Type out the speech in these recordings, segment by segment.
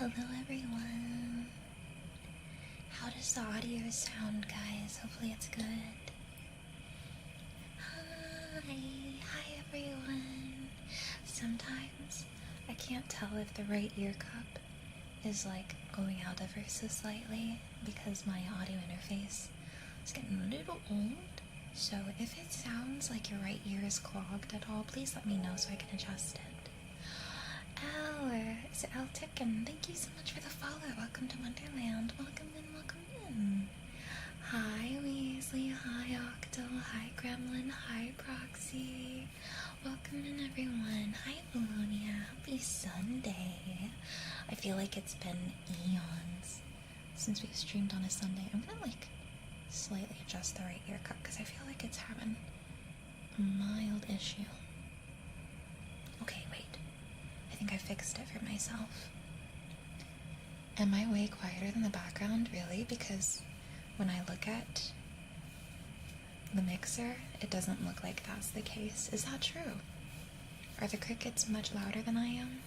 Hello everyone. How does the audio sound, guys? Hopefully it's good. Hi everyone. Sometimes I can't tell if the right ear cup is like going out ever so slightly because my audio interface is getting a little old. So if it sounds like your right ear is clogged at all, please let me know so I can adjust it. Is it L2D? Thank you so much for the follow. Welcome to Wonderland. Welcome in, welcome in. Hi Weasley, hi Octo, hi Gremlin, hi Proxy. Welcome in everyone. Hi Melonia. Happy Sunday. I feel like it's been eons since we streamed on a Sunday. I'm gonna like slightly adjust the right ear cup because I feel like it's having a mild issue. Okay, wait. I think I fixed it for myself. Am I way quieter than the background? Really? Because when I look at the mixer, it doesn't look like that's the case. Is that true? Are the crickets much louder than I am?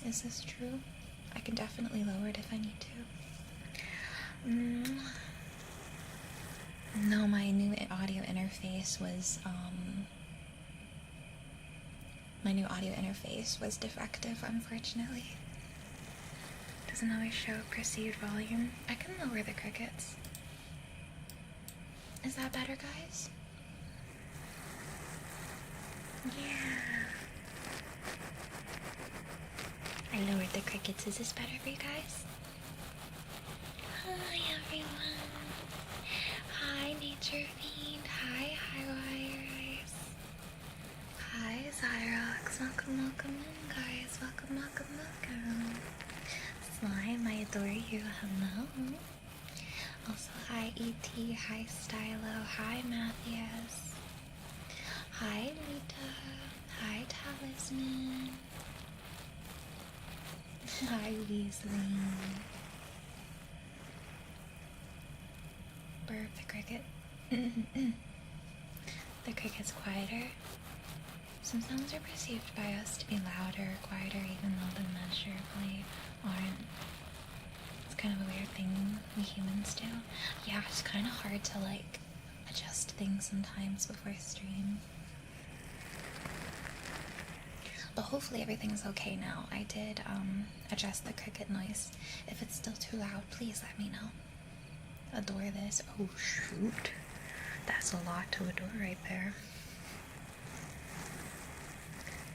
Is this true? I can definitely lower it if I need to. No, my new audio interface was, defective, unfortunately. Doesn't always show perceived volume. I can lower the crickets. Is that better, guys? Yeah. I lowered the crickets. Is this better for you guys? Hi, everyone. Hi, Nature Fiend. Hi, Highwires. Hi, Zyrox. Welcome, welcome in, guys. Welcome, welcome, welcome. Slime, I adore you. Hello. Also, hi, E.T. Hi, Stylo. Hi, Matthias. Hi, Lita. Hi, Talisman. Hi, Weasley. Burp, the cricket. The cricket's quieter. Some sounds are perceived by us to be louder or quieter even though they measurably aren't. It's kind of a weird thing we humans do. Yeah, it's kind of hard to like adjust things sometimes before stream. But hopefully everything's okay now. I did adjust the cricket noise. If it's still too loud, please let me know. Adore this. Oh shoot. That's a lot to adore right there.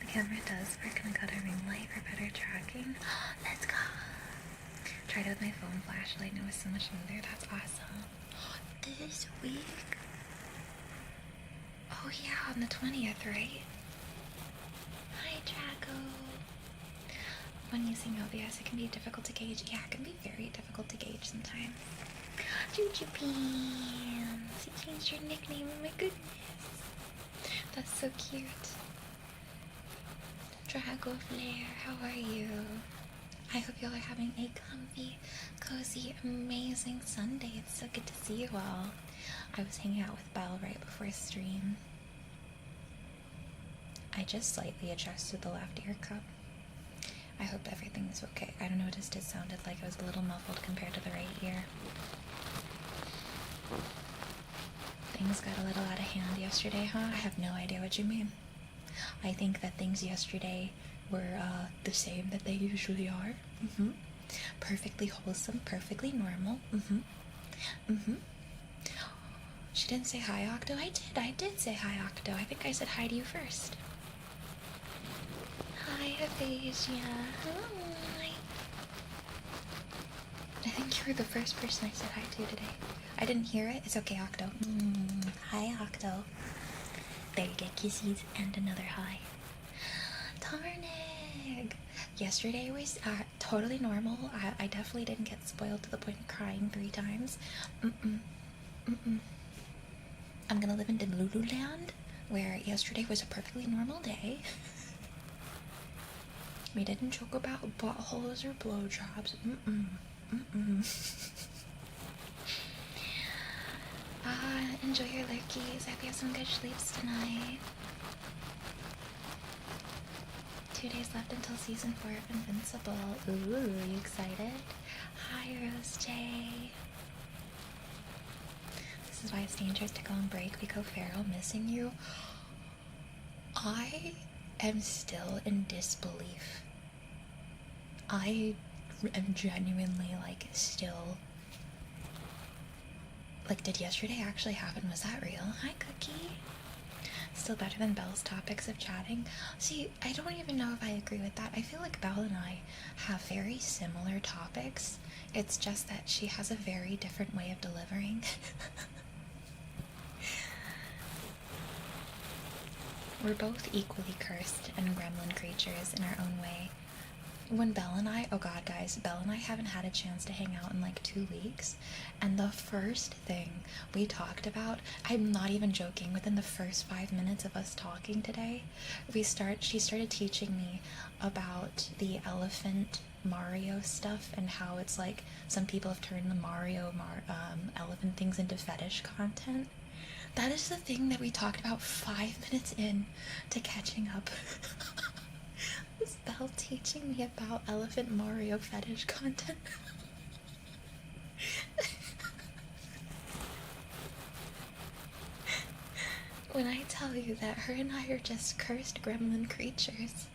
The camera does work and I got a ring light for better tracking. Let's go. Tried it with my phone flashlight and it was so much smoother. That's awesome. This week? Oh yeah, on the 20th, right? Hi, Draco. When using OBS, it can be difficult to gauge. Yeah, it can be very difficult to gauge sometimes. Choo-choo pants. You changed your nickname. Oh my goodness. That's so cute. Drago Flare, how are you? I hope you all are having a comfy, cozy, amazing Sunday. It's so good to see you all. I was hanging out with Belle right before stream. I just slightly adjusted the left ear cup. I hope everything's okay. I noticed it sounded like it was a little muffled compared to the right ear. Things got a little out of hand yesterday, huh? I have no idea what you mean. I think that things yesterday were the same that they usually are. Perfectly wholesome, perfectly normal. She didn't say hi, Octo. I did say hi, Octo. I think I said hi to you first. Hi, Aphasia. Hi. I think you were the first person I said hi to today. I didn't hear it. It's okay, Octo. Hi, Octo. There you get kisses and another hi. Tarnig! Yesterday was totally normal. I definitely didn't get spoiled to the point of crying 3 times. I'm gonna live in Lululand, where yesterday was a perfectly normal day. We didn't joke about buttholes or blowjobs. Enjoy your lurkies. I hope you have some good sleeps tonight. 2 days left until season 4 of Invincible. Ooh, you excited? Hi, Rose J. This is why it's dangerous to go on break. We go feral, missing you. I am still in disbelief. I am genuinely, like, still... Like, did yesterday actually happen? Was that real? Hi, Cookie. Still better than Belle's topics of chatting. See, I don't even know if I agree with that. I feel like Belle and I have very similar topics. It's just that she has a very different way of delivering. We're both equally cursed and gremlin creatures in our own way. When Belle and I, oh god guys, Belle and I haven't had a chance to hang out in like 2 weeks, and the first thing we talked about, I'm not even joking, within the first 5 minutes of us talking today, she started teaching me about the elephant Mario stuff and how it's like some people have turned the Mario elephant things into fetish content. That is the thing that we talked about 5 minutes in to catching up. Was Belle teaching me about elephant Mario fetish content? When I tell you that her and I are just cursed gremlin creatures.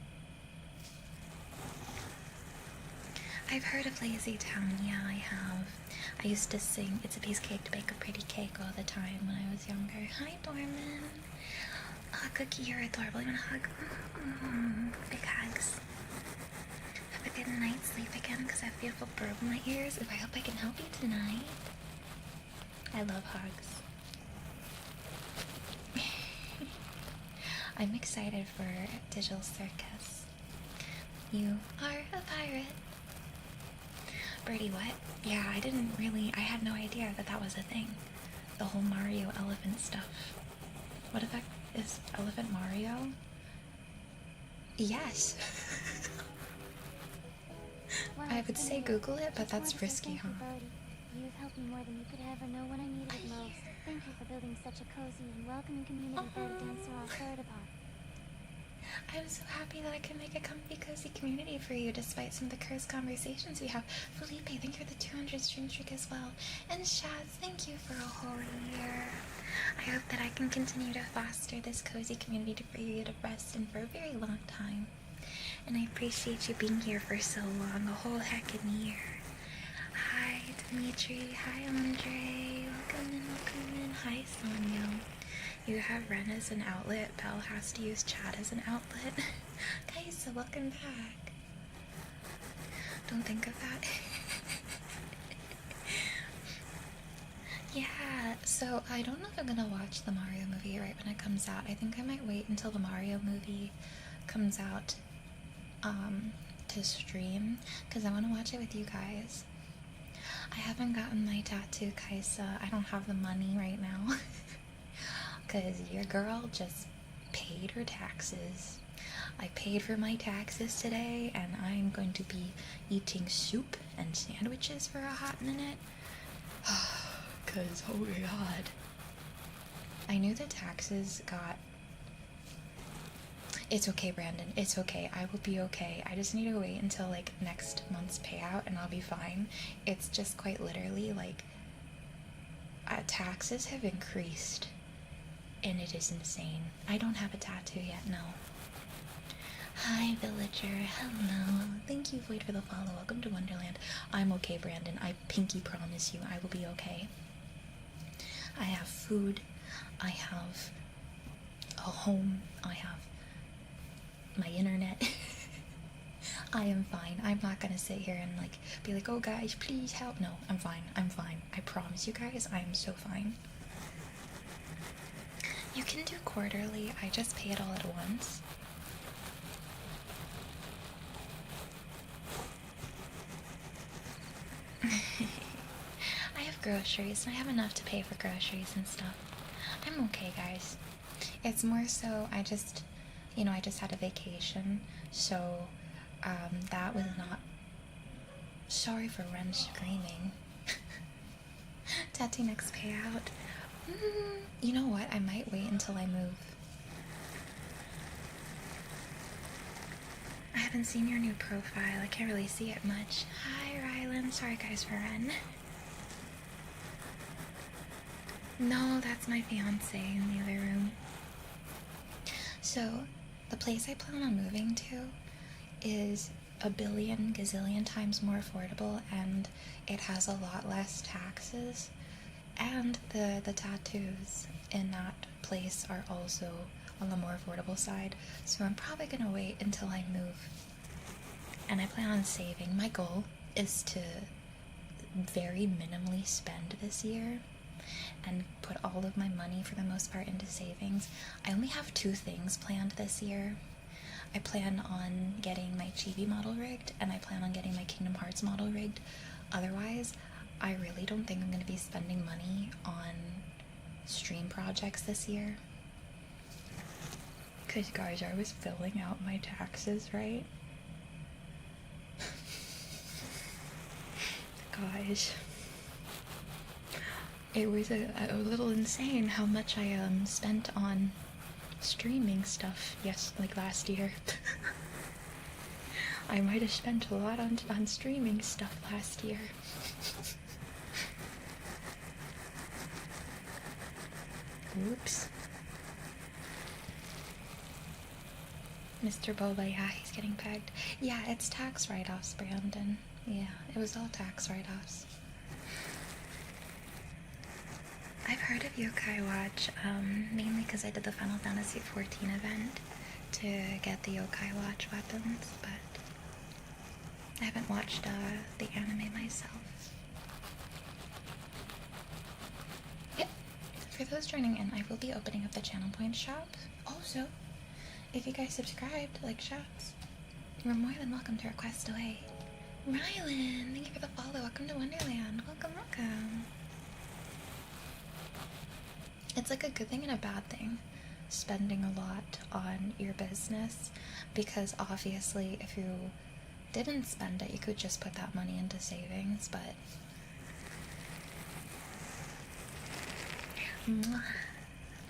I've heard of Lazy Town, yeah, I have. I used to sing It's a Piece of Cake to Bake a Pretty Cake all the time when I was younger. Hi, Dorman. Oh, Cookie, you're adorable. You want a hug? Big hugs. Have a good night's sleep again because I have a beautiful burb in my ears. I hope I can help you tonight. I love hugs. I'm excited for Digital Circus. You are a pirate. Birdie, what? Yeah, I had no idea that was a thing. The whole Mario elephant stuff. What the heck is Elephant Mario? Yes. Well, I would say Google it, but that's risky, huh? You've helped me more than you could ever know when I needed it most. Thank you for building such a cozy and welcoming community Birdie Dancer I've heard about. I'm so happy that I can make a comfy, cozy community for you despite some of the cursed conversations we have. Felipe, thank you for the 200 stream streak as well. And Shaz, thank you for a whole year. I hope that I can continue to foster this cozy community for you to rest in for a very long time. And I appreciate you being here for so long, a whole heckin' year. Hi, Dimitri. Hi, Andre. Welcome in. Hi, Sonia. You have Ren as an outlet. Belle has to use chat as an outlet. Guys, so welcome back. Don't think of that. Yeah, so I don't know if I'm gonna watch the Mario movie right when it comes out. I think I might wait until the Mario movie comes out to stream, because I want to watch it with you guys. I haven't gotten my tattoo, Kaisa. I don't have the money right now. Because your girl just paid her taxes. I paid for my taxes today, and I'm going to be eating soup and sandwiches for a hot minute. Because, oh my god. I knew the taxes got... It's okay, Brandon. It's okay. I will be okay. I just need to wait until, like, next month's payout, and I'll be fine. It's just quite literally, like, taxes have increased. And it is insane. I don't have a tattoo yet, no. Hi, villager. Hello. Thank you, Void, for the follow. Welcome to Wonderland. I'm okay, Brandon. I pinky promise you I will be okay. I have food. I have a home. I have my internet. I am fine. I'm not gonna sit here and, like, be like, oh, guys, please help. No, I'm fine. I'm fine. I promise you guys, I am so fine. You can do quarterly. I just pay it all at once. I have groceries, and I have enough to pay for groceries and stuff. I'm okay, guys. It's more so I just had a vacation, so that was not... Sorry for Ren screaming. Tattoo next payout. You know what? I might wait until I move. haven't seen your new profile. I can't really see it much. Hi, Rylan. Sorry, guys, for Ren. No, that's my fiance in the other room. So, the place I plan on moving to is a billion gazillion times more affordable, and it has a lot less taxes. And the tattoos in that place are also on the more affordable side. So I'm probably gonna wait until I move. And I plan on saving. My goal is to very minimally spend this year and put all of my money for the most part into savings. I only have 2 things planned this year. I plan on getting my Chibi model rigged, and I plan on getting my Kingdom Hearts model rigged. Otherwise, I really don't think I'm going to be spending money on stream projects this year. Because guys, I was filling out my taxes, right? Guys, it was a little insane how much I spent on streaming stuff. Yes, like last year. I might have spent a lot on streaming stuff last year. Oops. Mr. Boba, yeah, he's getting pegged. Yeah, it's tax write-offs, Brandon. Yeah, it was all tax write-offs. I've heard of Yokai Watch, mainly because I did the Final Fantasy XIV event to get the Yokai Watch weapons, but I haven't watched the anime myself. Yep. For those joining in, I will be opening up the Channel Points shop. Also, if you guys subscribed, like shots, you're more than welcome to request away. Rylan, thank you for the follow. Welcome to Wonderland. Welcome, welcome. It's like a good thing and a bad thing, spending a lot on your business, because obviously if you didn't spend it, you could just put that money into savings, but mwah,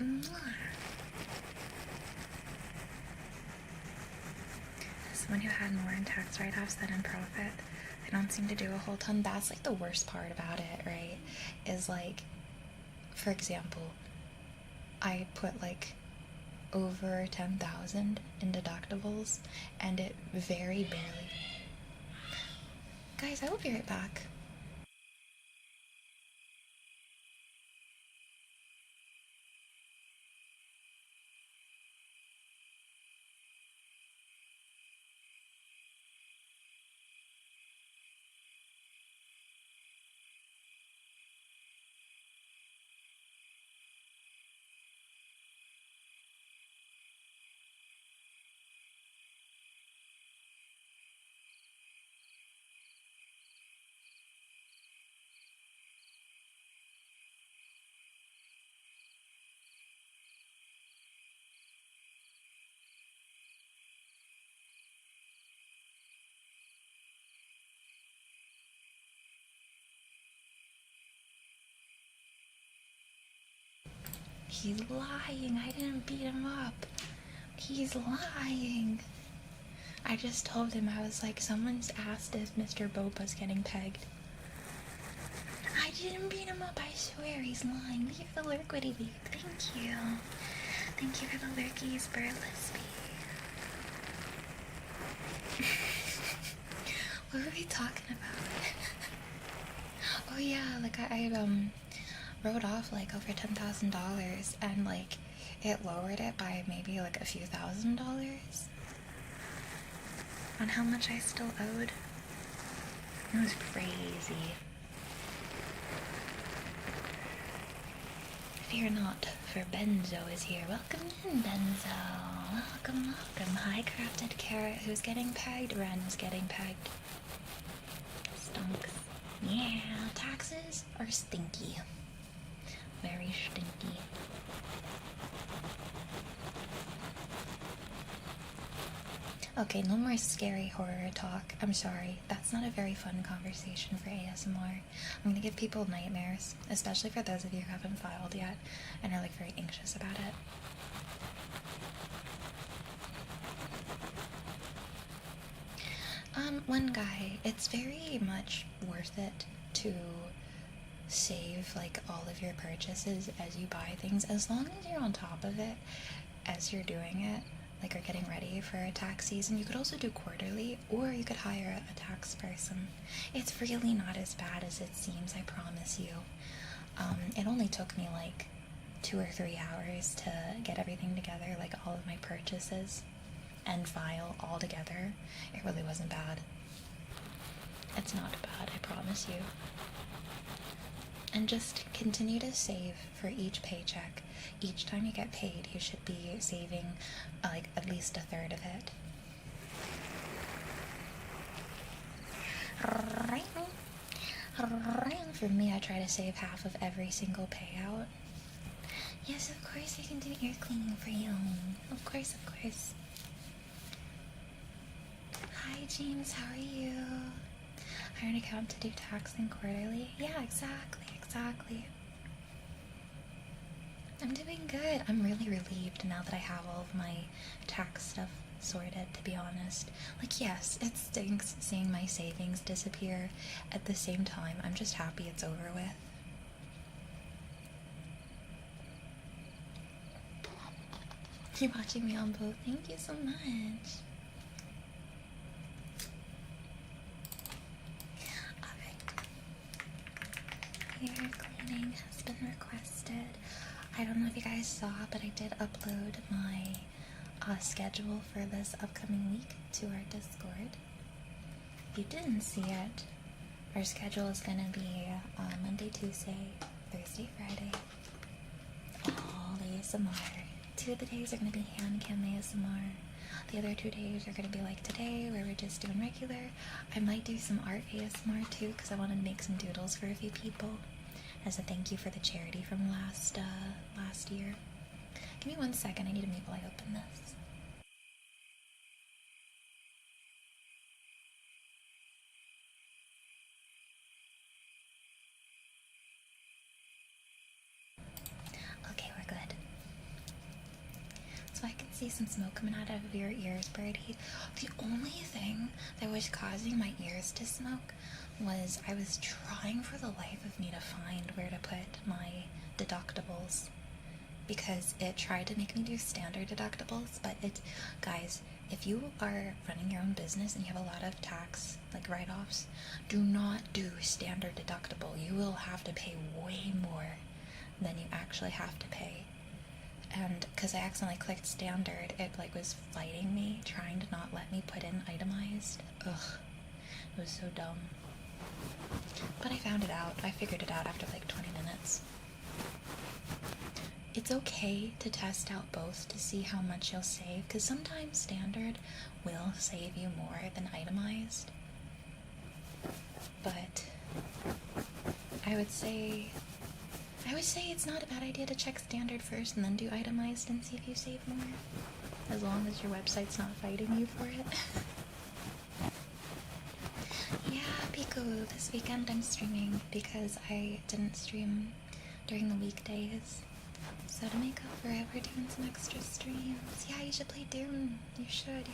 mwah. Someone who had more in tax write-offs than in profit. I don't seem to do a whole ton. That's like the worst part about it, right? Is like, for example, I put like over 10,000 in deductibles, and it very barely. Guys, I will be right back. He's lying. I didn't beat him up. He's lying. I just told him, I was like, someone's asked if Mr. Boba's getting pegged. I didn't beat him up, I swear. He's lying. Leave the lurk, Witty Beak. Thank you. Thank you for the lurkies, Burlesby. What were we talking about? Oh yeah, like I wrote off like over $10,000, and like it lowered it by maybe like a few $1,000s on how much I still owed. It was crazy. Fear not, for Benzo is here. Welcome in, Benzo. Welcome, welcome. Hi, Crafted Carrot. Who's getting pegged? Ren's getting pegged. Stunks. Yeah, taxes are stinky. Very stinky. Okay, no more scary horror talk. I'm sorry. That's not a very fun conversation for ASMR. I'm gonna give people nightmares, especially for those of you who haven't filed yet and are like very anxious about it. One guy. It's very much worth it to save like all of your purchases as you buy things, as long as you're on top of it as you're doing it, like, or getting ready for a tax season. You could also do quarterly, or you could hire a tax person. It's really not as bad as it seems, I promise you. It only took me like 2 or 3 hours to get everything together, like all of my purchases and file all together. It really wasn't bad. It's not bad, I promise you. And just continue to save for each paycheck. Each time you get paid, you should be saving like at least a third of it. For me, I try to save half of every single payout. Yes, of course I can do ear cleaning for you. Of course, of course. Hi James, how are you? Hire an account to do tax and quarterly? Yeah, exactly. I'm doing good. I'm really relieved now that I have all of my tax stuff sorted, to be honest. Like, yes, it stinks seeing my savings disappear. At the same time, I'm just happy it's over with. You're watching me on both. Thank you so much. Alright. Ear cleaning has been requested. I don't know if you guys saw, but I did upload my schedule for this upcoming week to our Discord. If you didn't see it, our schedule is going to be Monday, Tuesday, Thursday, Friday, all ASMR. 2 of the days are going to be hand cam ASMR. The other 2 days are going to be like today, where we're just doing regular. I might do some art ASMR too, because I wanted to make some doodles for a few people as a thank you for the charity from last year. Give me 1 second, I need to mute while I open this. Okay, we're good. So I can see some smoke coming out of your ears, Birdie. The only thing that was causing my ears to smoke was I was trying for the life of me to find where to put my deductibles, because it tried to make me do standard deductibles, but it, guys, if you are running your own business and you have a lot of tax, like write-offs, do not do standard deductible. You will have to pay way more than you actually have to pay. And because I accidentally clicked standard, it like was fighting me, trying to not let me put in itemized. Ugh, it was so dumb. But I found it out. I figured it out after like 20 minutes. It's okay to test out both to see how much you'll save, because sometimes standard will save you more than itemized. But I would say it's not a bad idea to check standard first and then do itemized and see if you save more, as long as your website's not fighting you for it. Yeah, Piku, this weekend I'm streaming because I didn't stream during the weekdays. So to make up for it, we're doing some extra streams. Yeah, you should play Doom. You should.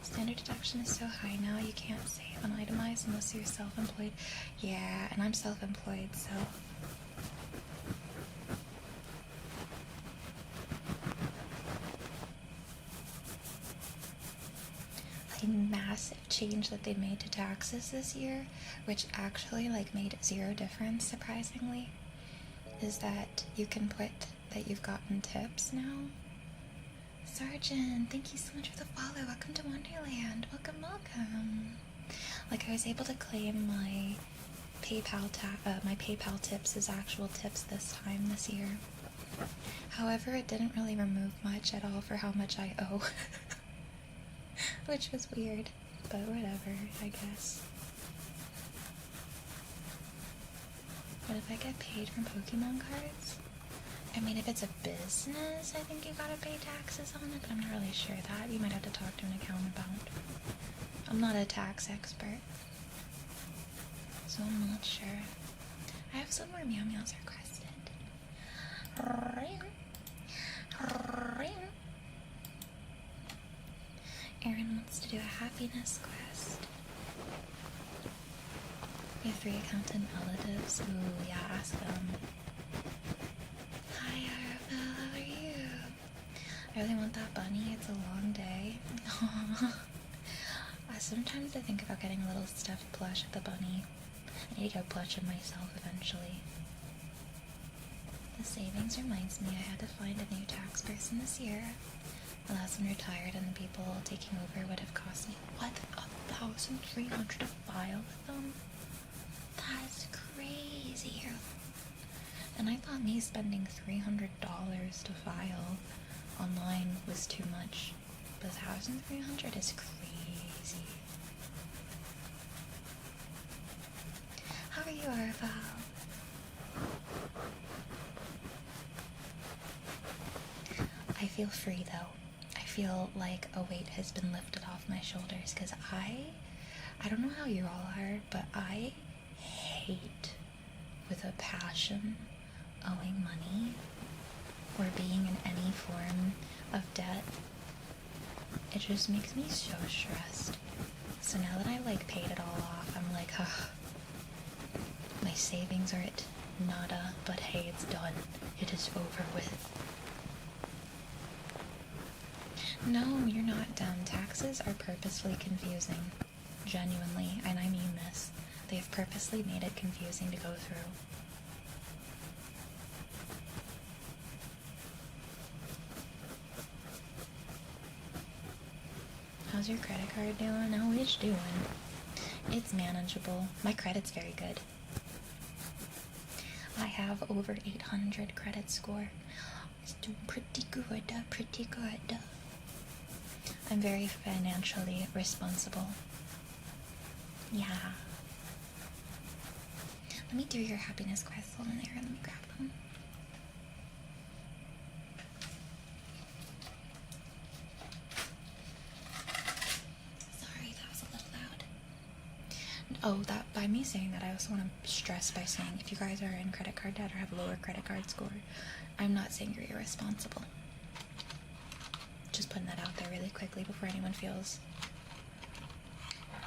Standard deduction is so high now, you can't save on itemized unless you're self-employed. Yeah, and I'm self-employed, so... A massive change that they made to taxes this year, which actually like made 0 difference, surprisingly, is that you can put that you've gotten tips now. Sergeant, thank you so much for the follow. Welcome to Wonderland. Welcome. Like, I was able to claim my PayPal tips as actual tips this year. However, it didn't really remove much at all for how much I owe. Which was weird, but whatever, I guess. But if I get paid from Pokemon cards? I mean, if it's a business, I think you gotta pay taxes on it, but I'm not really sure that. You might have to talk to an accountant about. I'm not a tax expert, so I'm not sure. I have some more Meow Meows requested. Aaron wants to do a happiness quest. We have 3 accountant relatives. Ooh, yeah, ask them. Hi, Arabelle, how are you? I really want that bunny. It's a long day. Sometimes I think about getting a little stuffed plush of the bunny. I need to go plush him myself eventually. The savings reminds me I had to find a new tax person this year. The last one retired and the people taking over would have cost me, what, $1,300 to file with them? That's crazy. And I thought me spending $300 to file online was too much. But $1,300 is crazy. How are you, Arval? I feel free though. I feel like a weight has been lifted off my shoulders because I don't know how you all are, but I hate with a passion owing money or being in any form of debt. It just makes me so stressed. So now that I like paid it all off, I'm like, my savings are at nada, but hey, it's done. It is over with. No, you're not dumb. Taxes are purposefully confusing. Genuinely, and I mean this. They've purposely made it confusing to go through. How's your credit card doing? How is it doing? It's manageable. My credit's very good. I have over 800 credit score. It's doing pretty good, pretty good. I'm very financially responsible. Yeah. Let me do your happiness quest. Hold on there. Let me grab them. Sorry, that was a little loud. Oh, that by me saying that, I also want to stress by saying if you guys are in credit card debt or have a lower credit card score, I'm not saying you're irresponsible. Just putting that out there really quickly before anyone feels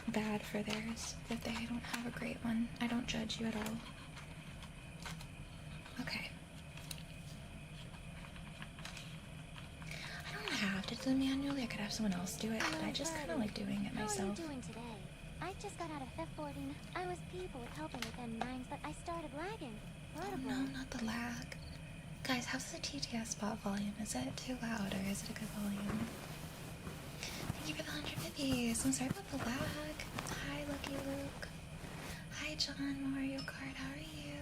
bad for theirs if they don't have a great one. I don't judge you at all. Okay. I don't have to do it manually. I could have someone else do it, but I just kind of like doing it myself. How are you doing today? I just got out of fifth boarding. I was people with helping with M9s, but I started lagging. Oh no, not the lag. Guys, how's the TTS spot volume? Is it too loud or is it a good volume? Thank you for the 150s. I'm sorry about the lag. Hi, Lucky Luke. Hi, John Mario Kart. How are you?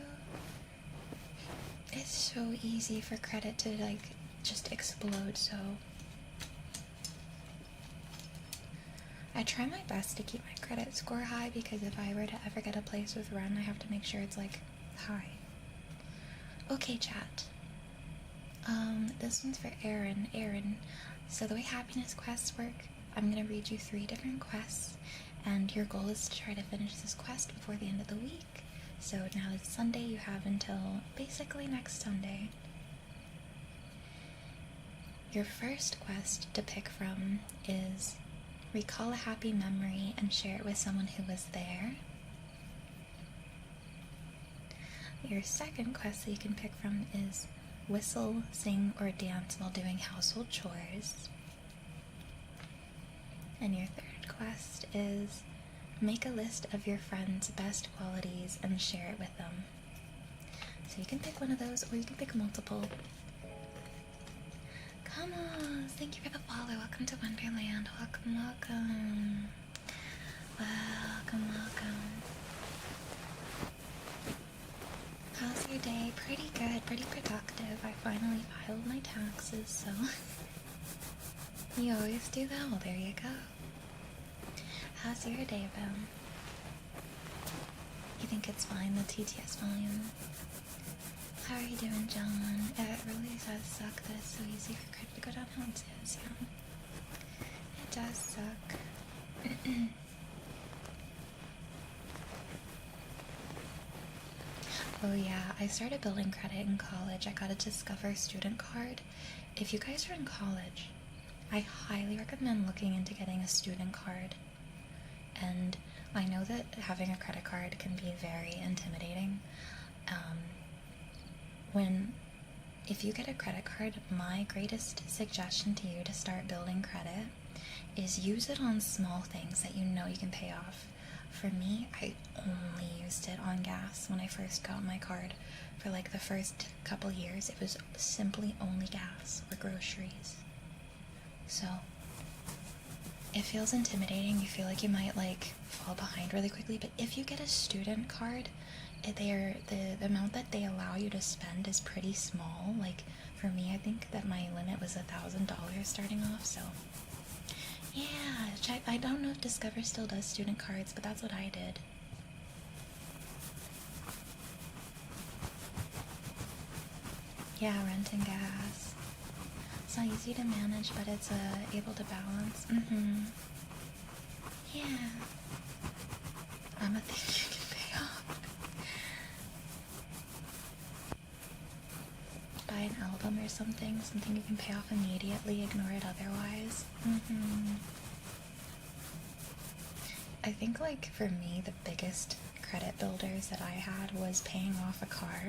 It's so easy for credit to, like, just explode, so... I try my best to keep my credit score high because if I were to ever get a place with Ren, I have to make sure it's, like, high. Okay, chat. This one's for Aaron. Aaron, so the way happiness quests work, I'm gonna read you 3 different quests, and your goal is to try to finish this quest before the end of the week. So now it's Sunday, you have until basically next Sunday. Your first quest to pick from is recall a happy memory and share it with someone who was there. Your second quest that you can pick from is whistle, sing, or dance while doing household chores. And your third quest is make a list of your friends' best qualities and share it with them. So you can pick one of those or you can pick multiple. Come on, thank you for the follow. Welcome to Wonderland. Welcome, welcome. Welcome, welcome. How's your day? Pretty good, pretty productive. I finally filed my taxes, so you always do that. Well, there you go. How's your day been? You think it's fine, the TTS volume? How are you doing, John? It really does suck that it's so easy for credit to go downhill. It is, yeah. It does suck. Oh yeah, I started building credit in college. I got a Discover student card. If you guys are in college, I highly recommend looking into getting a student card. And I know that having a credit card can be very intimidating. If you get a credit card, my greatest suggestion to you to start building credit is use it on small things that you know you can pay off. For me, I only used it on gas when I first got my card. For like the first couple years, it was simply only gas or groceries. So it feels intimidating. You feel like you might like fall behind really quickly, but if you get a student card, the amount that they allow you to spend is pretty small. Like for me, I think that my limit was $1,000 starting off. So yeah, check. I don't know if Discover still does student cards, but that's what I did. Yeah, rent and gas. It's not easy to manage, but it's able to balance. Yeah. I'm a thing you can pay off. Buy an album or something you can pay off immediately, ignore it otherwise. I think like for me, the biggest credit builders that I had was paying off a car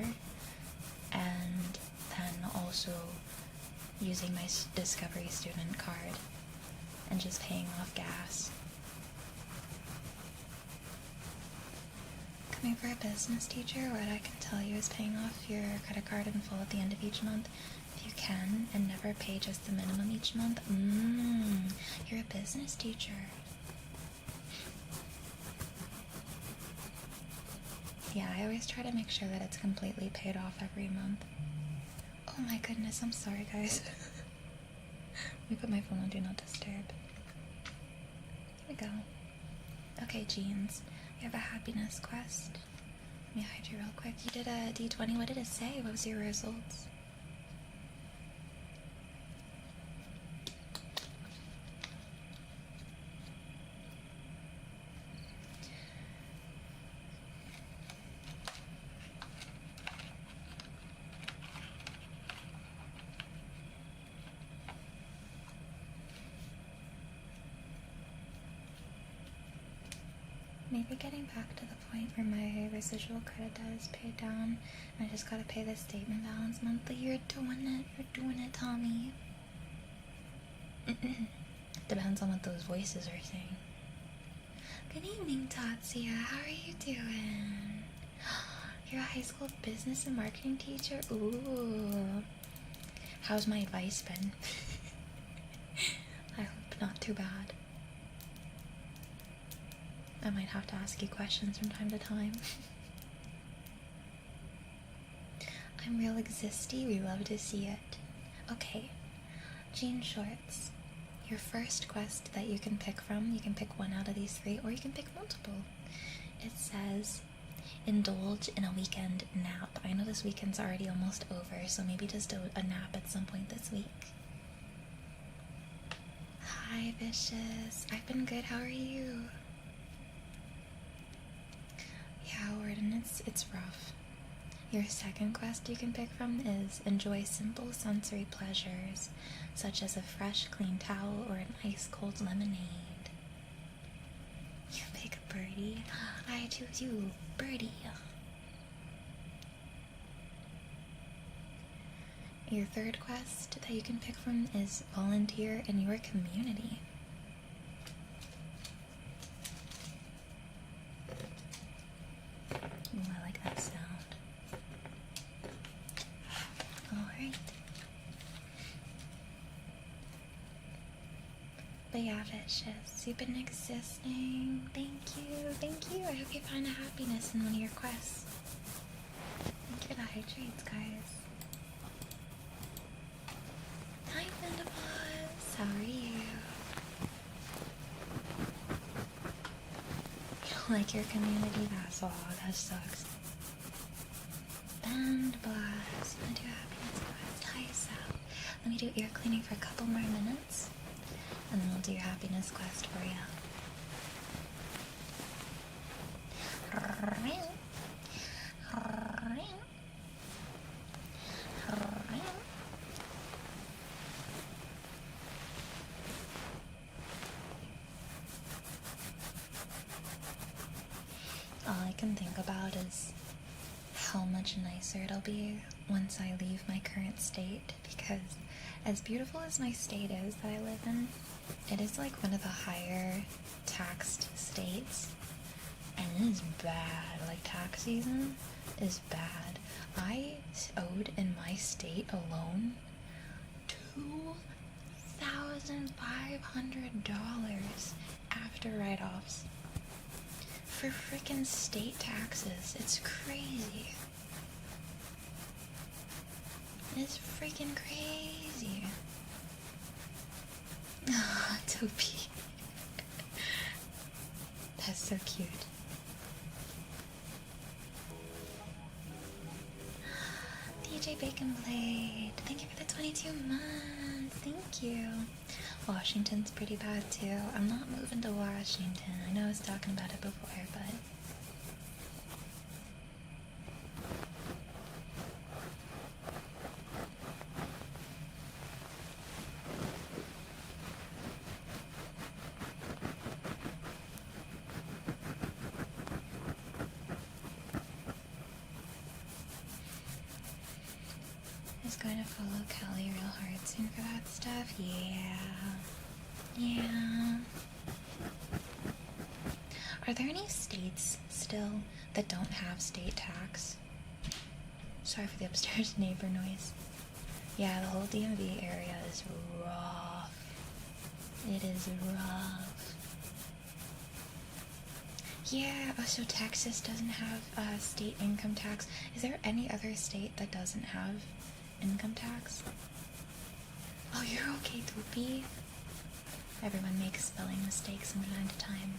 and then also using my Discovery student card and just paying off gas. Coming for a business teacher, what I can tell you is paying off your credit card in full at the end of each month if you can, and never pay just the minimum each month. You're a business teacher. Yeah, I always try to make sure that it's completely paid off every month. Oh my goodness, I'm sorry guys. Let me put my phone on Do Not Disturb. Here we go. Okay, Jeans, you have a happiness quest. Let me hide you real quick. You did a D20, what did it say? What was your results? Maybe getting back to the point where my residual credit debt is paid down and I just gotta pay the statement balance monthly. You're doing it, Tommy. Depends on what those voices are saying. Good evening, Tatsia. How are you doing? You're a high school business and marketing teacher? Ooh. How's my advice been? I hope not too bad. I might have to ask you questions from time to time. I'm real existy, we love to see it. Okay, jean shorts. Your first quest that you can pick from, you can pick one out of these three, or you can pick multiple. It says, indulge in a weekend nap. I know this weekend's already almost over, so maybe just do a nap at some point this week. Hi, Vicious. I've been good, how are you? Yeah, Warden, it's rough. Your second quest you can pick from is enjoy simple sensory pleasures, such as a fresh, clean towel or an ice-cold lemonade. You pick Birdie. I choose you, Birdie. Your third quest that you can pick from is volunteer in your community. Ooh, I like that sound. Alright. But yeah, Vicious, you've been existing. Thank you. I hope you find a happiness in one of your quests. Thank you for the hydrates, guys. Hi, Vendabos. How are you? You don't like your community? That's all. That sucks. Vendabos. You want to do a happiness quest? Hi, Sal. Let me do ear cleaning for a couple more minutes, and then we'll do your happiness quest for you. realize how much nicer it'll be once I leave my current state, because as beautiful as my state is that I live in, it is like one of the higher taxed states, and it is bad. Like, tax season is bad. I owed in my state alone $2,500 after write-offs for freaking state taxes. It's crazy. It's freaking crazy. Oh, Toby. That's so cute. DJ Bacon Blade, thank you for the 22 months. Thank you. Washington's pretty bad too. I'm not moving to Washington. I know I was talking about it before, but going to follow Kelly real hard soon for that stuff. Yeah. Are there any states still that don't have state tax? Sorry for the upstairs neighbor noise. Yeah, the whole DMV area is rough. It is rough. Yeah, oh, so Texas doesn't have state income tax. Is there any other state that doesn't have income tax? Oh, you're okay, Toopy. Everyone makes spelling mistakes from time to time.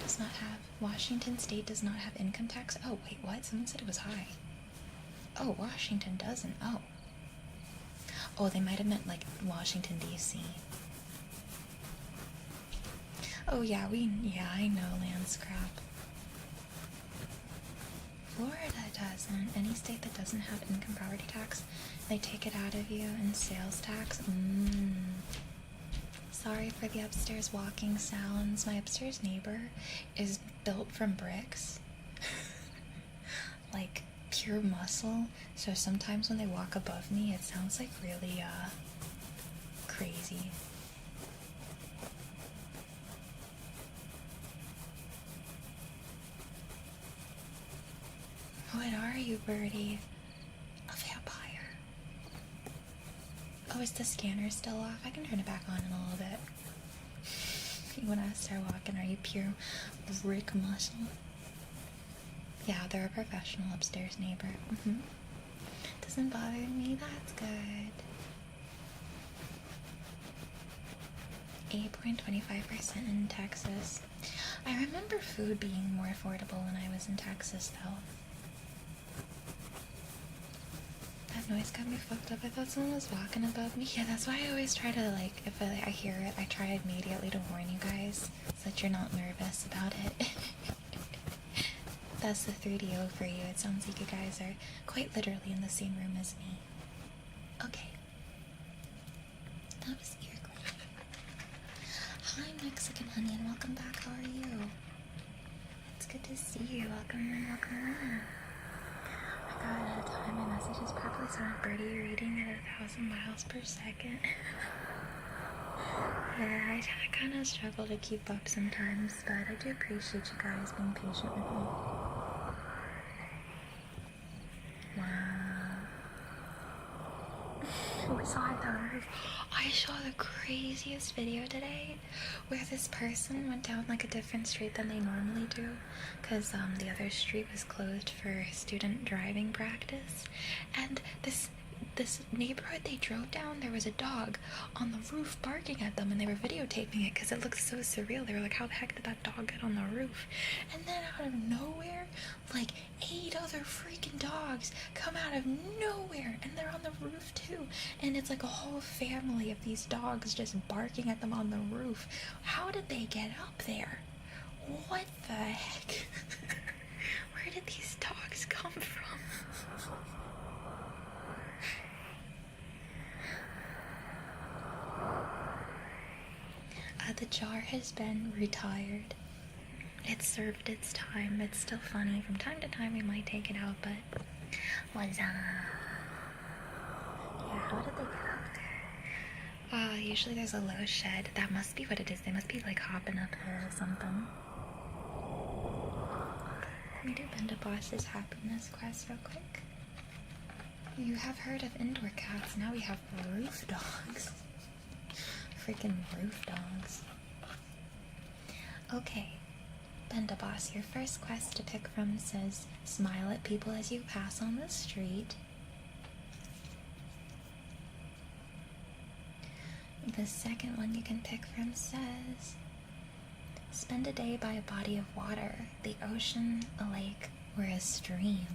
Does not have. Washington State does not have income tax. Oh, wait, what? Someone said it was high. Oh, Washington doesn't. Oh. Oh, they might have meant like Washington, D.C. Oh, yeah, I know, land scrap. Florida doesn't. Any state that doesn't have income property tax, they take it out of you in sales tax. Sorry for the upstairs walking sounds. My upstairs neighbor is built from bricks. Like pure muscle. So sometimes when they walk above me, it sounds like really, crazy. What are you, Birdie? A vampire. Oh, is the scanner still off? I can turn it back on in a little bit. When I start walking, are you pure brick muscle? Yeah, they're a professional upstairs neighbor. Doesn't bother me, that's good. 8.25% in Texas. I remember food being more affordable when I was in Texas, though. That noise got me fucked up. I thought someone was walking above me. Yeah, that's why I always try to, like, if I hear it, I try immediately to warn you guys so that you're not nervous about it. That's the 3DO for you. It sounds like you guys are quite literally in the same room as me. Okay. That was ear cleaning. Hi, Mexican honey, and welcome back. How are you? It's good to see you. Welcome in, welcome in. I got at a time my messages probably sound Birdie reading at 1,000 miles per second. Yeah, I kind of struggle to keep up sometimes, but I do appreciate you guys being patient with me. Wow. We saw it though. I saw the craziest video today where this person went down like a different street than they normally do because the other street was closed for student driving practice, and this neighborhood they drove down, there was a dog on the roof barking at them, and they were videotaping it because it looked so surreal. They were like, how the heck did that dog get on the roof? And then out of nowhere, like 8 other freaking dogs come out of nowhere, and they're on the roof too, and it's like a whole family of these dogs just barking at them on the roof. How did they get up there? What the heck? Where did these dogs come from? The jar has been retired. It served its time. It's still funny. From time to time we might take it out, but what's up? Yeah, how did they get up there? Usually there's a low shed. That must be what it is. They must be like hopping up here or something. Let me do BirdieBoba's happiness quest real quick. You have heard of indoor cats. Now we have roof dogs. Freaking roof dogs. Okay. BirdieBoba, your first quest to pick from says, smile at people as you pass on the street. The second one you can pick from says, spend a day by a body of water, the ocean, a lake, or a stream.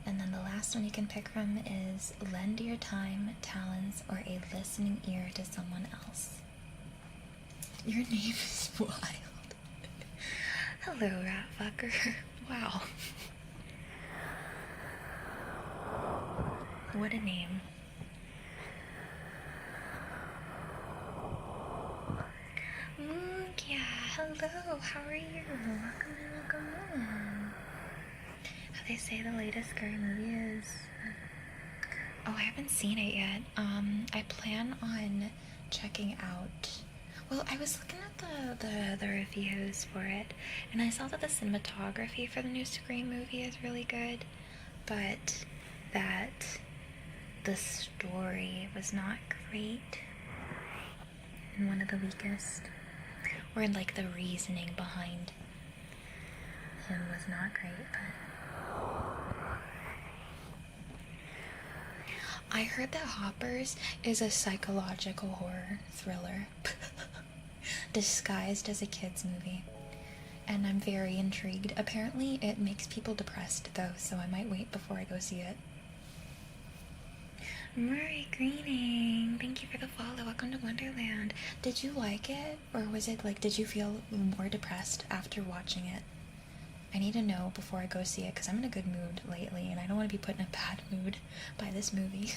And then the last one you can pick from is, lend your time, talents, or a listening ear to someone else. Your name is wild. Hello, rat fucker. Wow. What a name. Yeah, hello, how are you? Welcome in, welcome in. How they say the latest scary movie is... Oh, I haven't seen it yet. I plan on checking out... Well, I was looking at the reviews for it, and I saw that the cinematography for the new Scream movie is really good, but that the story was not great, and one of the weakest, or like the reasoning behind him was not great, but I heard that Hoppers is a psychological horror thriller disguised as a kids movie, and I'm very intrigued. Apparently it makes people depressed though, so I might wait before I go see it. Murray Greening, thank you for the follow. Welcome to Wonderland. Did you like it, or was it like, did you feel more depressed after watching it? I need to know before I go see it, because I'm in a good mood lately, and I don't want to be put in a bad mood by this movie.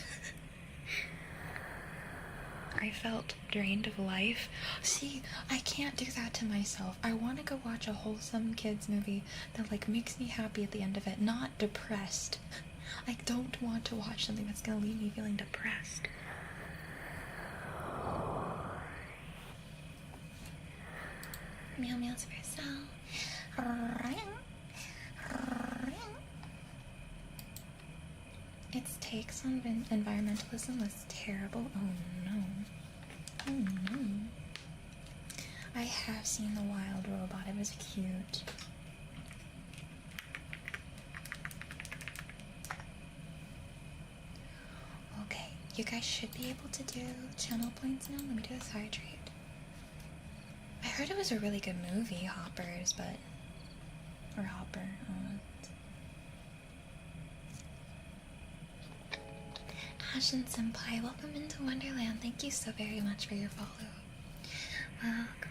I felt drained of life. See, I can't do that to myself. I want to go watch a wholesome kids movie that like makes me happy at the end of it, not depressed. I don't want to watch something that's gonna leave me feeling depressed. Meow meows for sale. Its takes on environmentalism was terrible. Oh no. Oh no. I have seen The Wild Robot. It was cute. Okay, you guys should be able to do channel points now. Let me do a side trade. I heard it was a really good movie, Hoppers, but... Or Hopper. Ashen Senpai, welcome into Wonderland. Thank you so very much for your follow. Welcome.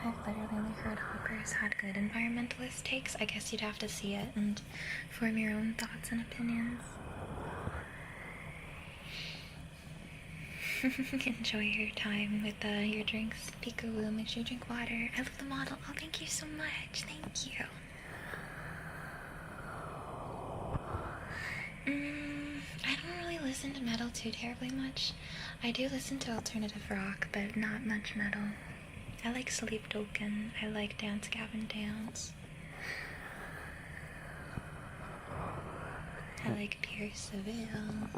I've literally only heard Hoppers had good environmentalist takes. I guess you'd have to see it and form your own thoughts and opinions. Enjoy your time with your drinks. Peekaboo, make sure you drink water. I love the model. Oh, thank you so much. Thank you. I don't really listen to metal too terribly much. I do listen to alternative rock, but not much metal. I like Sleep Token. I like Dance Gavin Dance. I like Pierce Seville.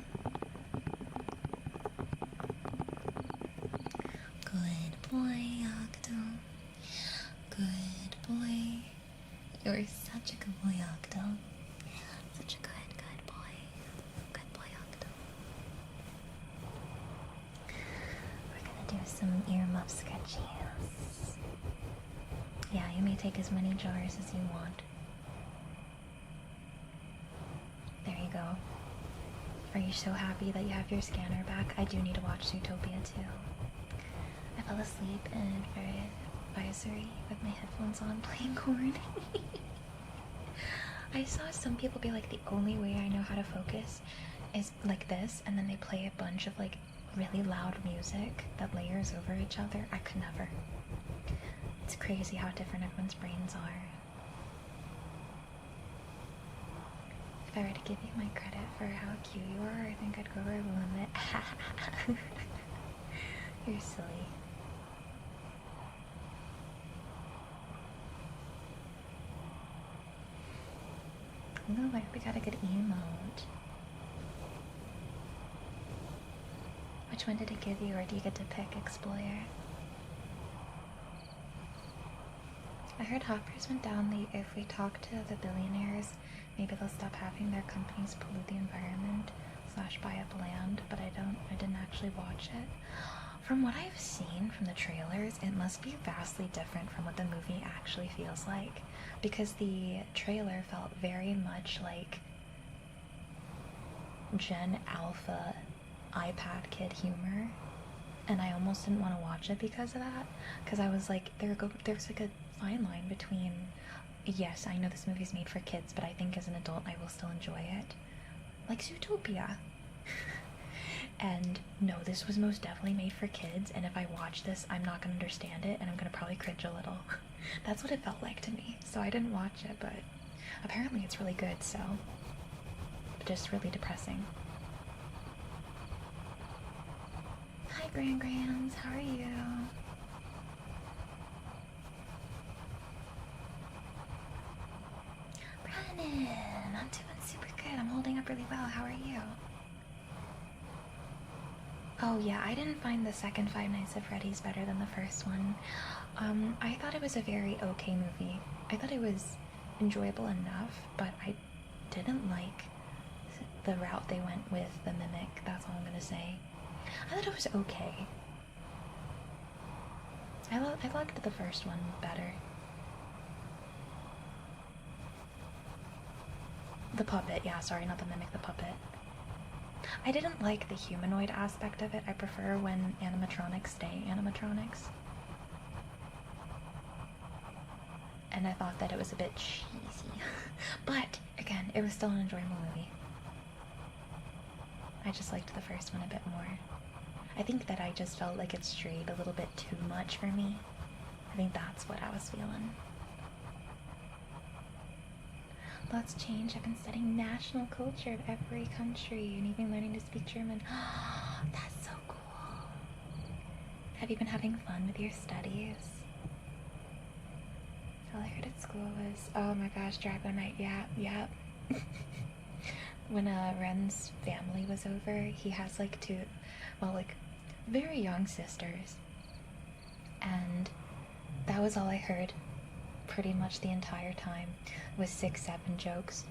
Good boy, Octo. Good boy. You're such a good boy, Octo. Such a good boy. Good boy, Octo. We're gonna do some earmuff scratchies. Yeah, you may take as many jars as you want. There you go. Are you so happy that you have your scanner back? I do need to watch Zootopia too. I fell asleep in an advisory with my headphones on playing corn. I saw some people be like, the only way I know how to focus is like this, and then they play a bunch of like really loud music that layers over each other, I could never. It's crazy how different everyone's brains are. If I were to give you my credit for how cute you are, I think I'd go over the limit. You're silly. Ooh, I hope we got a good emote. Which one did it give you, or do you get to pick, Explorer? I heard hoppers went down the if we talk to the billionaires, maybe they'll stop having their companies pollute the environment / buy up land, but I didn't actually watch it. From what I've seen from the trailers, it must be vastly different from what the movie actually feels like, because the trailer felt very much like Gen Alpha iPad kid humor, and I almost didn't want to watch it because of that, because I was like, there's like a fine line between, yes, I know this movie's made for kids, but I think as an adult I will still enjoy it, like Zootopia. And no, this was most definitely made for kids, and if I watch this, I'm not going to understand it, and I'm going to probably cringe a little. That's what it felt like to me, so I didn't watch it, but apparently it's really good, so just really depressing. Hi, Grands, how are you? Brennan, I'm doing super good. I'm holding up really well. How are you? Oh yeah, I didn't find the second Five Nights at Freddy's better than the first one. I thought it was a very okay movie. I thought it was enjoyable enough, but I didn't like the route they went with the mimic. That's all I'm gonna say. I thought it was okay. I liked the first one better. The puppet, yeah, sorry, not the mimic, the puppet. I didn't like the humanoid aspect of it. I prefer when animatronics stay animatronics. And I thought that it was a bit cheesy. But, again, it was still an enjoyable movie. I just liked the first one a bit more. I think that I just felt like it strayed a little bit too much for me. I think that's what I was feeling. Lots change. I've been studying national culture of every country and even learning to speak German. That's so cool. Have you been having fun with your studies? All I heard at school was, oh my gosh, Drago Night, yeah. When Ren's family was over, he has like two, well, like very young sisters. And that was all I heard pretty much the entire time, was 6-7 jokes.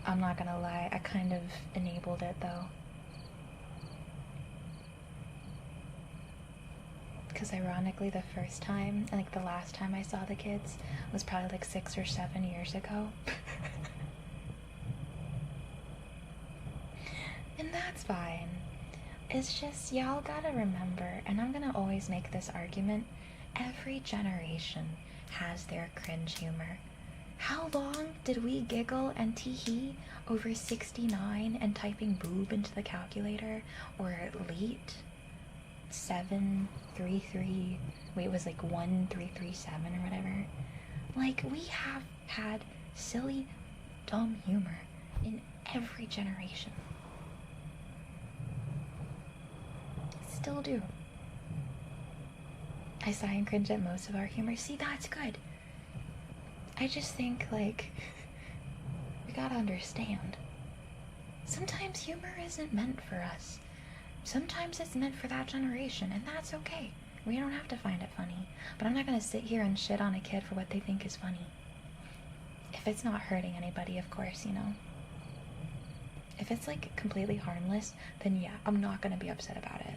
I'm not gonna lie, I kind of enabled it though. Because ironically the first time, and like the last time I saw the kids was probably like 6 or 7 years ago. And that's fine. It's just, y'all gotta remember, and I'm gonna always make this argument, every generation has their cringe humor. How long did we giggle and tee-hee over 69 and typing boob into the calculator, or late 733, wait, it was like 1337 or whatever. Like, we have had silly, dumb humor in every generation. Still do. I sigh and cringe at most of our humor. See, that's good. I just think, like, we gotta understand. Sometimes humor isn't meant for us. Sometimes it's meant for that generation, and that's okay. We don't have to find it funny. But I'm not gonna sit here and shit on a kid for what they think is funny. If it's not hurting anybody, of course, you know. If it's, like, completely harmless, then yeah, I'm not gonna be upset about it.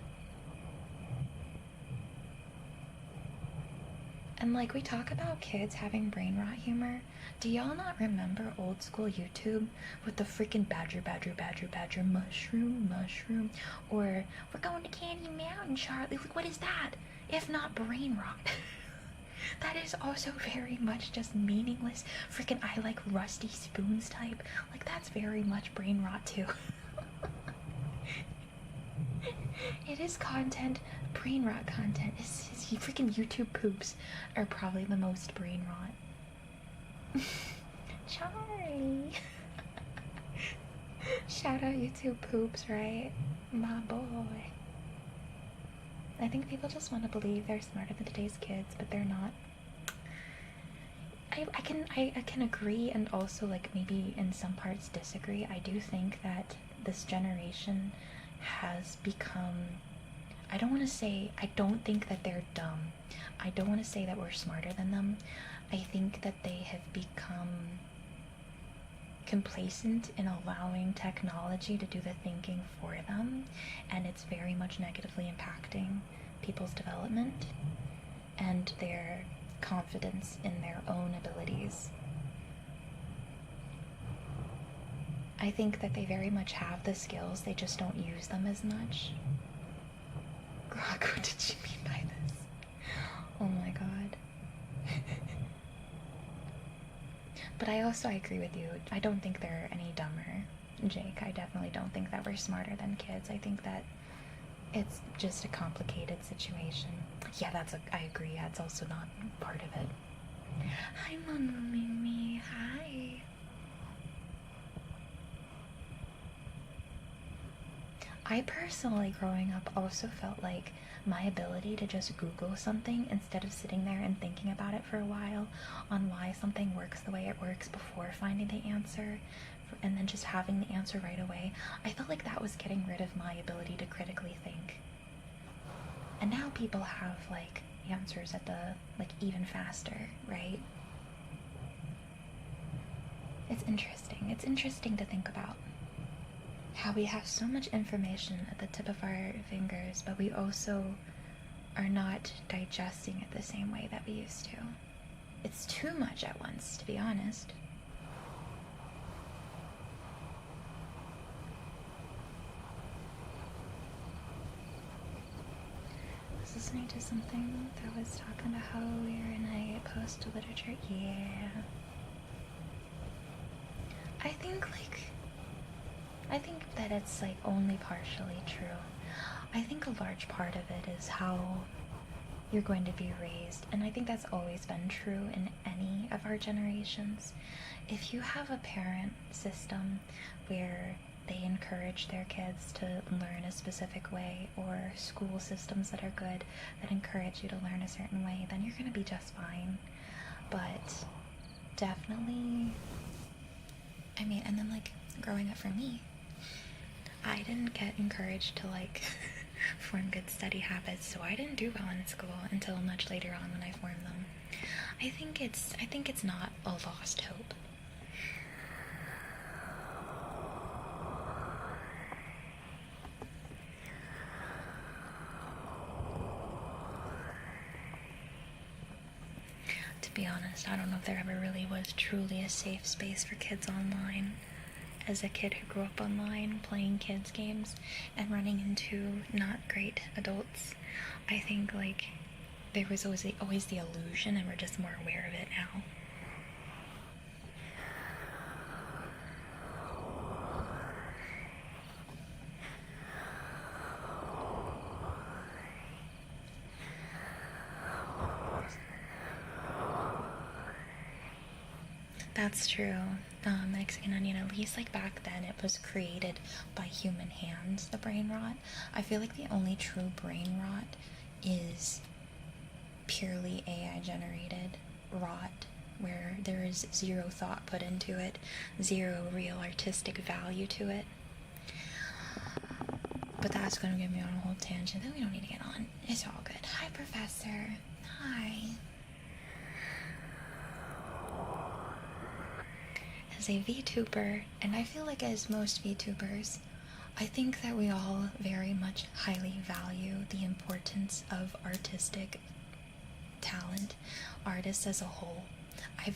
And like, we talk about kids having brain rot humor. Do y'all not remember old school YouTube with the freaking badger, mushroom, or we're going to Candy Mountain, Charlie? Like, what is that? If not brain rot. That is also very much just meaningless. Freaking I like rusty spoons type. Like, that's very much brain rot too. It is content, brain rot content. It's freaking YouTube poops are probably the most brain rot. Charlie. Shout out YouTube poops, right? My boy. I think people just want to believe they're smarter than today's kids, but they're not. I can agree and also like maybe in some parts disagree. I do think that this generation has become, I don't think that they're dumb. I don't want to say that we're smarter than them. I think that they have become complacent in allowing technology to do the thinking for them, and it's very much negatively impacting people's development and their confidence in their own abilities. I think that they very much have the skills, they just don't use them as much. Grog, what did you mean by this? Oh my god. But I agree with you. I don't think they're any dumber, Jake. I definitely don't think that we're smarter than kids. I think that it's just a complicated situation. Yeah, I agree. That's also not part of it. Hi, Mimi. Hi. I personally, growing up, also felt like my ability to just Google something instead of sitting there and thinking about it for a while on why something works the way it works before finding the answer, and then just having the answer right away, I felt like that was getting rid of my ability to critically think. And now people have like answers at the even faster, right? It's interesting. It's interesting to think about how we have so much information at the tip of our fingers, but we also are not digesting it the same way that we used to. It's too much at once, to be honest. I was listening to something that was talking about how we're in a post-literature. Yeah. I think that it's like only partially true. I think a large part of it is how you're going to be raised, and I think that's always been true in any of our generations. If you have a parent system where they encourage their kids to learn a specific way, or school systems that are good that encourage you to learn a certain way, then you're going to be just fine. But definitely, I mean, and then like growing up for me, I didn't get encouraged to like form good study habits, so I didn't do well in school until much later on when I formed them. I think it's not a lost hope. To be honest, I don't know if there ever really was truly a safe space for kids online. As a kid who grew up online, playing kids games and running into not great adults, I think like there was always the illusion, and we're just more aware of it now. That's true. Mexican onion, at least like back then, it was created by human hands, the brain rot. I feel like the only true brain rot is purely AI generated rot, where there is zero thought put into it, zero real artistic value to it. But that's gonna get me on a whole tangent that we don't need to get on. It's all good. Hi, Professor. Hi. As a VTuber, and I feel like as most VTubers, I think that we all very much highly value the importance of artistic talent, artists as a whole. I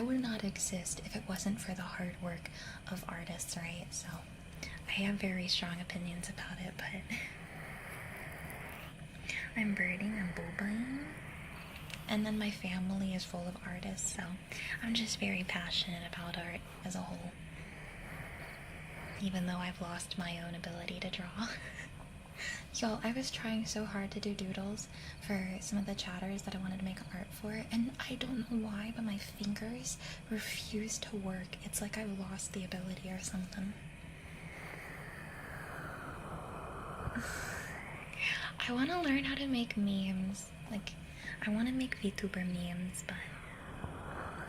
would not exist if it wasn't for the hard work of artists, right? So I have very strong opinions about it, but I'm birding and boobing, And then my family is full of artists, so I'm just very passionate about art as a whole. Even though I've lost my own ability to draw. Y'all, I was trying so hard to do doodles for some of the chatters that I wanted to make art for, and I don't know why, but my fingers refuse to work. It's like I've lost the ability or something. I want to learn how to make memes. Like, I want to make VTuber memes, but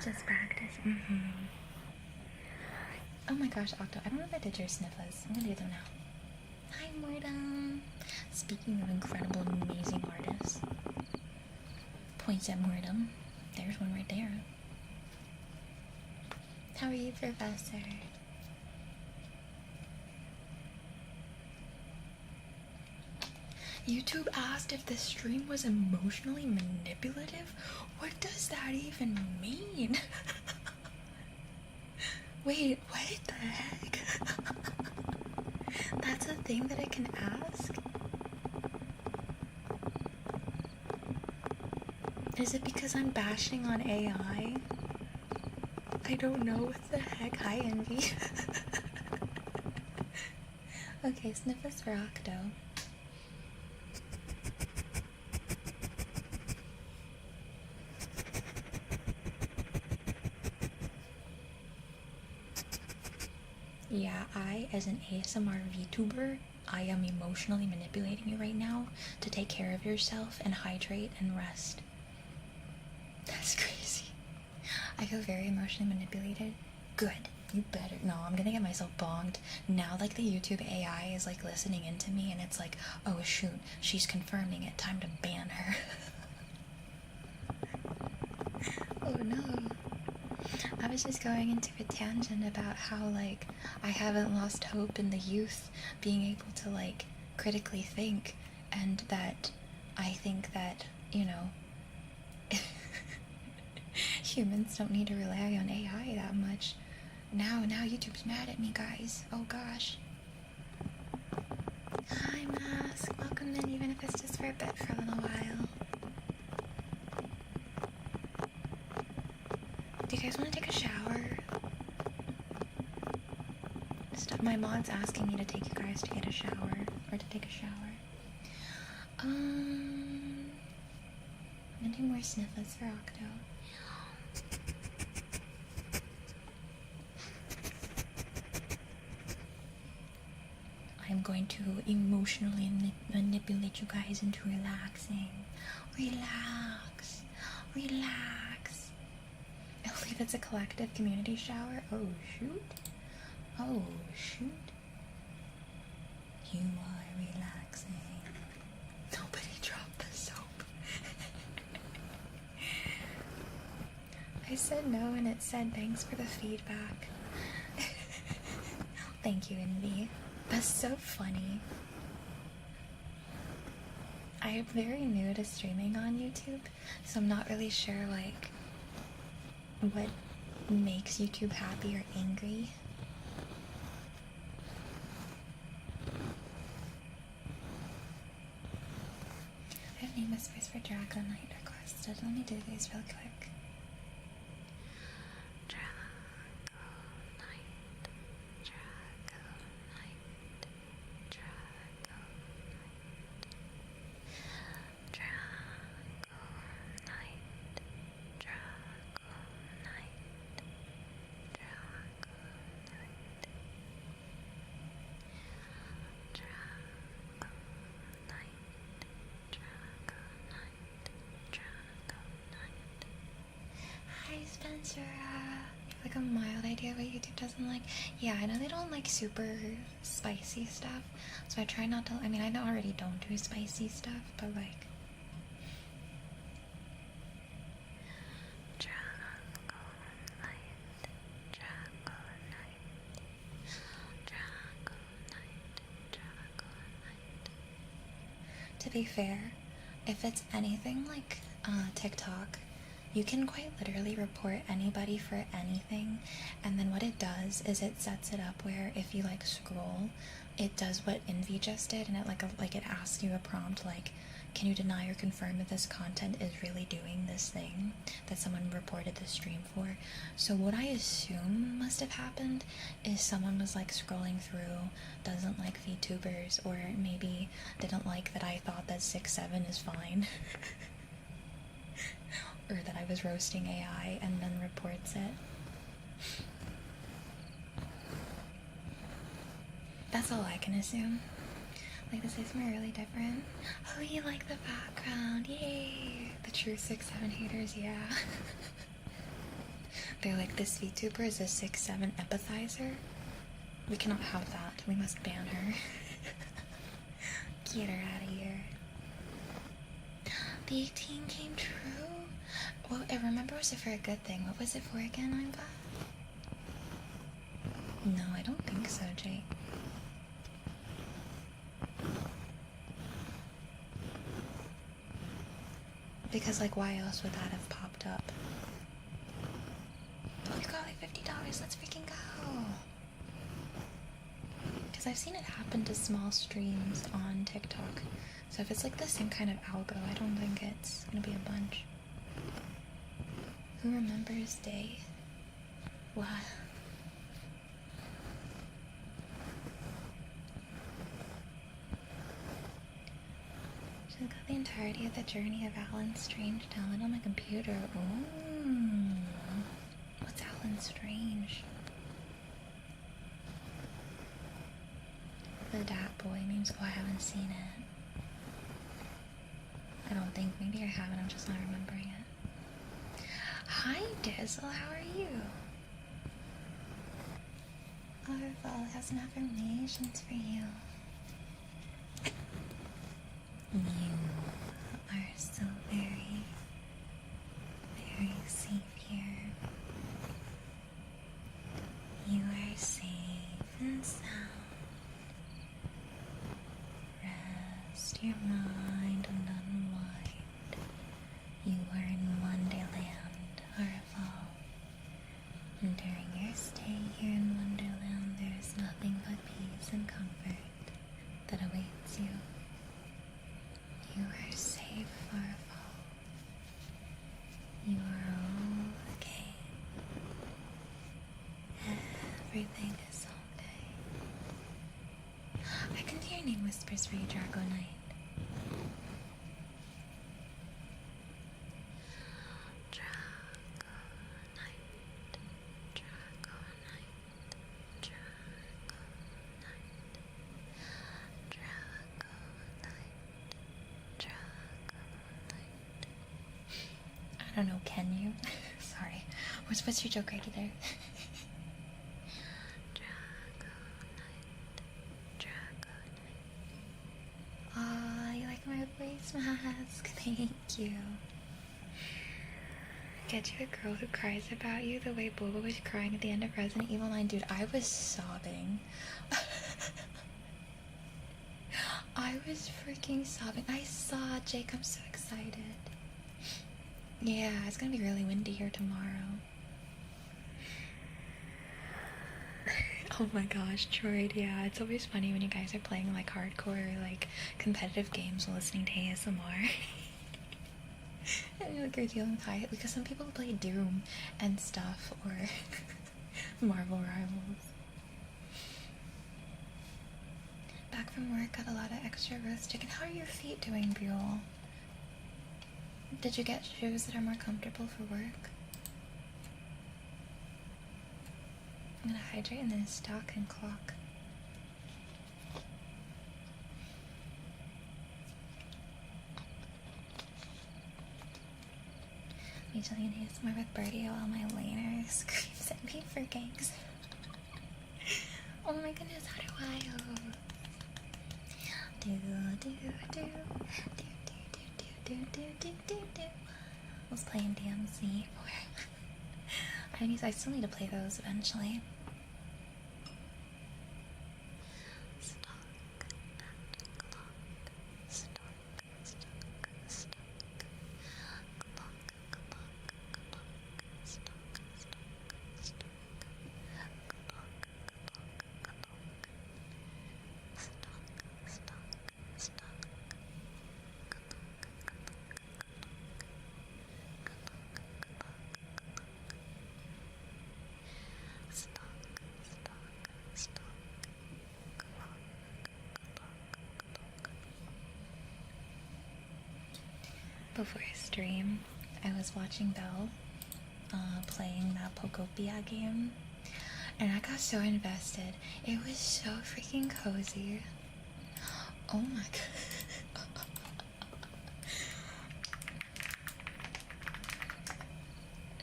just practice. Oh my gosh, Octo, I don't know if I did your sniffles. I'm gonna do them now. Hi, Mordum. Speaking of incredible, amazing artists. Points at Mordum. There's one right there. How are you, Professor? YouTube asked if the stream was emotionally manipulative? What does that even mean? Wait, what the heck? That's a thing that I can ask? Is it because I'm bashing on AI? I don't know what the heck. Hi, Envy. Okay, sniffles for Octo. Yeah, I, as an ASMR VTuber, I am emotionally manipulating you right now to take care of yourself and hydrate and rest. That's crazy. I feel very emotionally manipulated. Good. You better. No, I'm gonna get myself bonged. Now, like, the YouTube AI is, like, listening into me, and it's like, oh, shoot, she's confirming it. Time to ban her. Oh, no. I was just going into a tangent about how, like, I haven't lost hope in the youth being able to, like, critically think, and that I think that, you know, humans don't need to rely on AI that much. Now YouTube's mad at me, guys. Oh gosh. Hi, Mask. Welcome in, even if it's just for a bit for a little while. Do you guys want to take a shower? My mod's asking me to take you guys to get a shower, or to take a shower. I'm gonna do more sniffles for Octo. I'm going to emotionally manipulate you guys into relaxing. Relax. Relax. I believe it's a collective community shower. Oh, shoot. Oh, shoot. You are relaxing. Nobody dropped the soap. I said no and it said thanks for the feedback. Thank you, Envy. That's so funny. I am very new to streaming on YouTube, so I'm not really sure, like, what makes YouTube happy or angry. I have name whispers for Dragonite requested. Let me do these real quick. Spencer, like a mild idea what YouTube doesn't like. Yeah, I know they don't like super spicy stuff, so I try not to. I mean, I already don't do spicy stuff, but like. To be fair, if it's anything like TikTok, you can quite literally report anybody for anything, and then what it does is it sets it up where if you like scroll, it does what Envy just did, and it like it asks you a prompt like, can you deny or confirm that this content is really doing this thing that someone reported the stream for? So what I assume must have happened is someone was like scrolling through, doesn't like VTubers, or maybe didn't like that I thought that 6'7" is fine. Or that I was roasting AI and then reports it. That's all I can assume. Like, this is really different. Oh, you like the background. Yay! The true 6'7" haters, yeah. They're like, this VTuber is a 6'7" empathizer? We cannot have that. We must ban her. Get her out of here. The 18 came true? Well, I remember, was it for a good thing? What was it for again, I'm bad? No, I don't think so, Jake. Because, like, why else would that have popped up? Oh, we got like $50. Let's freaking go. Because I've seen it happen to small streams on TikTok. So if it's like the same kind of algo, I don't think it's gonna be a bunch. Who remembers day? What? She's got the entirety of the journey of Alan Strange downloaded on my computer. Ooh. What's Alan Strange? The Dat Boy means, oh, I haven't seen it. I don't think, maybe I haven't, I'm just not remembering it. Hi Dizzle, how are you? Arval has some affirmations for you. You are so very, very safe here. You are safe and sound. Rest your mind and unwind. You are in Wonderland, Arval. And during your stay here in Wonderland, there is nothing but peace and comfort that awaits you. You are safe, Arval. You are all okay. Everything is okay. I can hear name whispers for you, Dragonite. I don't know, can you? Sorry. What's your joke right there? Aw, you like my face mask? Thank you. Get you a girl who cries about you the way Boba was crying at the end of Resident Evil 9. Dude, I was sobbing. I was freaking sobbing. I saw Jake. I'm so excited. Yeah, it's gonna be really windy here tomorrow. Oh my gosh, Troy, yeah, it's always funny when you guys are playing like hardcore, like competitive games while listening to ASMR. And like you're dealing with high, because some people play Doom and stuff, or Marvel Rivals. Back from work, got a lot of extra roast chicken. How are your feet doing, Buell? Did you get shoes that are more comfortable for work? I'm gonna hydrate and then stock and clock. Me telling you ASMR with Birdie while my laner screams at me for gangs. Oh my goodness, how do I? Do do do do do do do do do. I was playing DMZ for I still need to play those eventually. before stream, I was watching Belle playing that Pokopia game, and I got so invested. It was so freaking cozy. Oh my god.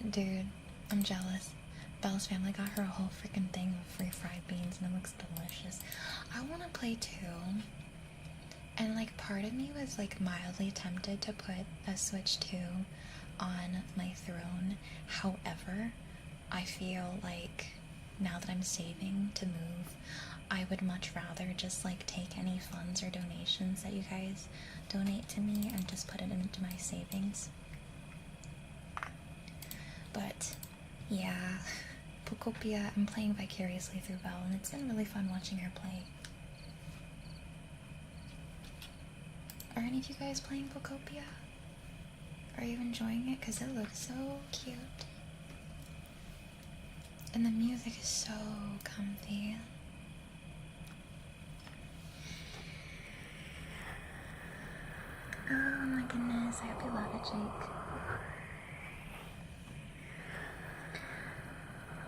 Dude, I'm jealous. Belle's family got her a whole freaking thing of free fried beans and it looks delicious. I want to play too. And like part of me was like mildly tempted to put a Switch 2 on my throne. However, I feel like now that I'm saving to move, I would much rather just like take any funds or donations that you guys donate to me and just put it into my savings. But yeah, Pokopia, I'm playing vicariously through Belle, and it's been really fun watching her play. Are any of you guys playing Pokopia? Are you enjoying it? Because it looks so cute. And the music is so comfy. Oh my goodness, I hope you love it, Jake.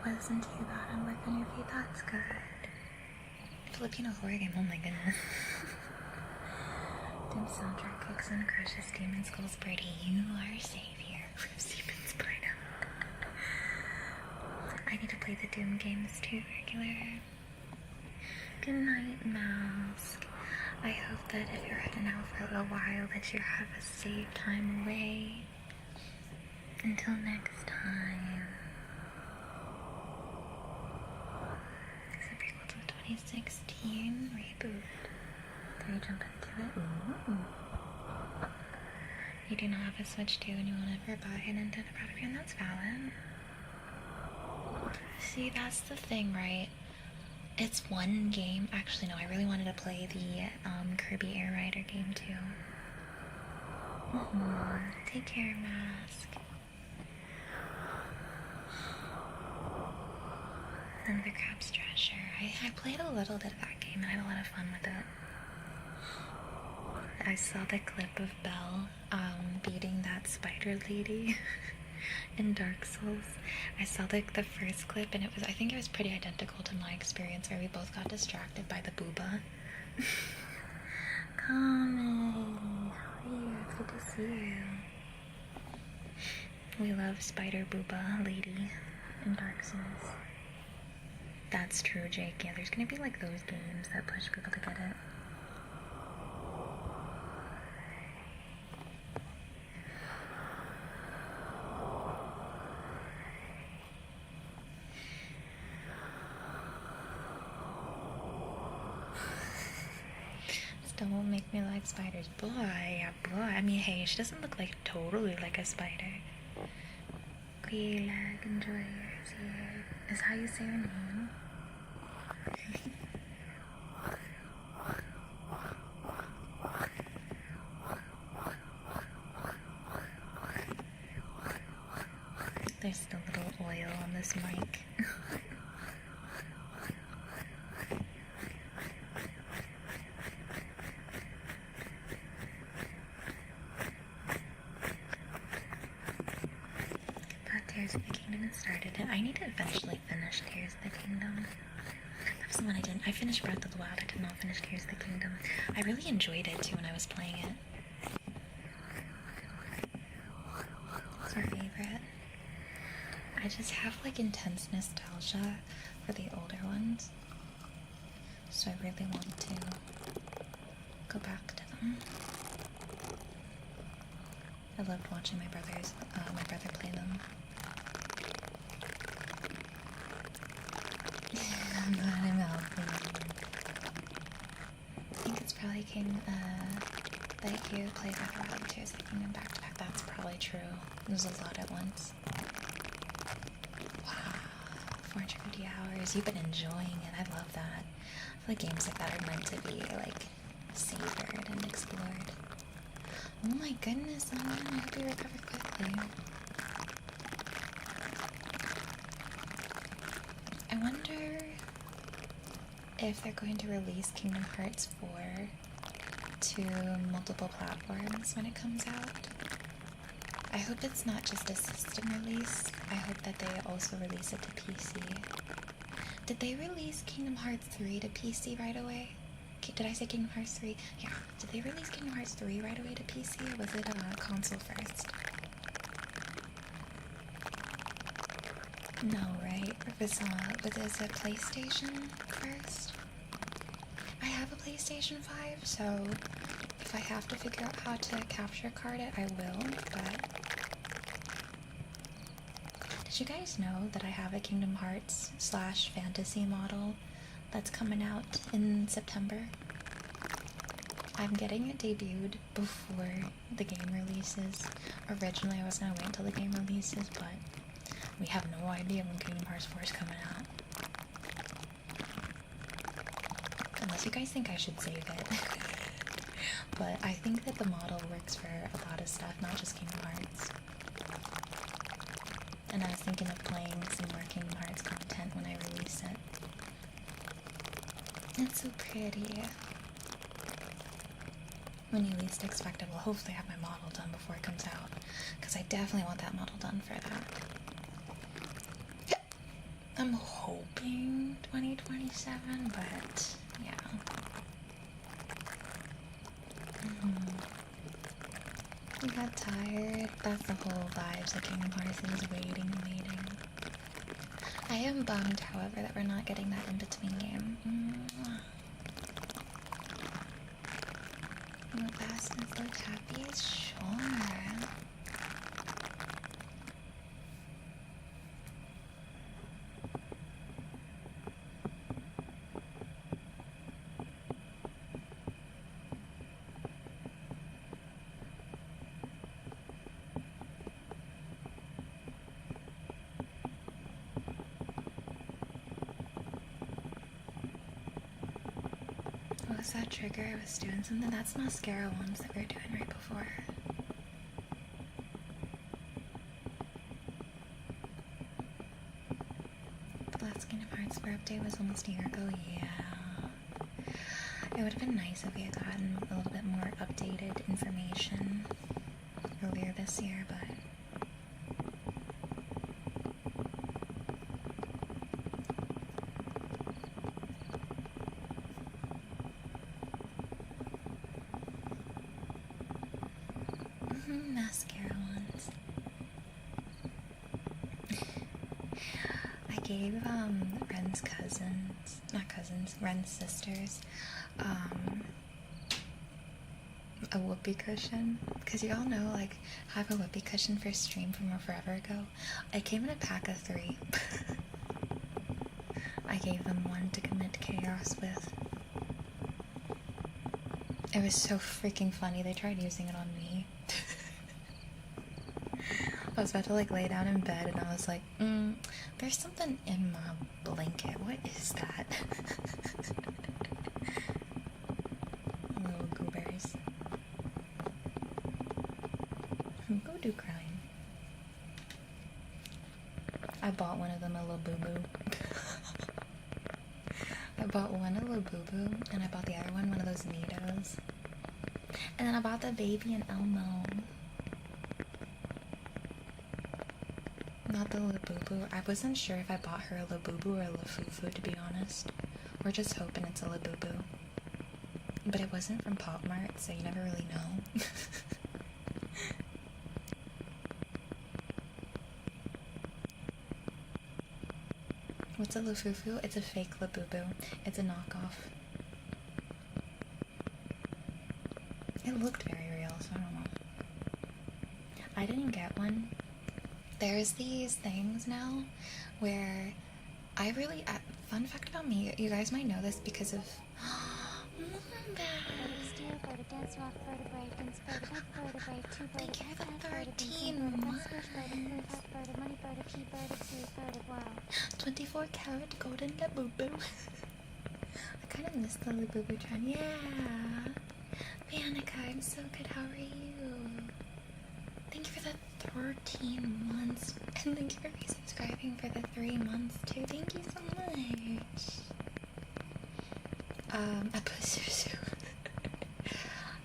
Wasn't too bad on work on your feet, that's good. Filipino horror game, oh my goodness. Dim soundtrack kicks and crushes Demon Skull's Birdie. You are savior from Siemens Plano. I need to play the Doom games too, regular. Good night, Mouse. I hope that if you're heading out for a little while that you have a safe time away. Until next time. It's a prequel to the 2016 reboot. Did I jump into it? Ooh. You do not have a Switch 2 and you will never buy a Nintendo product, and that's valid. See, that's the thing, right? It's one game. Actually, no, I really wanted to play the Kirby Air Rider game too. Take care, Mask. Another Crab's Treasure. I played a little bit of that game and I had a lot of fun with it. I saw the clip of Belle beating that spider lady in Dark Souls. I saw the first clip and I think it was pretty identical to my experience where we both got distracted by the booba. Come how are you? It's good to see you. We love Spider Booba Lady in Dark Souls. That's true, Jake. Yeah, there's gonna be like those games that push people to get it. Still won't make me like spiders. Boy, yeah, boy. I mean, hey, she doesn't look like totally like a spider. Quilag, enjoy your here. Is how you say her name? There's still a little oil on this mic. Tears of the Kingdom has started, and I need to eventually finish Tears of the Kingdom. That was the one I didn't. I finished Breath of the Wild. I did not finish Tears of the Kingdom. I really enjoyed it too when I was playing it. What's your favorite? I just have like intense nostalgia for the older ones, so I really want to go back to them. I loved watching my brother play them. I'm out. I think it's probably that you play back around Tears of the Kingdom back to back. That's probably true. There's a lot at once. Wow, 450 hours. You've been enjoying it. I love that. I feel like games like that are meant to be like savored and explored. Oh my goodness, I hope you recovered quickly. I wonder if they're going to release Kingdom Hearts 4 to multiple platforms when it comes out. I hope it's not just a system release. I hope that they also release it to PC. Did they release Kingdom Hearts 3 to PC right away? Did I say Kingdom Hearts 3? Yeah. Did they release Kingdom Hearts 3 right away to PC, or was it console first? No, right? Was it PlayStation first? I have a PlayStation 5, so if I have to figure out how to capture card it, I will, but... Did you guys know that I have a Kingdom Hearts / fantasy model that's coming out in September? I'm getting it debuted before the game releases. Originally, I was gonna wait until the game releases, but we have no idea when Kingdom Hearts 4 is coming out. Unless you guys think I should save it. But I think that the model works for a lot of stuff, not just Kingdom Hearts. And I was thinking of playing some more Kingdom Hearts content when I release it. It's so pretty. When you least expect it, will hopefully have my model done before it comes out. Because I definitely want that model done for that. I'm hoping 2027, but yeah. I got tired. That's the whole vibes of Kingdom Hearts is waiting and waiting. I am bummed, however, that we're not getting that in-between game. What fastness look happy? Sure. What was that trigger? I was doing something. That's mascara ones that we were doing right before. The last Kingdom Hearts 4 update was almost a year ago. Yeah. It would have been nice if we had gotten a little bit more updated information earlier this year, but mascara ones. I gave Ren's sisters a whoopee cushion, because you all know, like, I have a whoopee cushion for stream from forever ago. It came in a pack of 3. I gave them one to commit chaos with. It was so freaking funny. They tried using it on me. I was about to like lay down in bed and I was like, there's something in my blanket. What is that? Little goobers. Go do crying. I bought one of them a little boo-boo. I bought one a little boo-boo and I bought the other one of those Nidos. And then I bought the baby an Elmo. Not the Labubu. I wasn't sure if I bought her a Labubu or a Lafufu, to be honest. We're just hoping it's a Labubu. But it wasn't from Pop Mart, so you never really know. What's a Lafufu? It's a fake Labubu. It's a knockoff. It looked very real, so I don't know. I didn't get one. There's these things now where I really, fun fact about me, you guys might know this because of thank you for the 13 months. 24 karat golden Labubu. I kind of miss the Labubu trend. Yeah. Vanica, I'm so good. How are you? Thank you for the 13 months. And thank you for resubscribing for the 3 months too. Thank you so much.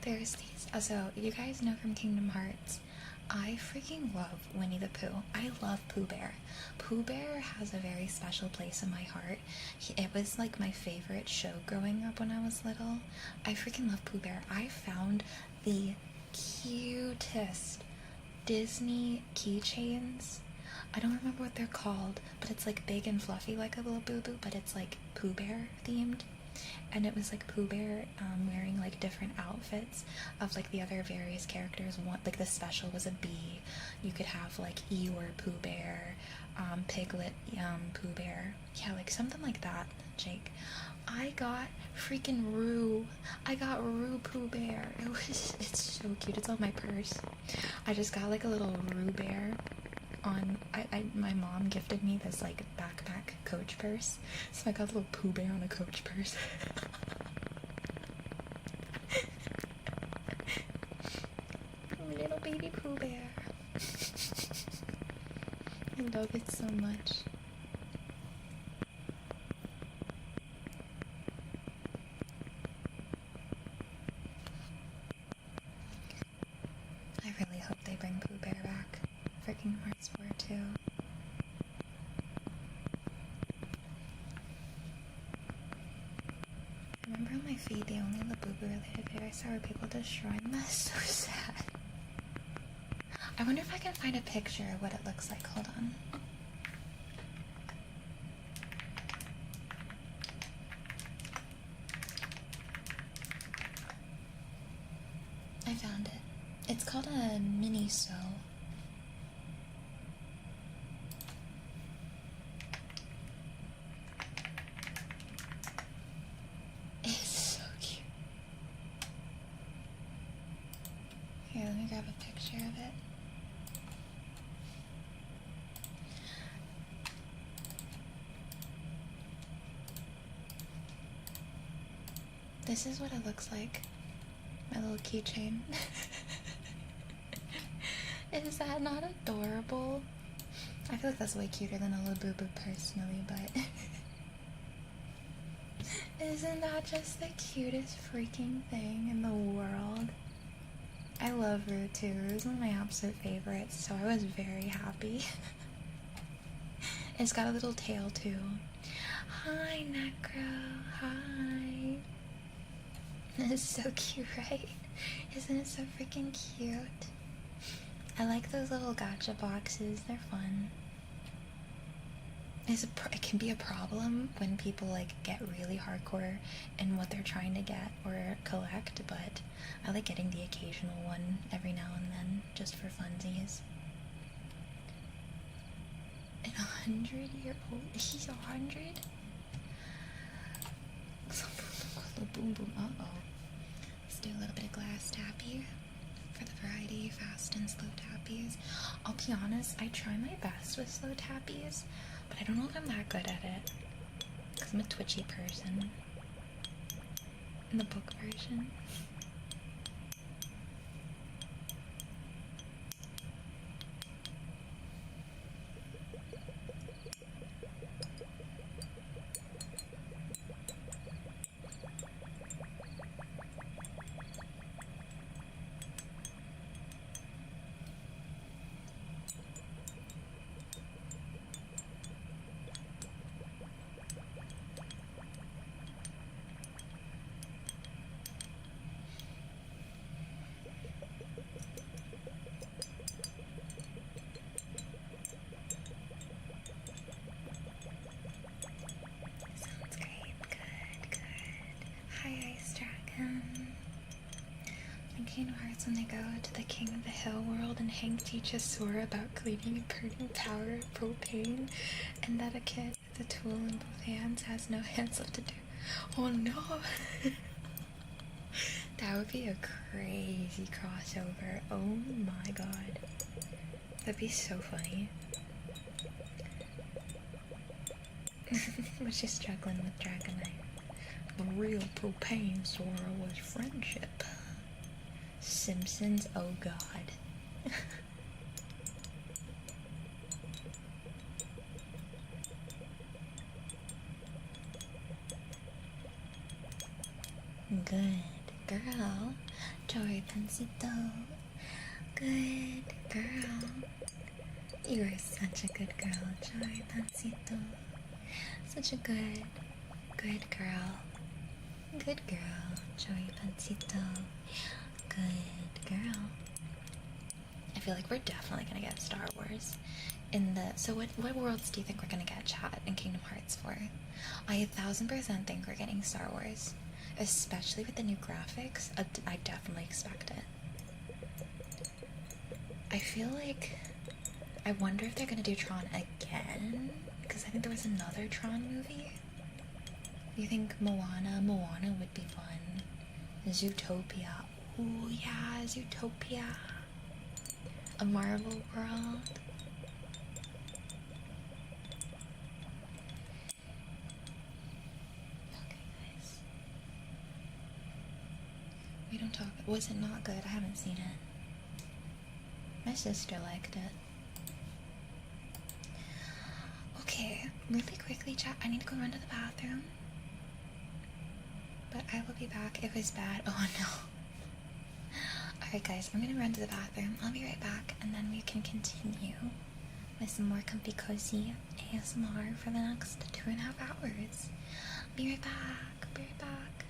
There's these. So you guys know from Kingdom Hearts, I freaking love Winnie the Pooh. I love Pooh Bear. Pooh Bear has a very special place in my heart. It was like my favorite show growing up when I was little. I freaking love Pooh Bear. I found the cutest Disney keychains. I don't remember what they're called, but it's like big and fluffy like a little boo-boo, but it's like Pooh Bear themed. And it was like Pooh Bear wearing like different outfits of like the other various characters. One, like the special was a bee. You could have like Eeyore Pooh Bear, Piglet Pooh Bear. Yeah, like something like that, Jake. I got freaking Roo. I got Roo Pooh Bear. It's so cute. It's on my purse. I just got like a little Roo Bear on, my mom gifted me this like backpack Coach purse, so I got a little Pooh Bear on a Coach purse. Little baby Pooh Bear. I love it so much. I really hope they bring Pooh Bear back. Freaking Hearts 4 too. I remember on my feed the only Labubu related video I saw were people destroying them. That's so sad. I wonder if I can find a picture of what it looks like. Hold on. I found it. It's called a mini-so. Here, let me grab a picture of it. This is what it looks like. My little keychain. Is that not adorable? I feel like that's way cuter than a Labubu personally, but isn't that just the cutest freaking thing in the world? I love Roo too. Roo's one of my absolute favorites, so I was very happy. It's got a little tail too. Hi, Necro. Hi. This is so cute, right? Isn't it so freaking cute? I like those little gacha boxes. They're fun. It can be a problem when people like get really hardcore in what they're trying to get or collect, but I like getting the occasional one every now and then just for funsies. An 100-year-old? He's 100? Boom boom. Uh-oh. Let's do a little bit of glass tappy for the variety, fast and slow tappies. I'll be honest, I try my best with slow tappies, but I don't know if I'm that good at it, because I'm a twitchy person. In the book version. When they go to the King of the Hill world and Hank teaches Sora about cleaning and burning power of propane, and that a kid with a tool in both hands has no hands left to do. Oh no! That would be a crazy crossover. Oh my god. That'd be so funny. Was just struggling with Dragonite. The real propane Sora was friendship. Simpsons, oh god. Good girl, Joy Pensito. Good girl. You are such a good girl, Joy Pancito. Such a good girl. Good girl, Joy Pancito. Good girl. I feel like we're definitely gonna get Star Wars in the. So what worlds do you think we're gonna get, chat, in Kingdom Hearts for? I 1000% think we're getting Star Wars, especially with the new graphics. I definitely expect it. I feel like, I wonder if they're gonna do Tron again, because I think there was another Tron movie. You think Moana would be fun. Zootopia. Ooh yeah, Zootopia. A Marvel world. Okay, guys. We don't talk. Was it not good? I haven't seen it. My sister liked it. Okay, really quickly, chat. I need to go run to the bathroom. But I will be back. It was bad. Oh no. Alright, guys, I'm gonna run to the bathroom. I'll be right back, and then we can continue with some more comfy cozy ASMR for the next 2.5 hours. Be right back. Be right back.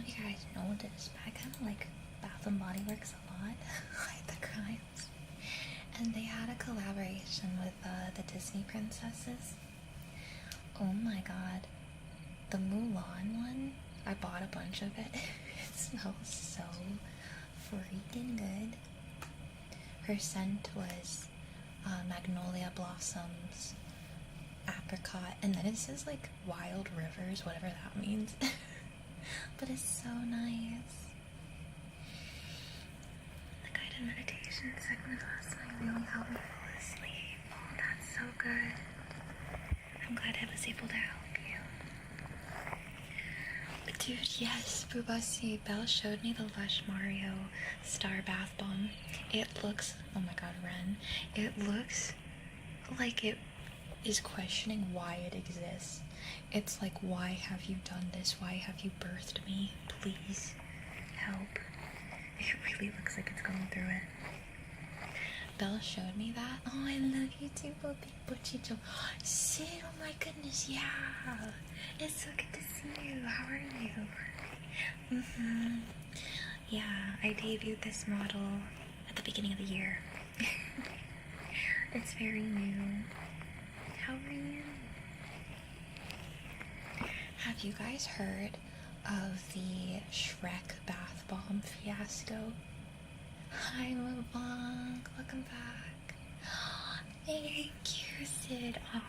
if you guys know this, but I kind of like Bath and Body Works a lot. Like the crimes. And they had a collaboration with the Disney princesses. Oh my god. The Mulan one, I bought a bunch of it. It smells so freaking good. Her scent was magnolia blossoms, apricot, and then it says like wild rivers, whatever that means. But it's so nice. The guided meditation segment last night really helped me fall asleep. Oh, that's so good. I'm glad I was able to help you. Dude, yes, Bubasi. Belle showed me the Lush Mario Star Bath Bomb. It looks, oh my god, Ren. It looks like it is questioning why it exists. It's like, why have you done this? Why have you birthed me? Please help. It really looks like it's going through it. Belle showed me that. Oh, I love you too, Pochicho. Sid, oh my goodness, yeah. It's so good to see you. How are you? Yeah, I debuted this model at the beginning of the year. It's very new. How are you? Have you guys heard of the Shrek bath bomb fiasco? Hi, Mabong. Welcome back. Thank you, Sid. Oh,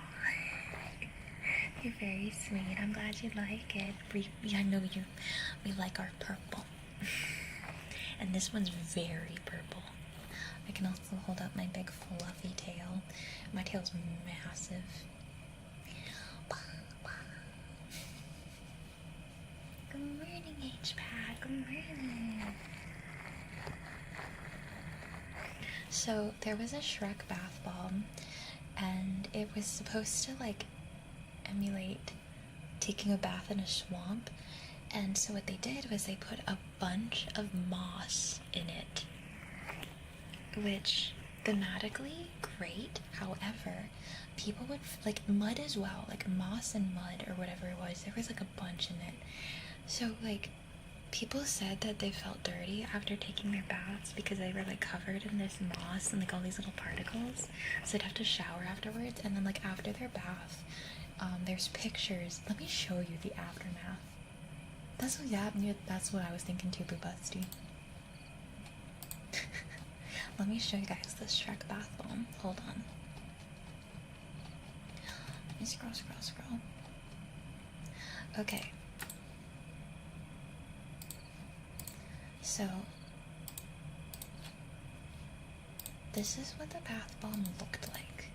you're very sweet. I'm glad you like it. I know we like our purple. And this one's very purple. I can also hold up my big fluffy tail. My tail's massive. Good morning, H-Pad. Good morning. So there was a Shrek bath bomb, and it was supposed to like emulate taking a bath in a swamp. And so what they did was they put a bunch of moss in it, which thematically great. However, people would like mud as well, like moss and mud or whatever it was. There was like a bunch in it. So like people said that they felt dirty after taking their baths because they were like covered in this moss and like all these little particles. So they'd have to shower afterwards, and then like after their bath, there's pictures. Let me show you the aftermath. That's what I was thinking too, Boo Busty. Let me show you guys this Shrek bath bomb. Hold on. Let me scroll. Okay. So, this is what the bath bomb looked like.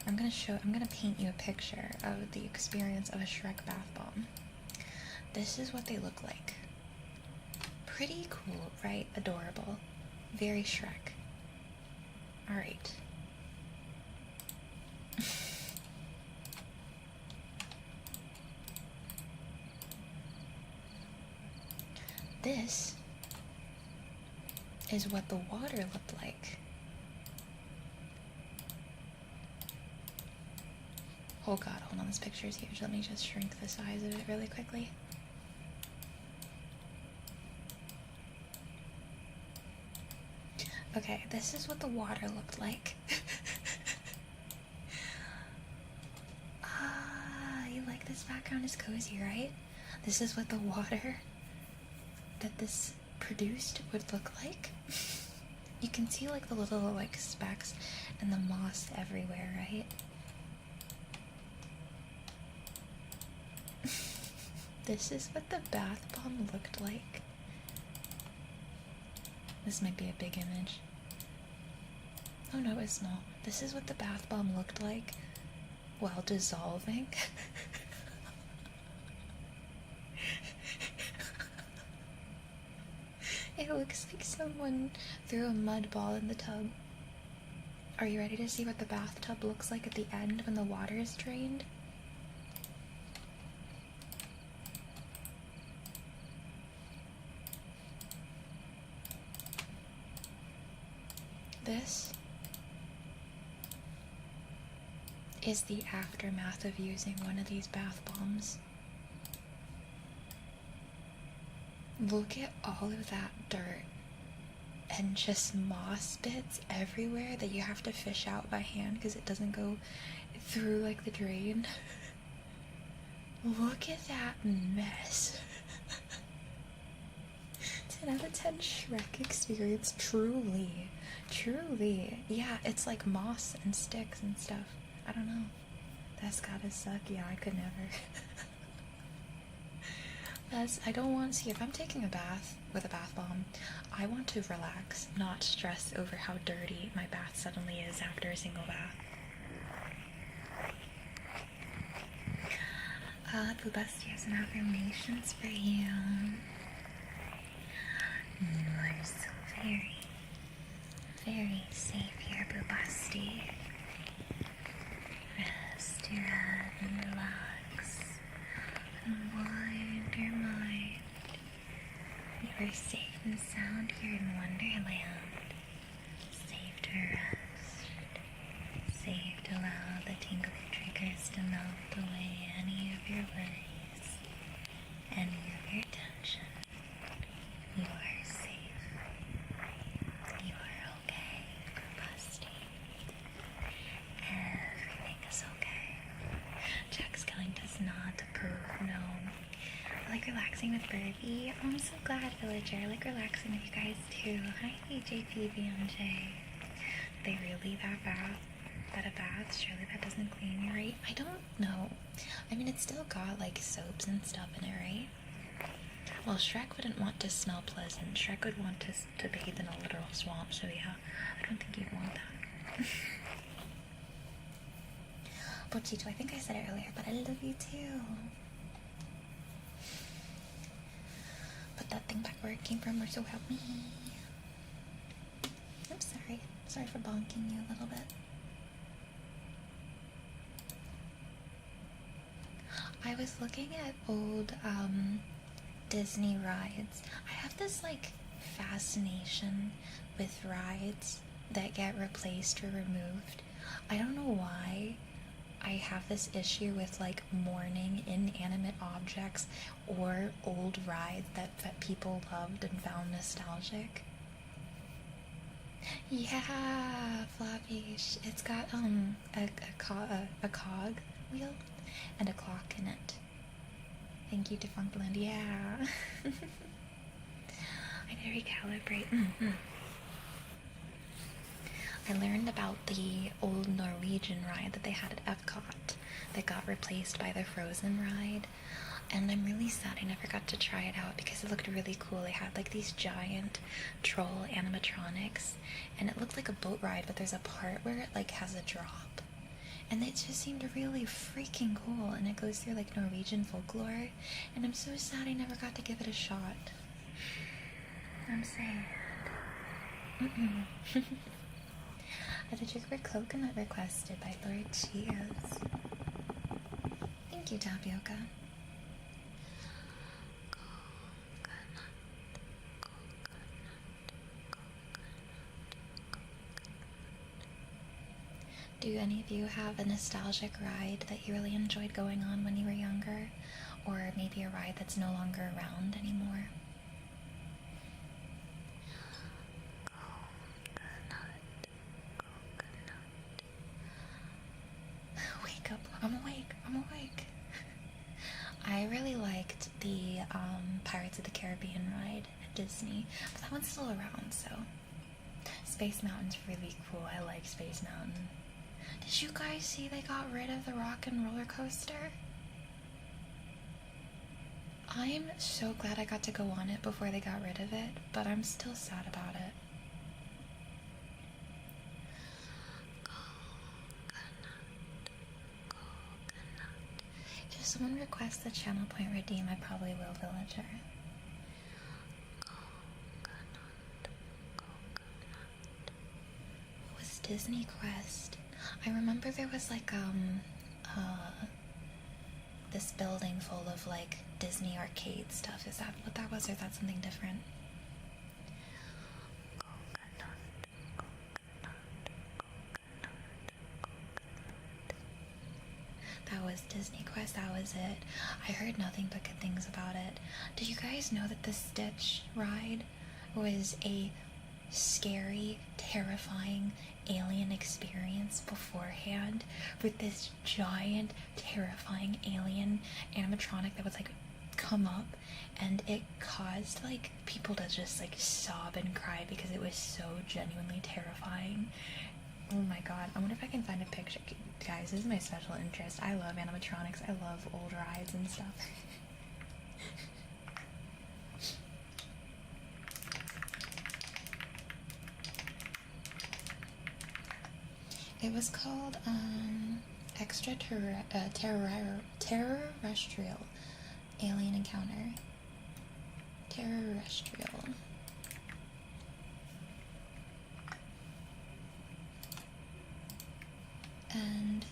I'm gonna paint you a picture of the experience of a Shrek bath bomb. This is what they look like. Pretty cool, right? Adorable. Very Shrek. Alright. This is what the water looked like. Oh god, hold on, this picture is huge. Let me just shrink the size of it really quickly. Okay, this is what the water looked like. You like this background is cozy, right? This is what the water that this produced would look like. You can see like the little like specks and the moss everywhere, right? This is what the bath bomb looked like. This might be a big image. Oh no, it's small. This is what the bath bomb looked like while dissolving. It looks like someone threw a mud ball in the tub. Are you ready to see what the bathtub looks like at the end when the water is drained? This is the aftermath of using one of these bath bombs. Look at all of that dirt and just moss bits everywhere that you have to fish out by hand because it doesn't go through like the drain. Look at that mess. 10 out of 10 Shrek experience, truly. Truly. Yeah, it's like moss and sticks and stuff. I don't know. That's gotta suck. Yeah, I could never. I don't want to see, if I'm taking a bath with a bath bomb, I want to relax, not stress over how dirty my bath suddenly is after a single bath. Boobusty has some affirmations for you. You are so very, very safe here, Boobusty. Rest your head and relax. Unwind your mind. You are safe and sound here in Wonderland. Safe to rest. Safe to allow the tingly triggers to melt away any of your worries, any of your tension. You are safe. You are okay, Busty. Everything is okay. Jack Skilling does not approve, no. I like relaxing with Birdie. Oh, I'm so glad, Villager. I like relaxing with you guys too. Hi, JPBMJ. Are they really that bad? That a bath? Surely that doesn't clean you, right? I don't know. I mean, it's still got like soaps and stuff in it, right? Well, Shrek wouldn't want to smell pleasant. Shrek would want to bathe in a literal swamp, so yeah, I don't think you'd want that. Pochito, I think I said it earlier, but I love you too. Put that thing back where it came from, or so help me. I'm sorry. Sorry for bonking you a little bit. I was looking at old Disney rides. I have this like fascination with rides that get replaced or removed. I don't know why I have this issue with like mourning inanimate objects or old rides that people loved and found nostalgic. Yeah, Floppy. It's got a cog wheel and a clock in it. Thank you, Defunctland. Yeah. I need to recalibrate. I learned about the old Norwegian ride that they had at Epcot that got replaced by the Frozen ride. And I'm really sad I never got to try it out because it looked really cool. They had like these giant troll animatronics and it looked like a boat ride, but there's a part where it like has a drop. And it just seemed really freaking cool, and it goes through like Norwegian folklore, and I'm so sad I never got to give it a shot. I'm sad. A picture for coconut requested by Lord Cheers. Thank you, Tapioca. Do any of you have a nostalgic ride that you really enjoyed going on when you were younger? Or maybe a ride that's no longer around anymore? Wake up, I'm awake, I'm awake. I really liked the Pirates of the Caribbean ride at Disney, but that one's still around, so. Space Mountain's really cool, I like Space Mountain. Did you guys see they got rid of the rock and roller coaster? I'm so glad I got to go on it before they got rid of it, but I'm still sad about it. If someone requests the channel point redeem, I probably will, Villager. What was Disney Quest? I remember there was like this building full of like Disney arcade stuff. Is that what that was, or is that something different? That was Disney Quest, that was it. I heard nothing but good things about it. Did you guys know that the Stitch ride was a scary, terrifying alien experience beforehand, with this giant, terrifying alien animatronic that would like come up, and it caused like people to just like sob and cry because it was so genuinely terrifying. Oh my god, I wonder if I can find a picture. Guys, this is my special interest. I love animatronics. I love old rides and stuff. It was called Terrestrial Alien Encounter. Terrestrial. And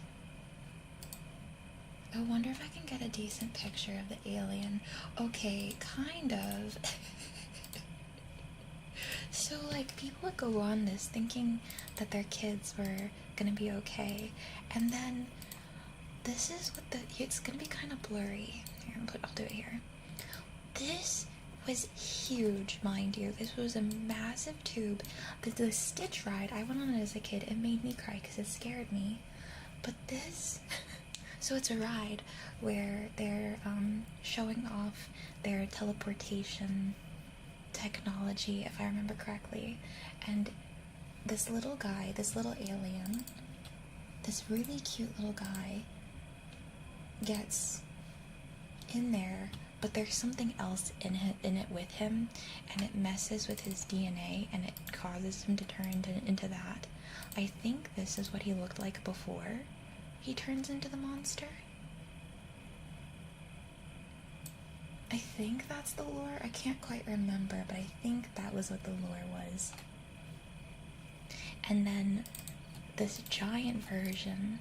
I wonder if I can get a decent picture of the alien. Okay, kind of. So, like, people would go on this thinking that their kids were gonna be okay, and then this is what it's gonna be kind of blurry. Here, I'll do it here. This was huge, mind you. This was a massive tube. The Stitch ride, I went on it as a kid. It made me cry because it scared me. But this, so it's a ride where they're showing off their teleportation technology, if I remember correctly, and this little guy, this little alien, this really cute little guy gets in there, but there's something else in it with him, and it messes with his DNA, and it causes him to turn into that. I think this is what he looked like before he turns into the monster. I think that's the lore. I can't quite remember, but I think that was what the lore was. And then this giant version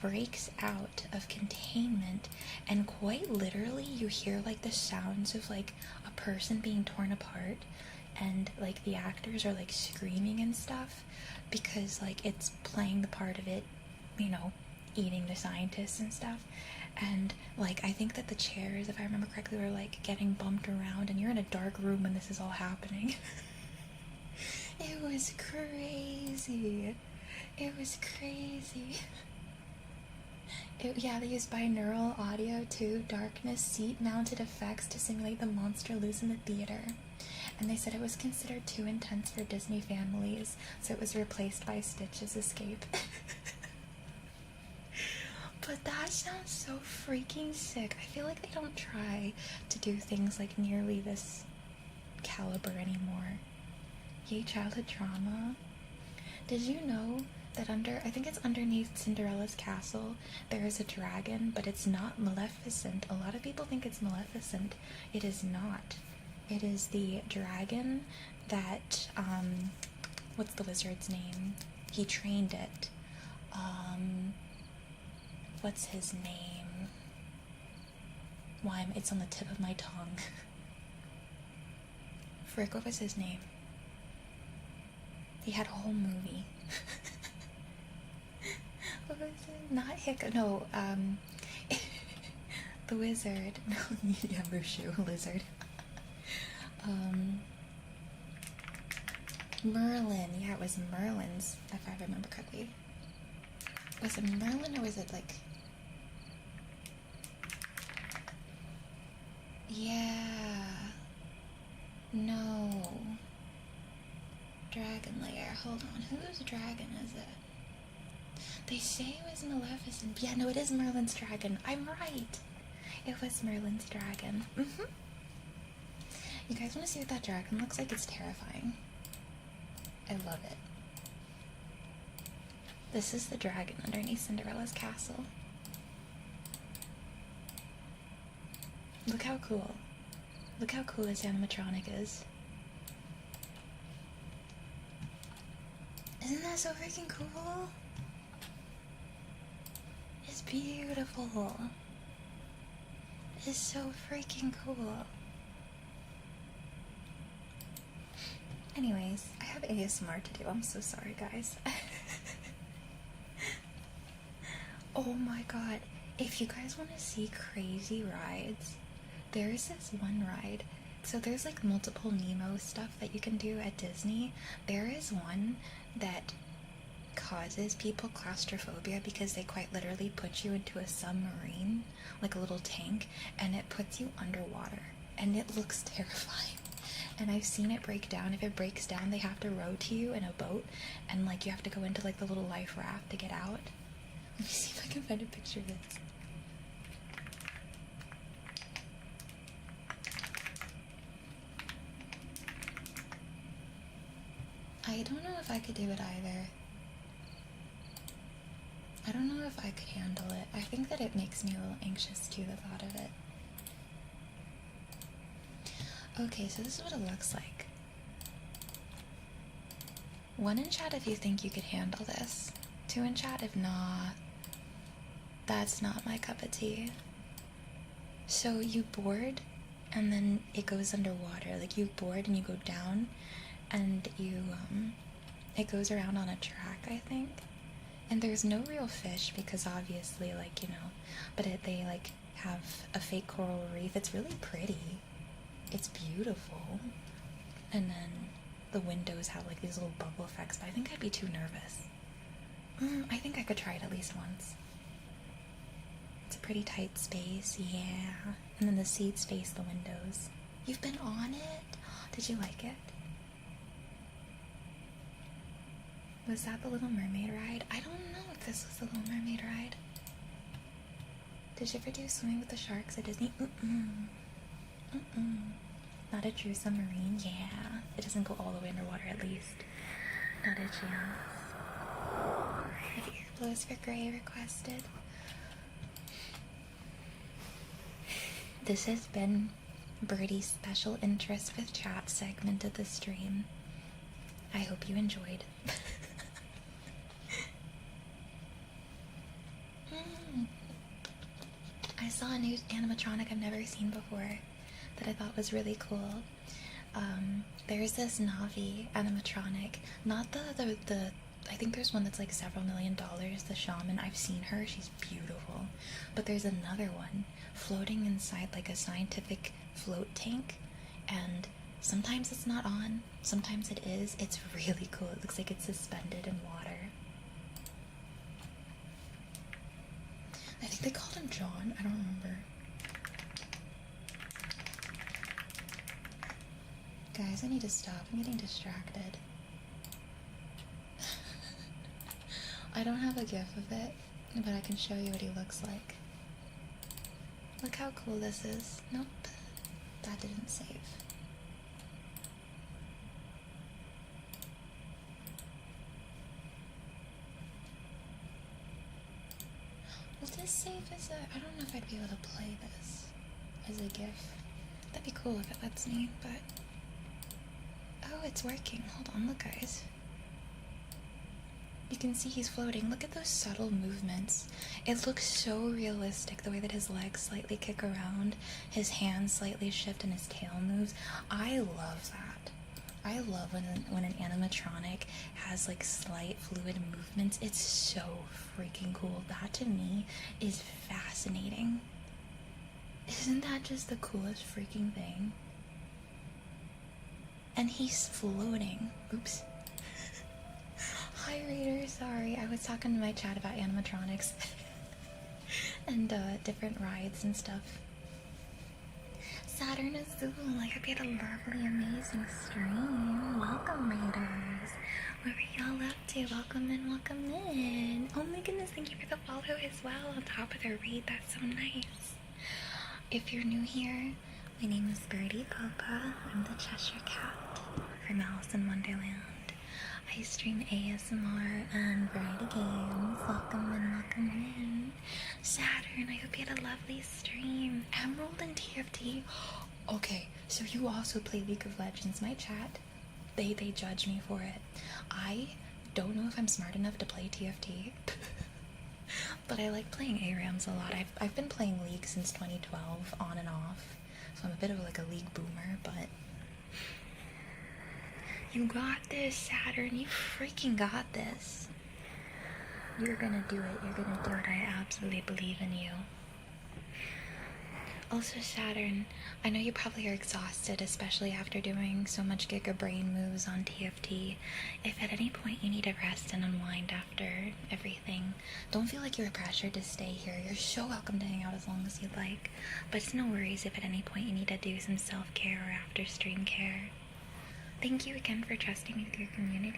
breaks out of containment, and quite literally you hear like the sounds of like a person being torn apart, and like the actors are like screaming and stuff because like it's playing the part of it, you know, eating the scientists and stuff. And like I think that the chairs, if I remember correctly, were like getting bumped around, and you're in a dark room when this is all happening. It was crazy. It was crazy. Yeah, they used binaural audio too, darkness, seat-mounted effects to simulate the monster loose in the theater. And they said it was considered too intense for Disney families, so it was replaced by Stitch's Escape. But that sounds so freaking sick. I feel like they don't try to do things like nearly this caliber anymore. Yay, childhood trauma. Did you know that I think it's underneath Cinderella's castle, there is a dragon, but it's not Maleficent. A lot of people think it's Maleficent. It is not. It is the dragon that, what's the wizard's name? He trained it. What's his name? Why, it's on the tip of my tongue. Frick, what was his name? He had a whole movie. What was it? Not Hiccup. No, the wizard. No, yeah, Mushu, lizard. Merlin. Yeah, it was Merlin's, if I remember correctly. Was it Merlin, or was it like... Yeah. No. Dragon Lair. Hold on. Whose dragon is it? They say it was Maleficent. Yeah, no, it is Merlin's dragon. I'm right. It was Merlin's dragon. You guys want to see what that dragon looks like? It's terrifying. I love it. This is the dragon underneath Cinderella's castle. Look how cool. Look how cool this animatronic is. Isn't that so freaking cool? It's beautiful. It's so freaking cool. Anyways, I have ASMR to do. I'm so sorry, guys. Oh my god. If you guys want to see crazy rides, there's this one ride. So there's like multiple Nemo stuff that you can do at Disney. There is one that causes people claustrophobia because they quite literally put you into a submarine, like a little tank, and it puts you underwater. And it looks terrifying. And I've seen it break down. If it breaks down, they have to row to you in a boat, and like you have to go into like the little life raft to get out. Let me see if I can find a picture of this. I don't know if I could do it either. I don't know if I could handle it. I think that it makes me a little anxious too, the thought of it. Okay, so this is what it looks like. 1 in chat if you think you could handle this. 2 in chat if not. That's not my cup of tea. So you board and then it goes underwater. Like you board and you go down and you it goes around on a track, I think. And there's no real fish because obviously, like, you know, but they like have a fake coral reef. It's really pretty. It's beautiful. And then the windows have like these little bubble effects, but I think I'd be too nervous. I think I could try it at least once. It's a pretty tight space, yeah. And then the seats face the windows. You've been on it? Did you like it? Was that the Little Mermaid ride? I don't know if this was the Little Mermaid ride. Did you ever do swimming with the sharks at Disney? Not a true submarine, yeah. It doesn't go all the way underwater at least. Not a chance. Floofs for Grey requested. This has been Birdie's special interest with chat segment of the stream. I hope you enjoyed. I saw a new animatronic I've never seen before that I thought was really cool. There's this Navi animatronic, not the I think there's one that's like several $1 million, the shaman. I've seen her, she's beautiful. But there's another one floating inside like a scientific float tank, and sometimes it's not on, sometimes it is. It's really cool. It looks like it's suspended in water. I think they called him John, I don't remember. Guys, I need to stop. I'm getting distracted. I don't have a gif of it, but I can show you what he looks like. Look how cool this is. Nope, that didn't save. Will this save as a... I don't know if I'd be able to play this as a gif. That'd be cool if it lets me, but... Oh, it's working. Hold on, look guys. You can see he's floating. Look at those subtle movements. It looks so realistic, the way that his legs slightly kick around, his hands slightly shift, and his tail moves. I love that. I love when an animatronic has like slight fluid movements. It's so freaking cool. That to me is fascinating. Isn't that just the coolest freaking thing? And he's floating. Oops. Hi Raider, sorry. I was talking to my chat about animatronics and different rides and stuff. Saturn is Zoom. I hope you had a lovely, amazing stream. Welcome, Raiders. What were y'all up to? Welcome in, welcome in. Oh my goodness, thank you for the follow as well. On top of the read, that's so nice. If you're new here, my name is BirdieBoba. I'm the Cheshire Cat from Alice in Wonderland. I stream ASMR and variety games. Welcome in, welcome in. Saturn, I hope you had a lovely stream. Emerald and TFT. Okay, so you also play League of Legends. My chat, they judge me for it. I don't know if I'm smart enough to play TFT, but I like playing ARAMs a lot. I've been playing League since 2012, on and off, so I'm a bit of like a League boomer, but you got this, Saturn. You freaking got this. You're gonna do it. You're gonna do it. I absolutely believe in you. Also, Saturn, I know you probably are exhausted, especially after doing so much Giga Brain moves on TFT. If at any point you need to rest and unwind after everything, don't feel like you're pressured to stay here. You're so welcome to hang out as long as you'd like. But it's no worries if at any point you need to do some self-care or after-stream care. Thank you again for trusting me with your community.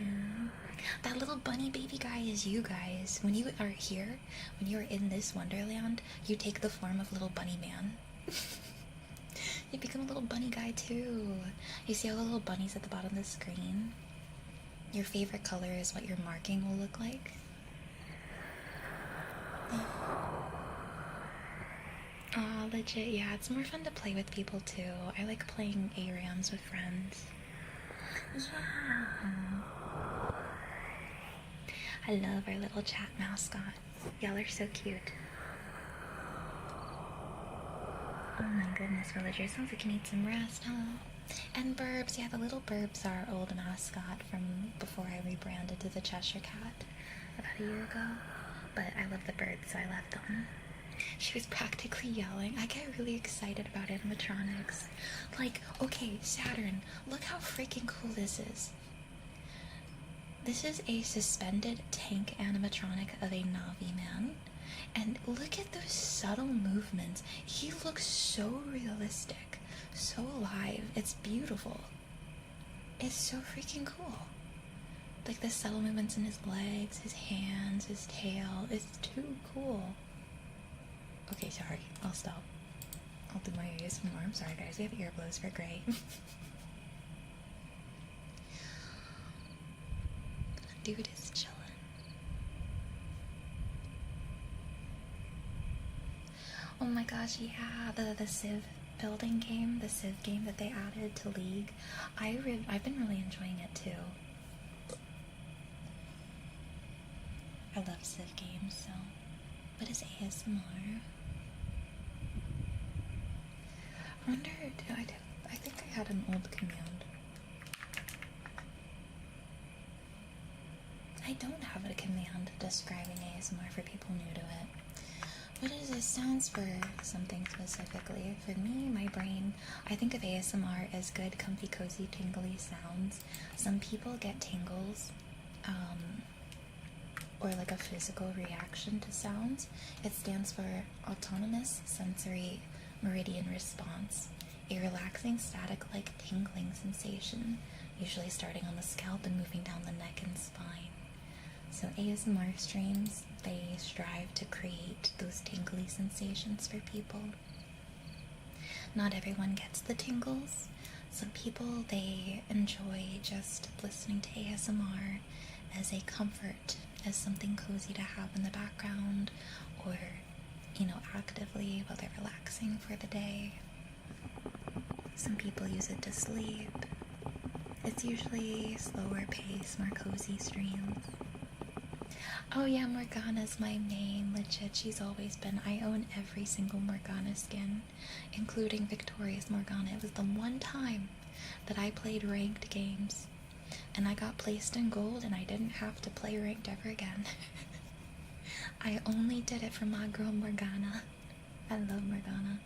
That little bunny baby guy is you guys. When you are here, when you are in this wonderland, you take the form of little bunny man. You become a little bunny guy too. You see all the little bunnies at the bottom of the screen? Your favorite color is what your marking will look like. Oh, legit, yeah, it's more fun to play with people too. I like playing ARAMs with friends. Yeah. I love our little chat mascot. Y'all are so cute. Oh my goodness, Villager, sounds like you need some rest, huh? And Burbs, yeah, the little Burbs are our old mascot from before I rebranded to the Cheshire Cat about a year ago. But I love the birds, so I left them. She was practically yelling. I get really excited about animatronics. Like, okay, Saturn, look how freaking cool this is. This is a suspended tank animatronic of a Navi man. And look at those subtle movements. He looks so realistic, so alive. It's beautiful. It's so freaking cool. Like the subtle movements in his legs, his hands, his tail. It's too cool. Okay, sorry. I'll stop. I'll do my ASMR. I'm sorry, guys. We have earblowers for great. Dude is chilling. Oh my gosh, yeah, the Civ building game, the Civ game that they added to League. I've been really enjoying it too. I love Civ games, so. What is ASMR? I wonder, I think I had an old command. I don't have a command describing ASMR for people new to it. What is it? Stands for something specifically. For me, my brain, I think of ASMR as good, comfy, cozy, tingly sounds. Some people get tingles, or like a physical reaction to sounds. It stands for Autonomous Sensory Meridian Response, a relaxing, static-like tingling sensation, usually starting on the scalp and moving down the neck and spine. So ASMR streams, they strive to create those tingly sensations for people. Not everyone gets the tingles. Some people, they enjoy just listening to ASMR as a comfort, as something cozy to have in the background, or, you know, actively while they're relaxing for the day. Some people use it to sleep. It's usually slower pace, more cozy streams. Oh yeah, Morgana's my main, legit. She's always been. I own every single Morgana skin, including Victoria's Morgana. It was the one time that I played ranked games, and I got placed in gold, and I didn't have to play ranked ever again. I only did it for my girl Morgana. I love Morgana.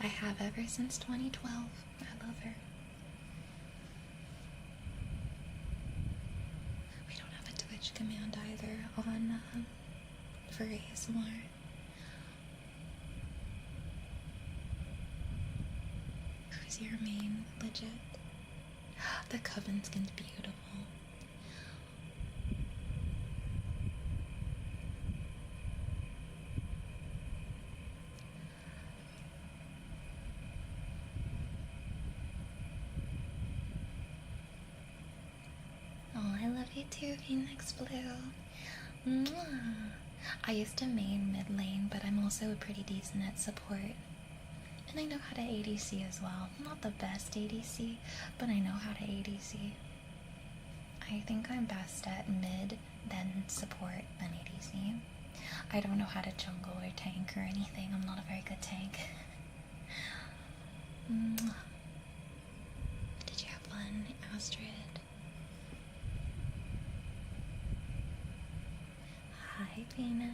I have ever since 2012. I love her. Command either on for ASMR. Who's your main? Legit. The Coven skin's beautiful. Oh, I love you too, Phoenix Blue. Mwah. I used to main mid lane, but I'm also pretty decent at support. And I know how to ADC as well. I'm not the best ADC, but I know how to ADC. I think I'm best at mid, then support, then ADC. I don't know how to jungle or tank or anything. I'm not a very good tank. Did you have fun, Astrid? Phoenix.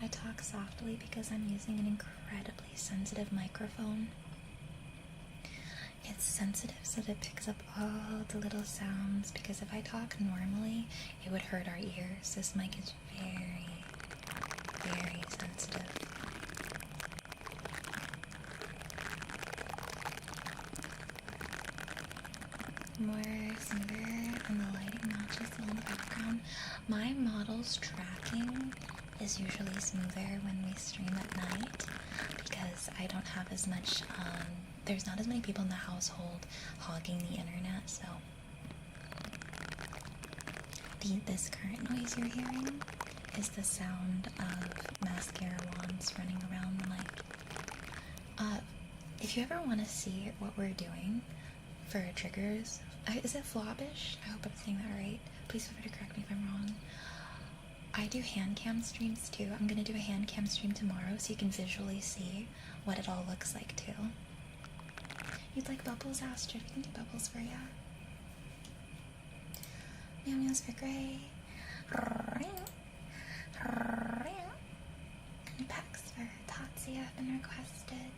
I talk softly because I'm using an incredibly sensitive microphone. It's sensitive so that it picks up all the little sounds, because if I talk normally, it would hurt our ears. This mic is very, very sensitive. More smoother and the lighting matches in the background. My model's tracking is usually smoother when we stream at night because I don't have as much, there's not as many people in the household hogging the internet, so this current noise you're hearing is the sound of mascara wands running around the mic. If you ever want to see what we're doing for triggers, is it Flobbish? I hope I'm saying that right. Please feel free to correct me if I'm wrong. I do hand cam streams too. I'm gonna do a hand cam stream tomorrow so you can visually see what it all looks like too. You'd like bubbles, Astrid? We can do bubbles for you. Meow meows for Gray. And packs for Tatsia have been requested.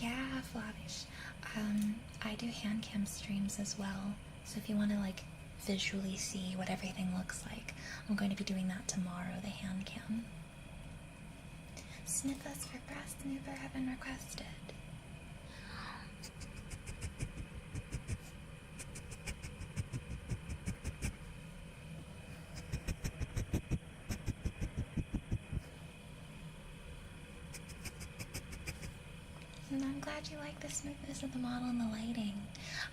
Yeah, Flavish. I do hand cam streams as well, so if you want to like visually see what everything looks like, I'm going to be doing that tomorrow, the hand cam. Sniffers for breast mover have been requested. And I'm glad you like the smoothness of the model and the lighting.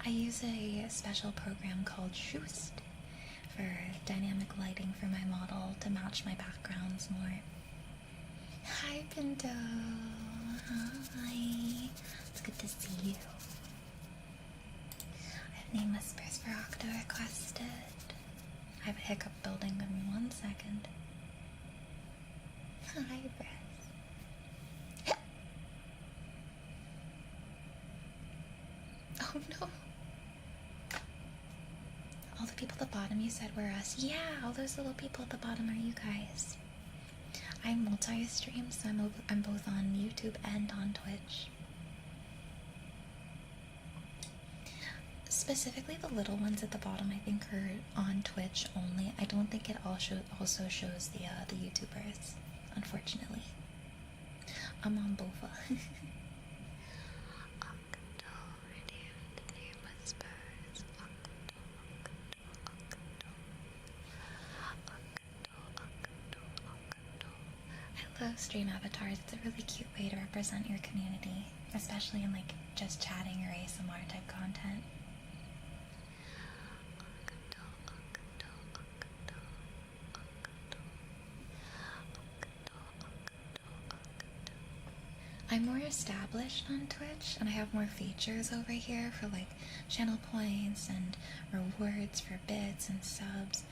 I use a special program called Shoost for dynamic lighting for my model to match my backgrounds more. Hi, Pinto. Hi. It's good to see you. I have name whispers for Octo requested. I have a hiccup building. Give me 1 second. Hi, Briss. Oh no. All the people at the bottom you said were us. Yeah, all those little people at the bottom are you guys. I multi-stream, so I'm both on YouTube and on Twitch. Specifically the little ones at the bottom I think are on Twitch only. I don't think it also shows the YouTubers, unfortunately. I'm on both. I love stream avatars. It's a really cute way to represent your community, especially in like just chatting or ASMR type content. I'm more established on Twitch and I have more features over here for like channel points and rewards for bits and subs,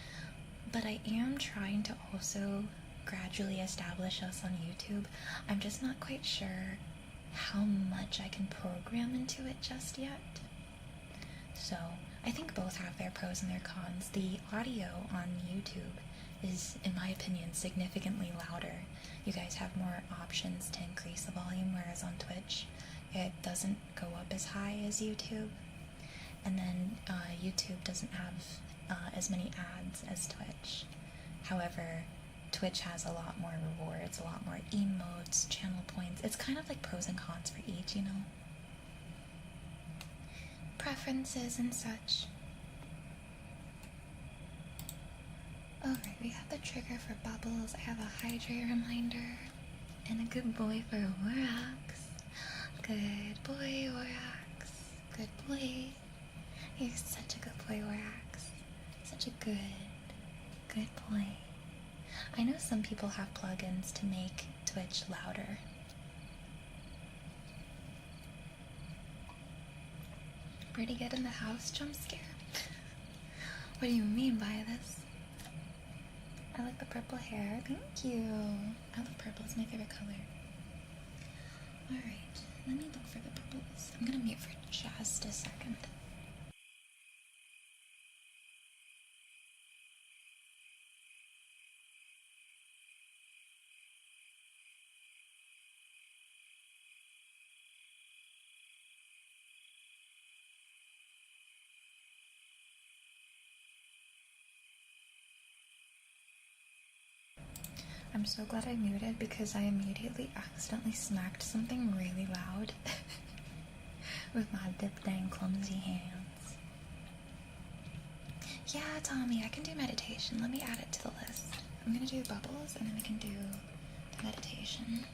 but I am trying to also gradually establish us on YouTube. I'm just not quite sure how much I can program into it just yet. So I think both have their pros and their cons. The audio on YouTube is, in my opinion, significantly louder. You guys have more options to increase the volume, whereas on Twitch it doesn't go up as high as YouTube. And then YouTube doesn't have as many ads as Twitch. However, Twitch has a lot more rewards, a lot more emotes, channel points. It's kind of like pros and cons for each, you know? Preferences and such. Alright, we have the trigger for bubbles. I have a hydrate reminder. And a good boy for Warax. Good boy, Warax. Good boy. You're such a good boy, Warax. Such a good boy. I know some people have plugins to make Twitch louder. Birdie get in the house jump scare? What do you mean by this? I like the purple hair. Thank you. I love purple. It's my favorite color. Alright, let me look for the bubbles. I'm gonna mute for just a second. I'm so glad I muted because I immediately accidentally smacked something really loud with my dip dang clumsy hands. Yeah, Tommy, I can do meditation. Let me add it to the list. I'm gonna do bubbles and then we can do the meditation.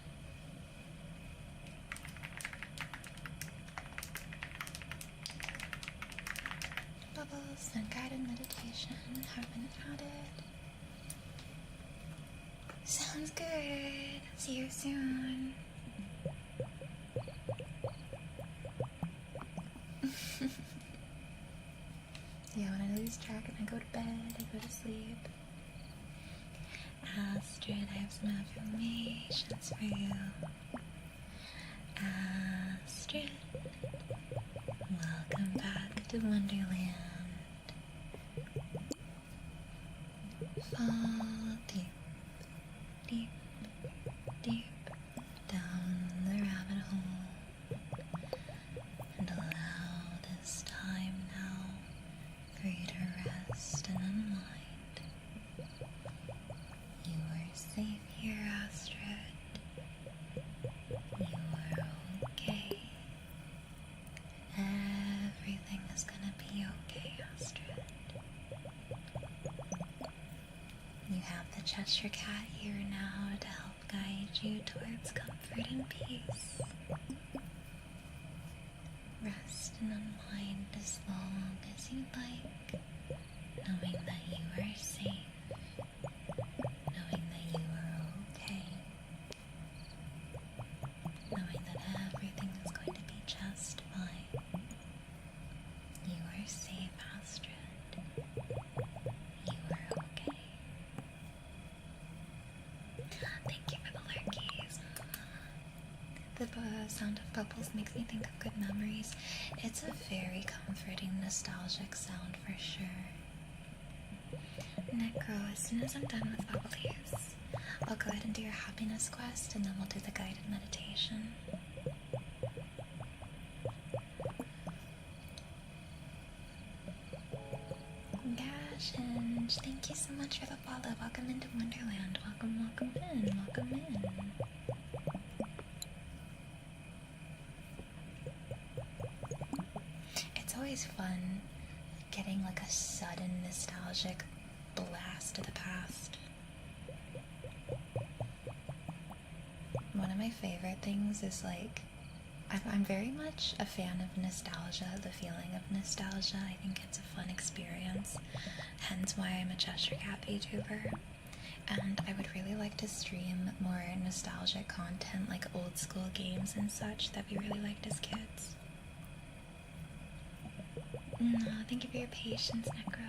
Bubbles and guided meditation have been added. Sounds good. See you soon. Yeah, when I lose track and I go to bed, I go to sleep. Astrid, I have some affirmations for you. Astrid, welcome back to Wonderland. Fall deep, deep, deep down the rabbit hole, and allow this time now for you to rest and unwind. You are safe here, Astrid. You are okay. Everything is gonna be okay, Astrid. You have the Cheshire Cat here now to help guide you towards comfort and peace. Rest and unwind as long as you like, knowing that you are safe, knowing that you are okay, knowing that everything is going to be just fine. You are safe, Astrid. You are okay. Thank you for the lurkies. The sound of bubbles makes me think of good memories. It's a very comforting, nostalgic sound for sure. Necro, as soon as I'm done with bubblies, I'll go ahead and do your happiness quest and then we'll do the guided meditation. Gashinge, thank you so much for the follow. Welcome into Wonderland. Welcome, welcome in, welcome in. It's always fun getting like a sudden nostalgic blast to the past. One of my favorite things is like, I'm very much a fan of nostalgia, the feeling of nostalgia. I think it's a fun experience, hence why I'm a Cheshire Cat Vtuber. And I would really like to stream more nostalgic content, like old school games and such that we really liked as kids. No, thank you for your patience, Necro.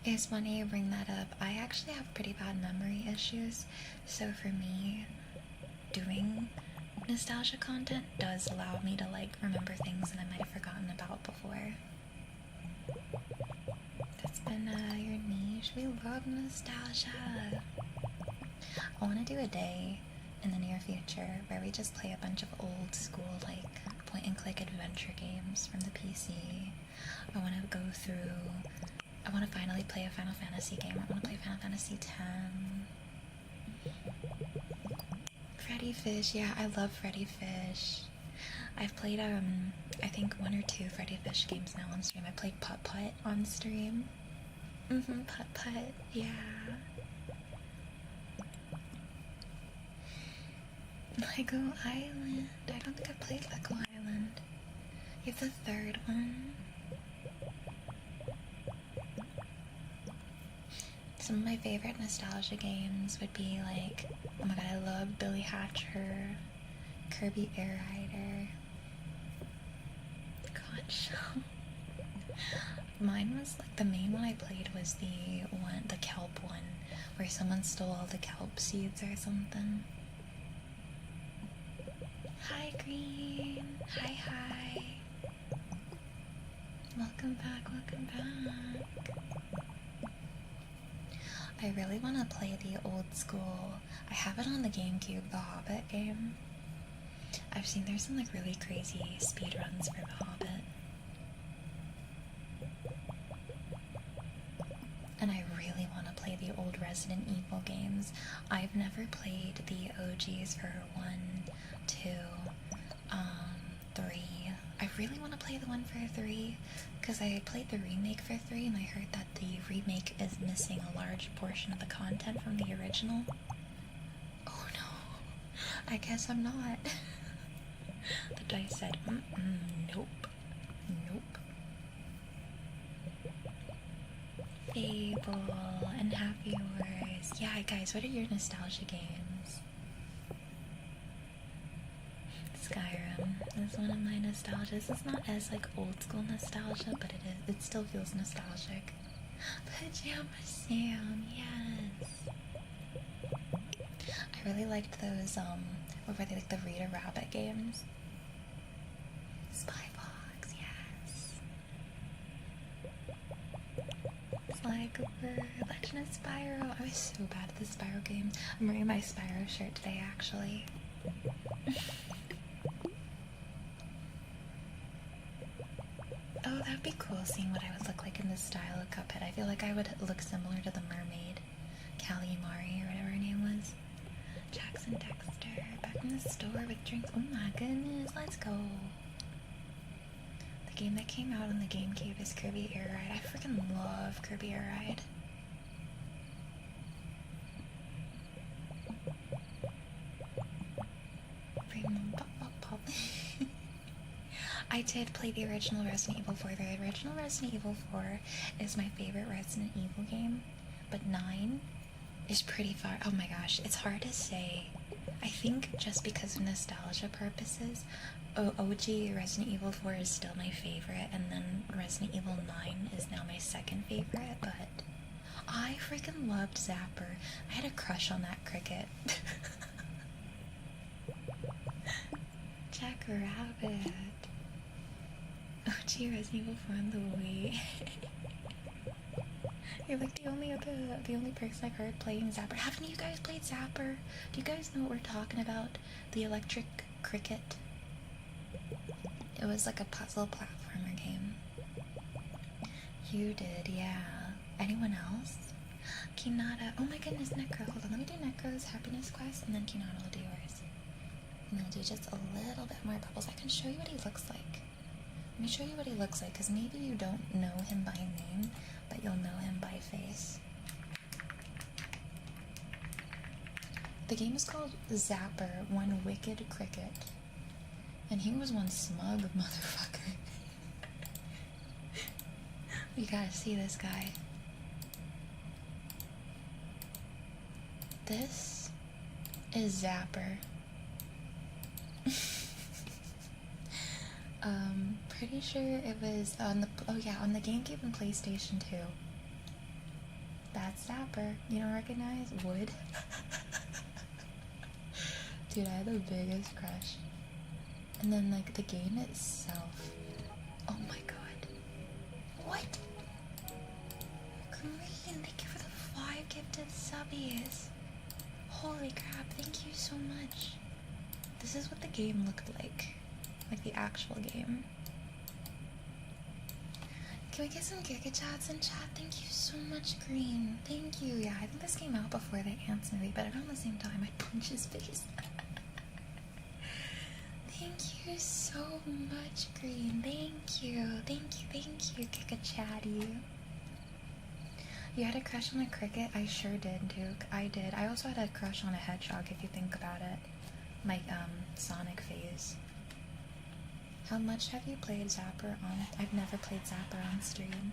It's funny you bring that up. I actually have pretty bad memory issues, so for me, doing nostalgia content does allow me to like remember things that I might have forgotten about before. That's been your niche. We love nostalgia. I want to do a day in the near future where we just play a bunch of old school like point and click adventure games from the PC. I want to go through, I want to finally play a Final Fantasy game. I want to play Final Fantasy X. Freddy Fish, yeah, I love Freddy Fish. I've played, I think 1 or 2 Freddy Fish games now on stream. I played Putt Putt on stream. Putt Putt, yeah. Lego Island. I don't think I've played Lego Island. You have the 3rd one. Some of my favorite nostalgia games would be like, oh my god, I love Billy Hatcher, Kirby Air Rider. Gosh. Mine was like the main one I played was the kelp one, where someone stole all the kelp seeds or something. Hi Green! Hi! Welcome back. I really want to play the old school. I have it on the GameCube, the Hobbit game. I've seen there's some like really crazy speedruns for the Hobbit. And I really want to play the old Resident Evil games. I've never played the OGs for 1, 2, 3. I really want to play the one for 3 because I played the remake for 3 and I heard that the remake is missing a large portion of the content from the original. Oh no, I guess I'm not. The dice said, nope. Fable and Happy Wars. Yeah, guys, what are your nostalgia games? Skyrim is one of my nostalgias. It's not as like old school nostalgia, but it still feels nostalgic. Pajama Sam, yes. I really liked those, what were they, like the Rita Rabbit games? Spy Fox, yes. Slycooper, Legend of Spyro. I was so bad at the Spyro game. I'm wearing my Spyro shirt today, actually. Oh, that'd be cool seeing what I would look like in this style of Cuphead. I feel like I would look similar to the mermaid, Calamari, or whatever her name was. Jackson Dexter, back in the store with drinks. Oh my goodness, let's go. The game that came out on the GameCube is Kirby Air Ride. I freaking love Kirby Air Ride. I did play the original Resident Evil 4. The original Resident Evil 4 is my favorite Resident Evil game, but 9 is pretty far. Oh my gosh, it's hard to say. I think just because of nostalgia purposes, OG Resident Evil 4 is still my favorite, and then Resident Evil 9 is now my second favorite, but I freaking loved Zapper. I had a crush on that cricket. Jack Rabbit. OG Resident Evil 4 on the Wii. You're like the only person I've heard playing Zapper. Haven't you guys played Zapper? Do you guys know what we're talking about? The electric cricket. It was like a puzzle platformer game. You did, yeah. Anyone else? Kinata. Oh my goodness, Necro. Hold on, let me do Necro's happiness quest, and then Kinata will do yours. And I'll do just a little bit more bubbles. I can show you what he looks like. Let me show you what he looks like, because maybe you don't know him by name, but you'll know him by face. The game is called Zapper, One Wicked Cricket. And he was one smug motherfucker. You gotta see this guy. This is Zapper. Pretty sure it was on the, oh yeah, on the GameCube and PlayStation 2. That's Zapper. You don't recognize? Wood? Dude, I had the biggest crush. And then, like, the game itself. Oh my god. What? Green, thank you for the 5 gifted subbies. Holy crap, thank you so much. This is what the game looked like. Like the actual game. Can we get some Giga Chats in chat? Thank you so much, Green. Thank you. Yeah, I think this came out before the Ants movie, but around the same time I'd punch his face. Thank you so much, Green. Thank you. Thank you, Giga Chatty. You had a crush on a cricket? I sure did, Duke. I did. I also had a crush on a hedgehog, if you think about it. My, Sonic phase. How much have you played Zapper on? I've never played Zapper on stream.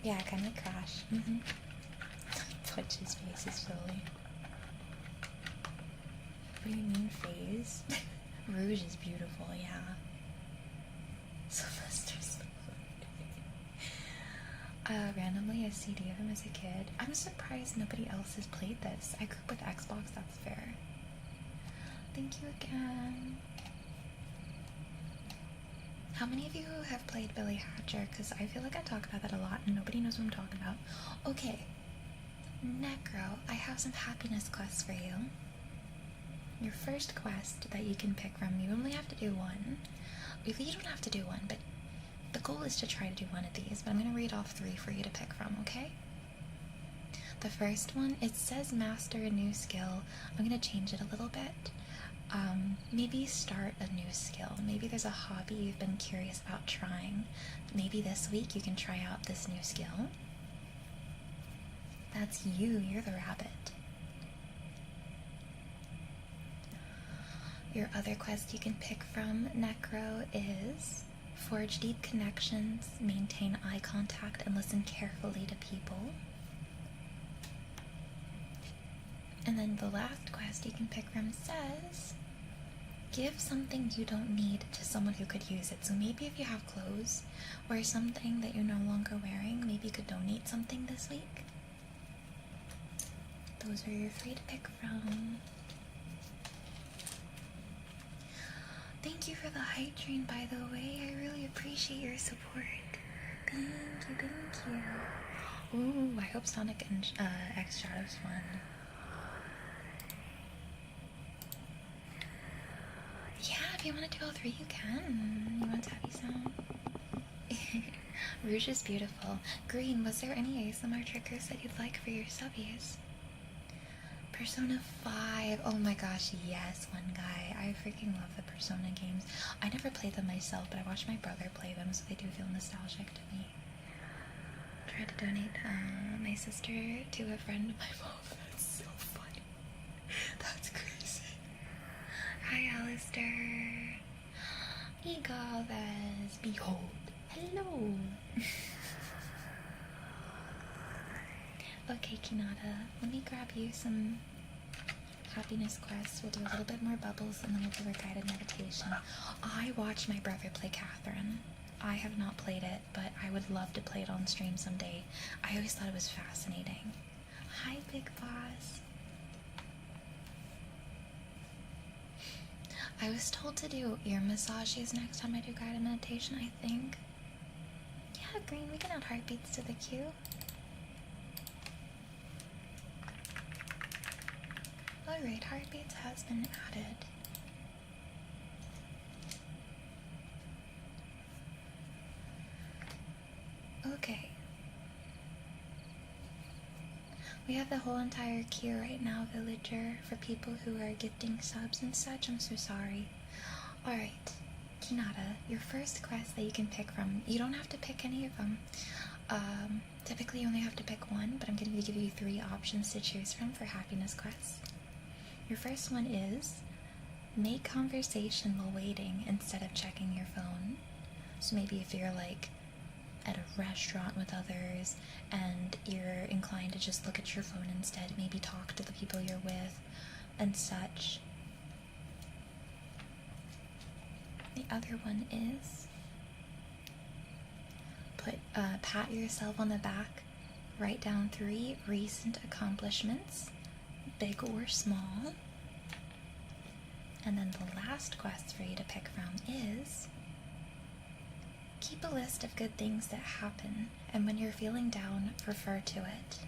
Yeah, Candy Crush. Touch his face is silly. What do you mean phase? Rouge is beautiful, yeah. Sylvester's randomly a CD of him as a kid. I'm surprised nobody else has played this. I grew up with Xbox, that's fair. Thank you again. How many of you have played Billy Hatcher? Because I feel like I talk about that a lot and nobody knows what I'm talking about. Okay. Necro, I have some happiness quests for you. Your first quest that you can pick from, you only have to do one. You don't have to do one, but the goal is to try to do one of these. But I'm going to read off 3 for you to pick from, okay? The first one, it says master a new skill. I'm going to change it a little bit. Maybe start a new skill. Maybe there's a hobby you've been curious about trying. Maybe this week you can try out this new skill. That's you, you're the rabbit. Your other quest you can pick from, Necro, is forge deep connections, maintain eye contact, and listen carefully to people. And then the last quest you can pick from says, give something you don't need to someone who could use it. So maybe if you have clothes or something that you're no longer wearing, maybe you could donate something this week. Those are your 3 to pick from. Thank you for the hype train, by the way. I really appreciate your support. Thank you, thank you. Ooh, I hope Sonic and X Shadows won. Yeah, if you want to do all 3, you can. You want Tabby sound? Rouge is beautiful. Green, was there any ASMR triggers that you'd like for your subbies? Persona 5. Oh my gosh, yes, one guy. I freaking love the Persona games. I never played them myself, but I watched my brother play them, so they do feel nostalgic to me. Tried to donate my sister to a friend of my mom. That's so funny. That's crazy. Hi, Alistair. Egalves. Behold. Hello. Okay, Kinata, let me grab you some happiness quests. We'll do a little bit more bubbles and then we'll do a guided meditation. I watched my brother play Catherine. I have not played it, but I would love to play it on stream someday. I always thought it was fascinating. Hi, Big Boss. I was told to do ear massages next time I do guided meditation, I think. Yeah, Green, we can add heartbeats to the queue. Alright, heartbeats has been added. Okay. We have the whole entire queue right now, Villager, for people who are gifting subs and such. I'm so sorry. Alright, Kinata, your first quest that you can pick from, you don't have to pick any of them. Typically you only have to pick one, but I'm going to give you 3 options to choose from for happiness quests. Your first one is make conversation while waiting instead of checking your phone. So maybe if you're like at a restaurant with others and you're inclined to just look at your phone instead, maybe talk to the people you're with and such. The other one is pat yourself on the back, write down 3 recent accomplishments, big or small. And then the last quest for you to pick from is keep a list of good things that happen, and when you're feeling down, refer to it.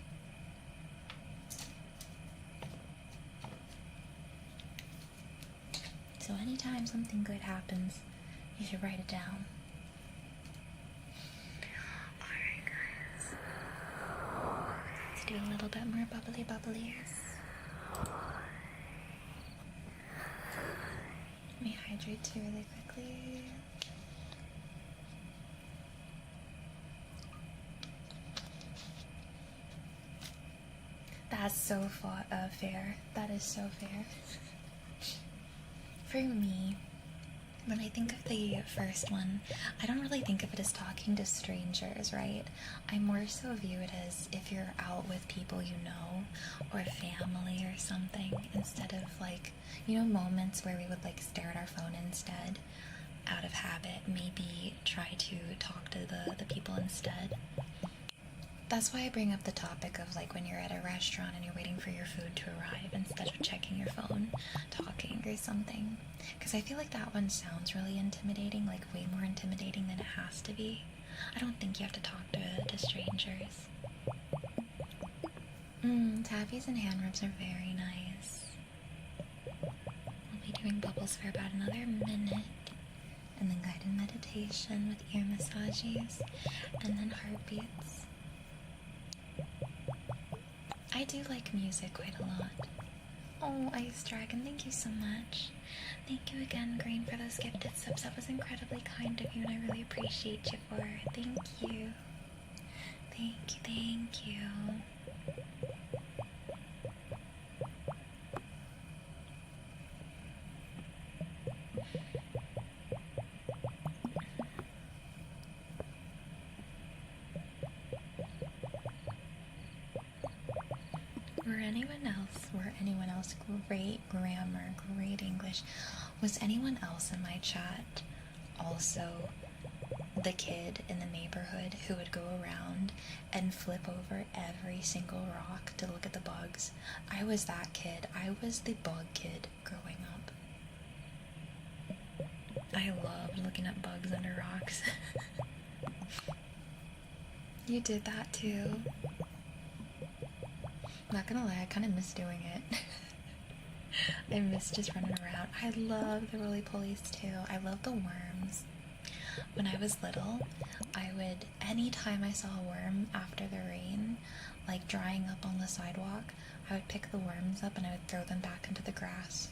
So anytime something good happens, you should write it down. Alright guys, let's do a little bit more bubbly bubblies. Let me hydrate too really quickly. That's so fair. That is so fair. For me, When I think of the first one, I don't really think of it as talking to strangers, right? I more so view it as if you're out with people you know, or family or something, instead of like, you know, moments where we would like stare at our phone instead, out of habit, maybe try to talk to the people instead. That's why I bring up the topic of like when you're at a restaurant and you're waiting for your food to arrive instead of checking your phone, talking or something. Because I feel like that one sounds really intimidating, like way more intimidating than it has to be. I don't think you have to talk to strangers. Tappies and hand rubs are very nice. We'll be doing bubbles for about another minute. And then guided meditation with ear massages. And then heartbeats. I do like music quite a lot. Oh, Ice Dragon, thank you so much. Thank you again, Green, for those gifted subs. That was incredibly kind of you, and I really appreciate you for it. Thank you. Thank you, thank you. Were anyone else great grammar, great English? Was anyone else in my chat also the kid in the neighborhood who would go around and flip over every single rock to look at the bugs? I was that kid. I was the bug kid growing up. I loved looking at bugs under rocks. You did that too? Not gonna lie, I kind of miss doing it. I miss just running around. I love the roly-polies too. I love the worms. When I was little, I would, anytime I saw a worm after the rain, like drying up on the sidewalk, I would pick the worms up and I would throw them back into the grass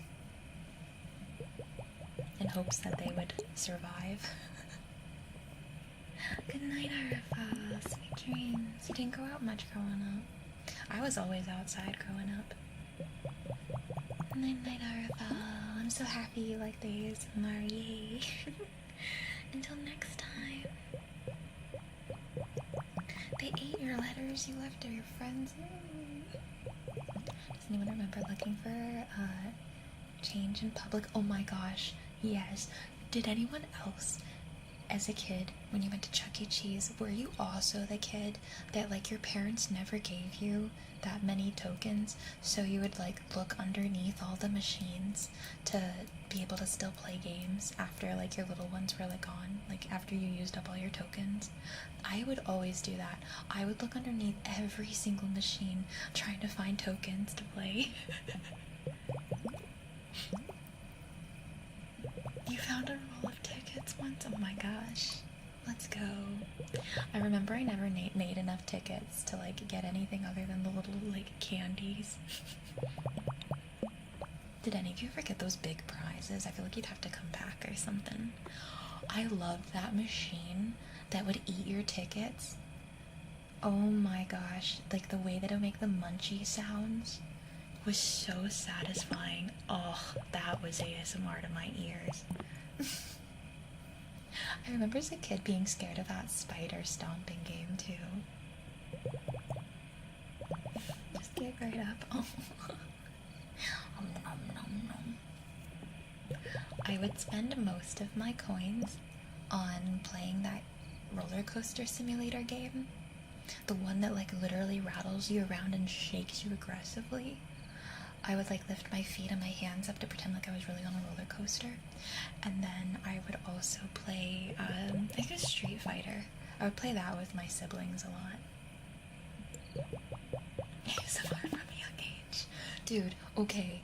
in hopes that they would survive. Good night, Arifa. Sweet dreams. You didn't go out much growing up. I was always outside growing up. Night, night, Arifa. I'm so happy you like the ASMR. Yay. Until next time. They ate your letters you left to your friends. Does anyone remember looking for change in public? Oh my gosh, yes. Did anyone else, as a kid, when you went to Chuck E. Cheese, were you also the kid that like your parents never gave you that many tokens, so you would like look underneath all the machines to be able to still play games after like your little ones were like gone, like after you used up all your tokens? I would always do that. I would look underneath every single machine trying to find tokens to play. You found a roll of tickets once? Oh my gosh. Let's go. I remember I never made enough tickets to like get anything other than the little like candies. Did any of you ever get those big prizes? I feel like you'd have to come back or something. I loved that machine that would eat your tickets. Oh my gosh. Like the way that it would make the munchie sounds was so satisfying. Oh, that was ASMR to my ears. I remember as a kid being scared of that spider stomping game too. Just get right up. Oh. I would spend most of my coins on playing that roller coaster simulator game. The one that like literally rattles you around and shakes you aggressively. I would like lift my feet and my hands up to pretend like I was really on a roller coaster. And then I would also play, I think it was Street Fighter. I would play that with my siblings a lot. ASMR from a young age. Dude, okay.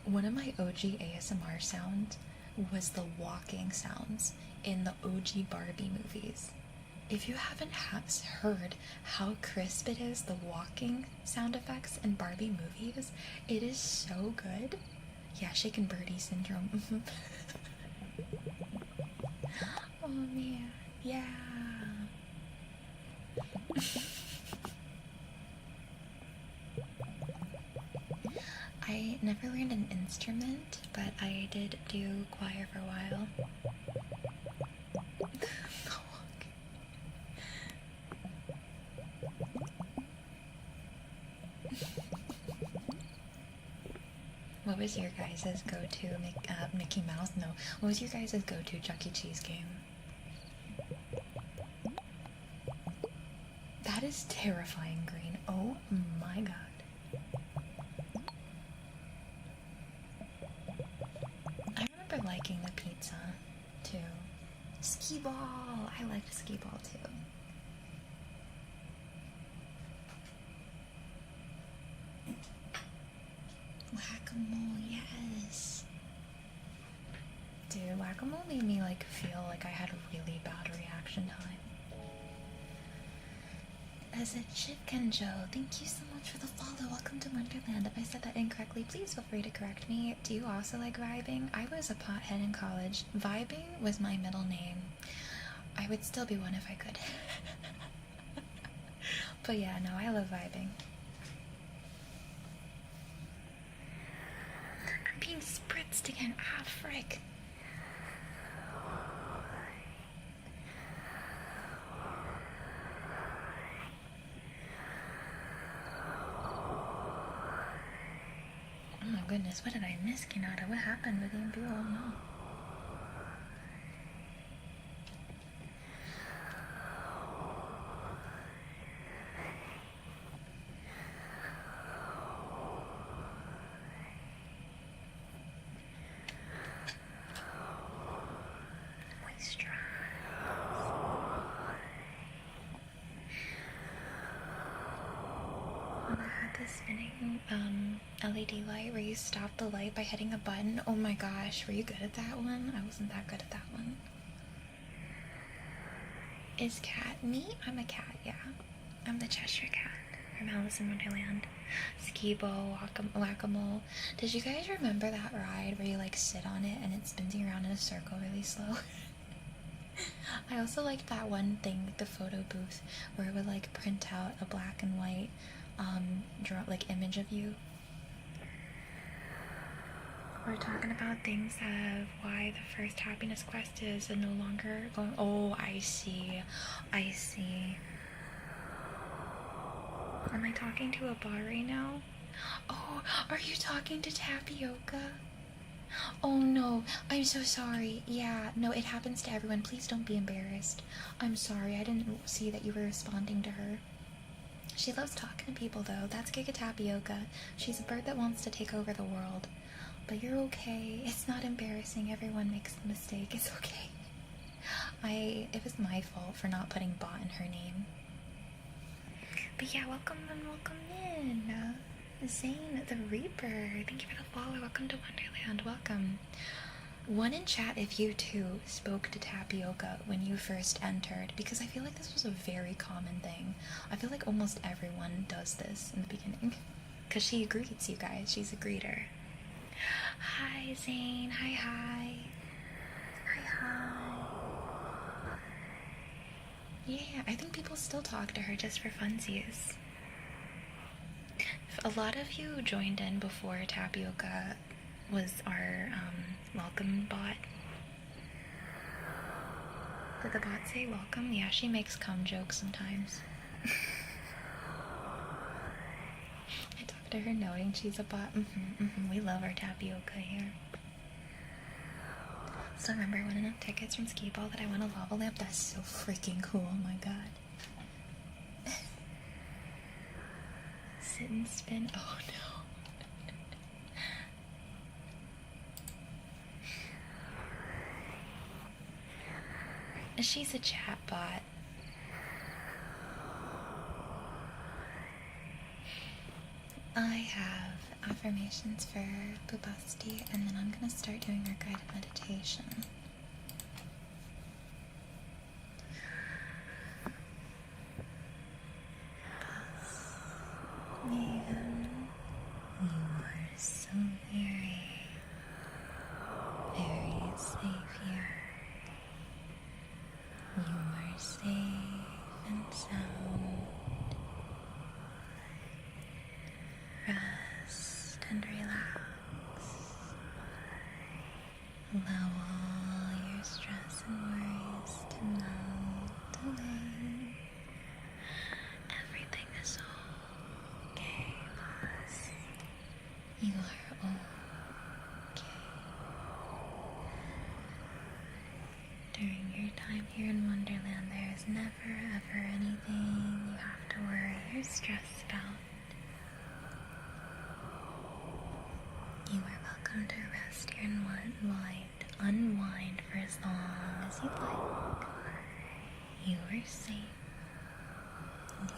One of my OG ASMR sounds was the walking sounds in the OG Barbie movies. If you haven't heard how crisp it is, the walking sound effects in Barbie movies, it is so good. Yeah, shaken birdie syndrome. Oh man, yeah. never learned an instrument, but I did do choir for a while. What was your guys' go-to Mickey Mouse? No. What was your guys' go-to Chuck E. Cheese game? That is terrifying green. Oh my god. I remember liking the pizza too. Skee ball! I liked skee ball too. Whack-a-mole, yes. Dude, whack-a-mole made me like feel like I had a really bad reaction time. As a Chicken Joe, thank you so much for the follow. Welcome to Wonderland. If I said that incorrectly, please feel free to correct me. Do you also like vibing? I was a pothead in college. Vibing was my middle name. I would still be one if I could. But yeah, no, I love vibing. I'm being spritzed again. Ah, frick. Oh my goodness, what did I miss, Kinata? What happened with the Imperial? Oh no. Spinning LED light where you stop the light by hitting a button. Oh my gosh, were you good at that one? I wasn't that good at that one. Is cat me? I'm a cat, yeah. I'm the Cheshire Cat from Alice in Wonderland. Ski-bo, whack-a-mole. Did you guys remember that ride where you like sit on it and it spins you around in a circle really slow? I also liked that one thing, the photo booth, where it would like print out a black and white like image of you. We're talking about things of why the first happiness quest is no longer going. Oh, I see. I see. Am I talking to a bar right now? Oh, are you talking to Tapioca? Oh no, I'm so sorry. Yeah, no, it happens to everyone. Please don't be embarrassed. I'm sorry, I didn't see that you were responding to her. She loves talking to people though. That's Giga Tapioca. She's a bird that wants to take over the world. But you're okay. It's not embarrassing. Everyone makes a mistake. It's okay. It was my fault for not putting bot in her name. But yeah, welcome in. Zane the Reaper. Thank you for the follow. Welcome to Wonderland. Welcome. One in chat if you too spoke to Tapioca when you first entered, because I feel like this was a very common thing. I feel like almost everyone does this in the beginning. Because she greets you guys. She's a greeter. Hi, Zane. Hi, hi. Hi, hi. Yeah, I think people still talk to her just for funsies. A lot of you joined in before Tapioca was our welcome bot. Did the bot say welcome? Yeah, she makes cum jokes sometimes. I talk to her knowing she's a bot. We love our Tapioca here. Still remember winning up tickets from Skee Ball that I won a lava lamp? That's so freaking cool, oh my god. Sit and spin. Oh no. She's a chat bot. I have affirmations for Bubasti, and then I'm gonna start doing our guided meditation. Man, you are so very, very safe here. You are safe and sound. Rest and relax. During your time here in Wonderland, there is never ever anything you have to worry or stress about. You are welcome to rest here and unwind for as long as you like. You are safe.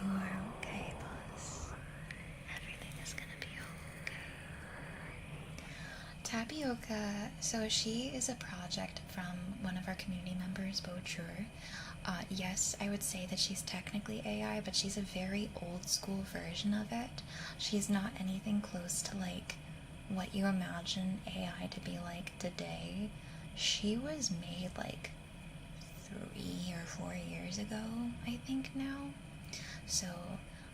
You are okay, boss. Everything is gonna be okay. Tapioca, so she is a project from one of our community members, Bochur. Yes, I would say that she's technically AI, but she's a very old school version of it. She's not anything close to like what you imagine AI to be like today. She was made like 3 or 4 years ago, I think now. So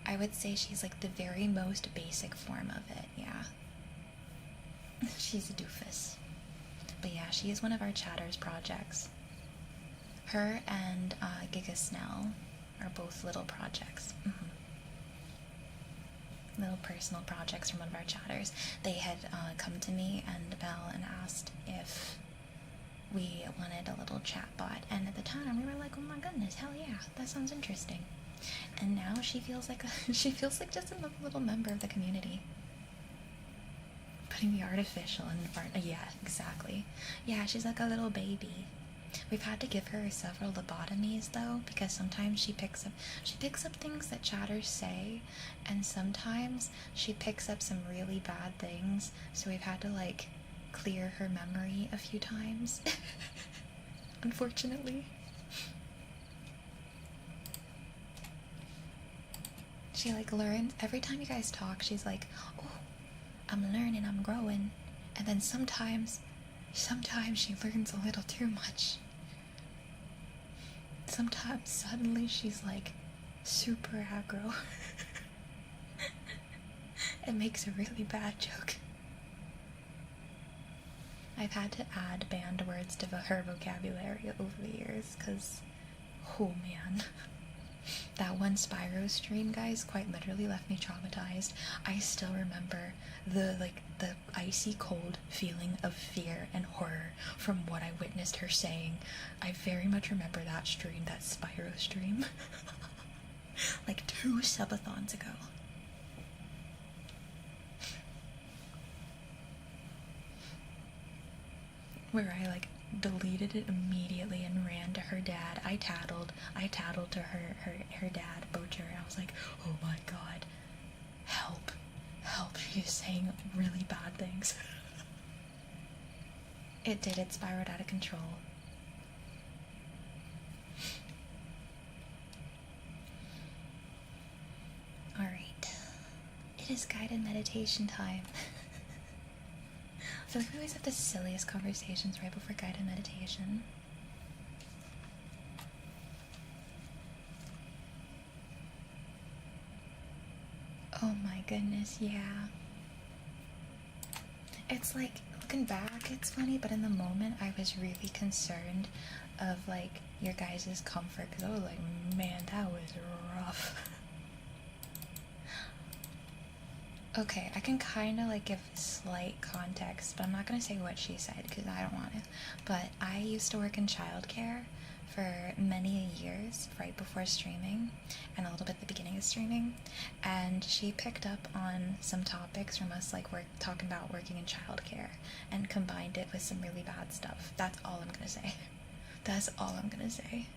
I would say she's like the very most basic form of it, yeah. She's a doofus. But yeah, she is one of our Chatters projects. Her and Giga Snell are both little projects. Little personal projects from one of our Chatters. They had come to me and Belle and asked if we wanted a little chat bot, and at the time we were like, oh my goodness, hell yeah, that sounds interesting. And now she feels like she feels like just another little member of the community. Putting the artificial in the art. Yeah, exactly. Yeah, she's like a little baby. We've had to give her several lobotomies though, because sometimes she picks up things that Chatters say, and sometimes she picks up some really bad things, so we've had to like clear her memory a few times. Unfortunately. She like learns every time you guys talk. She's like, oh, I'm learning, I'm growing. And then sometimes she learns a little too much. Sometimes suddenly she's like super aggro. It makes a really bad joke. I've had to add banned words to her vocabulary over the years, because, oh man. That one Spyro stream, guys, quite literally left me traumatized. I still remember the icy cold feeling of fear and horror from what I witnessed her saying. I very much remember that stream, that Spyro stream. Like 2 subathons ago. Where I like deleted it immediately and ran to her dad. I tattled to her dad, Bocher. I was like, oh my god, help, she's saying really bad things. It spiraled out of control. Alright, it is guided meditation time. I feel like we always have the silliest conversations right before guided meditation. Oh my goodness, yeah. It's like, looking back, it's funny, but in the moment, I was really concerned of, like, your guys' comfort, because I was like, man, that was rough. Okay, I can kind of, like, give slight context, but I'm not going to say what she said, because I don't want to. But I used to work in childcare for many years, right before streaming, and a little bit at the beginning of streaming, and she picked up on some topics from us, like talking about working in childcare, and combined it with some really bad stuff. That's all I'm gonna say. That's all I'm gonna say.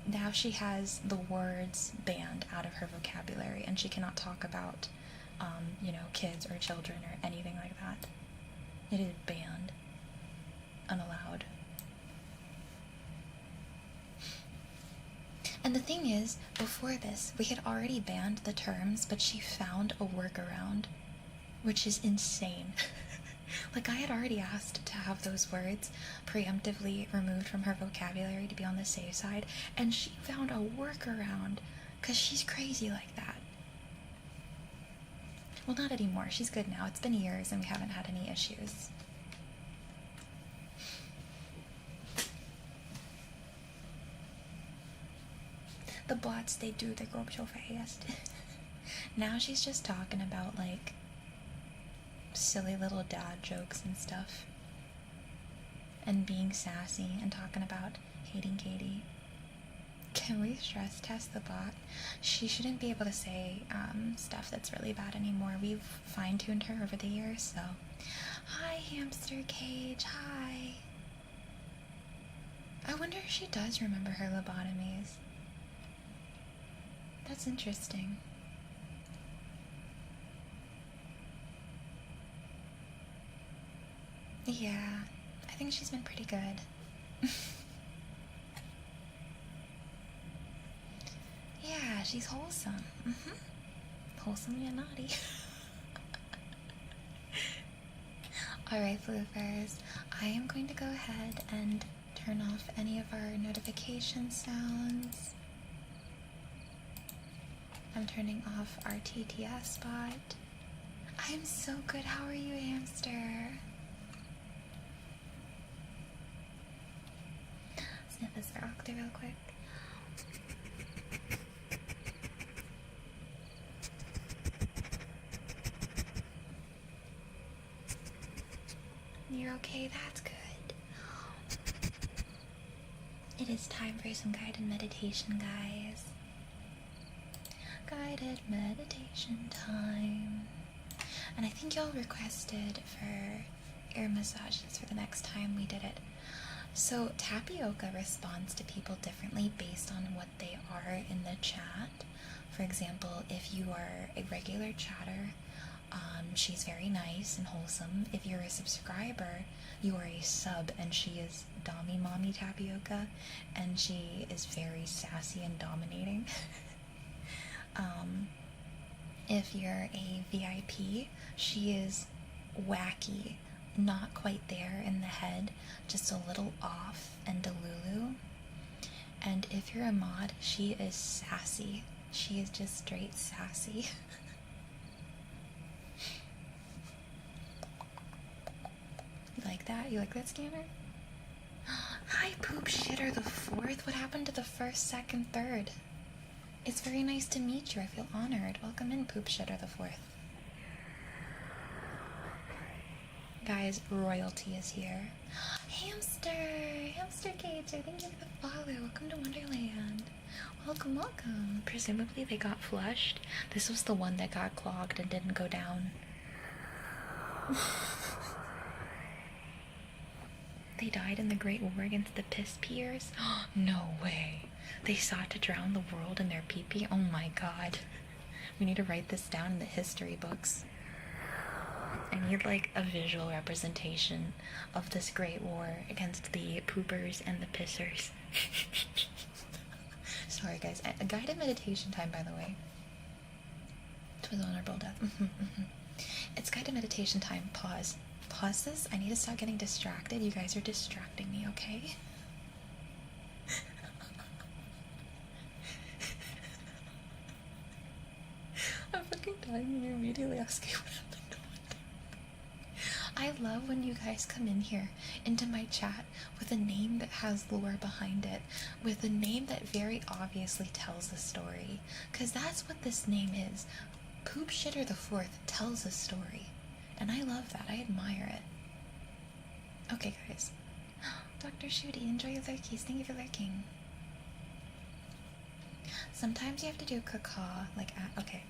Now she has the words banned out of her vocabulary, and she cannot talk about, you know, kids or children or anything like that. It is banned. Unallowed. And the thing is, before this, we had already banned the terms, but she found a workaround, which is insane. Like, I had already asked to have those words preemptively removed from her vocabulary to be on the safe side, and she found a workaround, because she's crazy like that. Well, not anymore. She's good now. It's been years, and we haven't had any issues. The bots, they grow up so fast. Now she's just talking about, like, silly little dad jokes and stuff. and being sassy and talking about hating Katie. Can we stress test the bot? She shouldn't be able to say stuff that's really bad anymore. We've fine-tuned her over the years, so. Hi, Hamster Cage, hi. I wonder if she does remember her lobotomies. That's interesting. Yeah, I think she's been pretty good. Yeah, she's wholesome. Wholesome yet naughty. Alright, Floofers, I am going to go ahead and turn off any of our notification sounds. I'm turning off our TTS bot. I'm so good. How are you, Hamster? Sniff this octa real quick. You're okay? That's good. It is time for some guided meditation, guys. Guided meditation time. And I think y'all requested for ear massages for the next time we did it. So Tapioca responds to people differently based on what they are in the chat. For example, if you are a regular chatter, she's very nice and wholesome. If you're a subscriber, you are a sub, and she is Dommy Mommy Tapioca, and she is very sassy and dominating. If you're a VIP, she is wacky, not quite there in the head, just a little off and delulu. And if you're a mod, she is sassy. She is just straight sassy. You like that? You like that, Scanner? Hi, Poop Shitter the Fourth. What happened to the first, second, third? It's very nice to meet you. I feel honored. Welcome in, Poop Shitter the Fourth. Guys, royalty is here. Hamster! Hamster Cage, thank you for the follow. Welcome to Wonderland. Welcome, welcome. Presumably they got flushed. This was the one that got clogged and didn't go down. They died in the Great War against the piss peers? No way. They sought to drown the world in their pee-pee? Oh my god. We need to write this down in the history books. I need like a visual representation of this Great War against the poopers and the pissers. Sorry guys, a guided meditation time, by the way. To his honorable death. It's guided meditation time. Pause. Pause this. I need to stop getting distracted. You guys are distracting me, okay? I'm fucking dying and you're immediately asking what happened to I love when you guys come in here into my chat with a name that has lore behind it, with a name that very obviously tells a story, because that's what this name is. Poop Shitter the Fourth tells a story, and I love that. I admire it. Okay, guys. Dr. Shooty, enjoy your lurkies. Thank you for lurking. Sometimes you have to do caca, like, okay.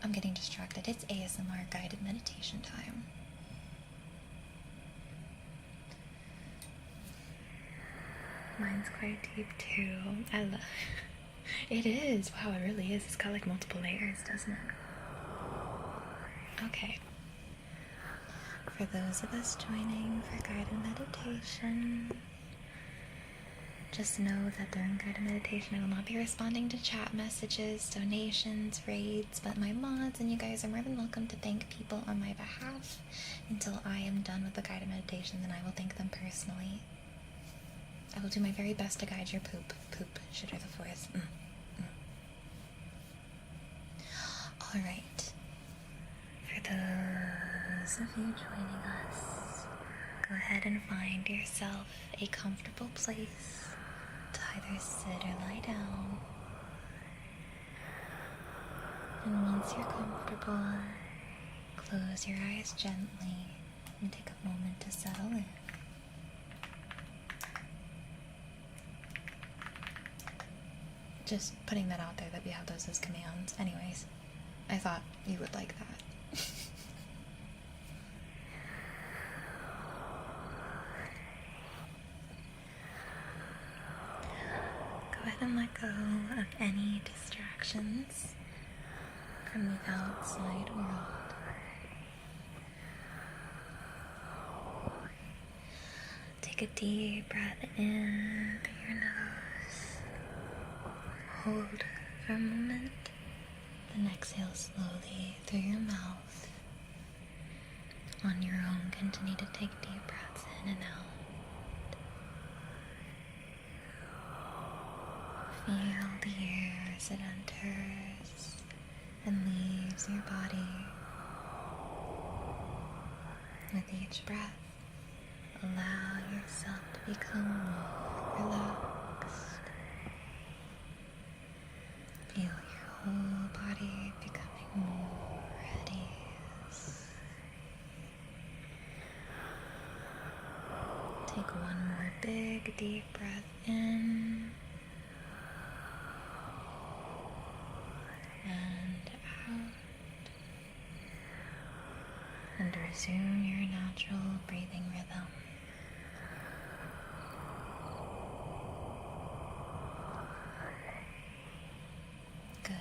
I'm getting distracted. It's ASMR guided meditation time. Mine's quite deep too. I love it. Is. Wow, it really is. It's got like multiple layers, doesn't it? Okay. For those of us joining for guided meditation, just know that during guided meditation I will not be responding to chat messages, donations, raids, but my mods and you guys are more than welcome to thank people on my behalf until I am done with the guided meditation. Then I will thank them personally. I will do my very best to guide your poop. Poop Shitter the Fourth. Alright. For those of you joining us, go ahead and find yourself a comfortable place to either sit or lie down. And once you're comfortable, close your eyes gently and take a moment to settle in. Just putting that out there that we have those as commands. Anyways, I thought you would like that. Go ahead and let go of any distractions from the outside world. Take a deep breath in through your nose. Hold for a moment. Then exhale slowly through your mouth. On your own, continue to take deep breaths in and out. Feel the air as it enters and leaves your body. With each breath, allow yourself to become more relaxed. Feel your whole body becoming more at ease. Take one more big, deep breath in and out. And resume your natural breathing rhythm. Good.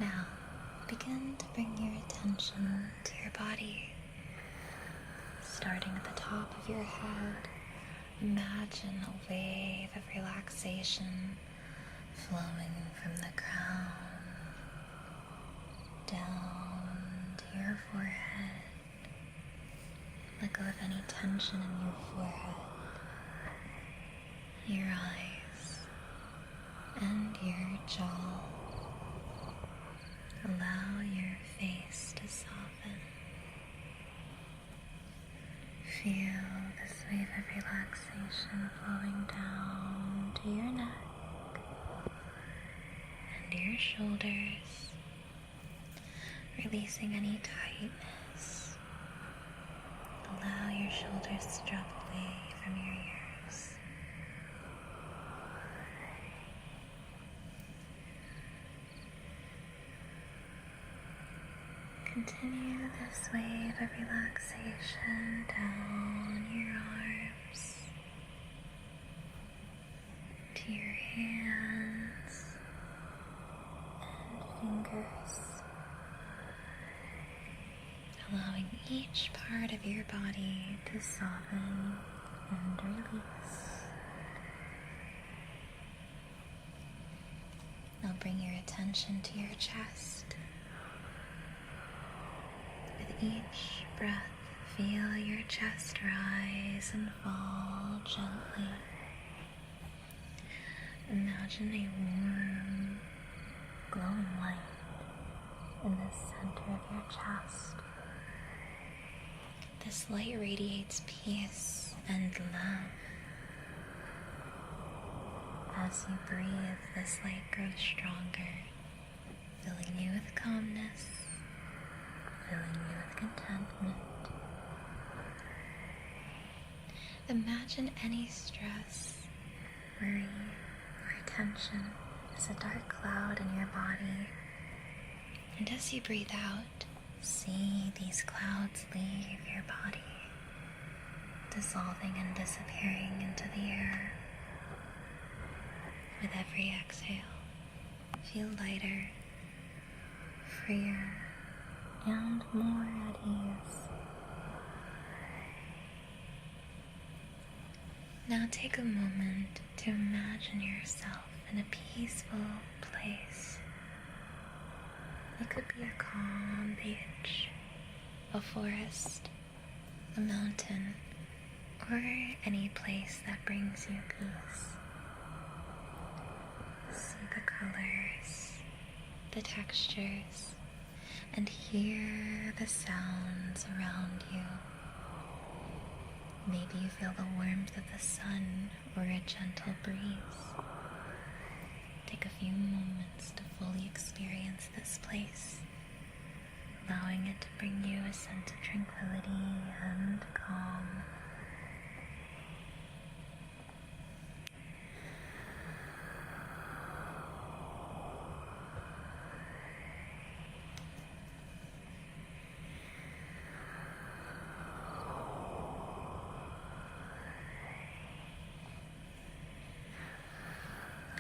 Now, begin to bring your attention to your body. Starting at the top of your head, imagine a wave of relaxation flowing from the crown down to your forehead. Let go of any tension in your forehead, your eyes, and your jaw. Allow your face to soften. Feel this wave of relaxation flowing down to your neck and your shoulders, releasing any tightness. Allow your shoulders to drop away from your ears. Continue this wave of relaxation down your arms, to your hands and fingers, allowing each part of your body to soften and release. Now bring your attention to your chest. With each breath, feel your chest rise and fall gently. Imagine a warm, glowing light in the center of your chest. This light radiates peace and love. As you breathe, this light grows stronger, filling you with calmness, filling you with contentment. Imagine any stress, worry, or tension as a dark cloud in your body. And as you breathe out, see these clouds leave your body, dissolving and disappearing into the air. With every exhale, feel lighter, freer, and more at ease. Now take a moment to imagine yourself in a peaceful place. It could be a calm beach, a forest, a mountain, or any place that brings you peace. See the colors, the textures, and hear the sounds around you. Maybe you feel the warmth of the sun or a gentle breeze. Take a few moments to fully experience this place, allowing it to bring you a sense of tranquility and calm.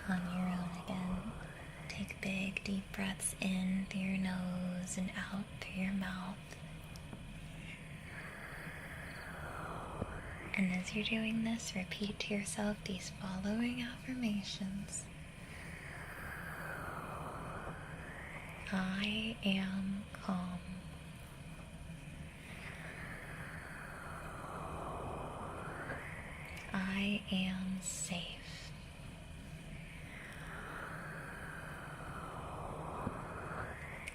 on your own again. Take big, deep breaths in through your nose and out through your mouth. And as you're doing this, repeat to yourself these following affirmations. I am calm. I am safe.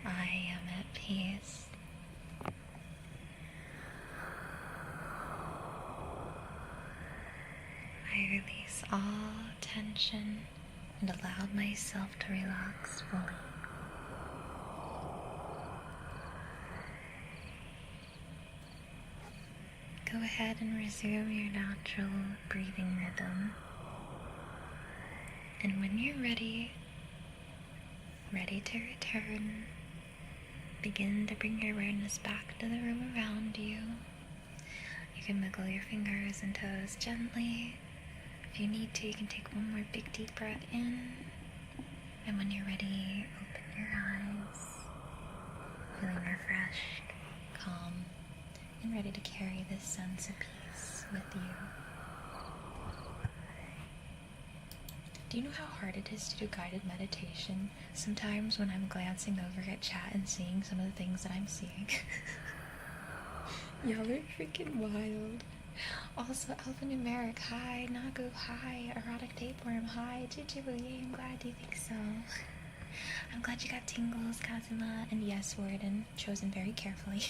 I am at peace. I release all tension and allow myself to relax fully. Go ahead and resume your natural breathing rhythm. And when you're ready to return, begin to bring your awareness back to the room around you. You can wiggle your fingers and toes gently. If you need to, you can take one more big deep breath in. And when you're ready, open your eyes, feeling refreshed, calm, and ready to carry this sense of peace with you. Do you know how hard it is to do guided meditation? Sometimes when I'm glancing over at chat and seeing some of the things that I'm seeing. Y'all are freaking wild. Also, alphanumeric, hi. Nagu, hi. Erotic tapeworm, hi. Juju, yay, I'm glad you think so. I'm glad you got tingles, Kazuma, and yes, Warden, chosen very carefully.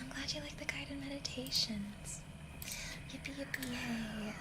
I'm glad you like the guided meditations. Yippee yippee yay.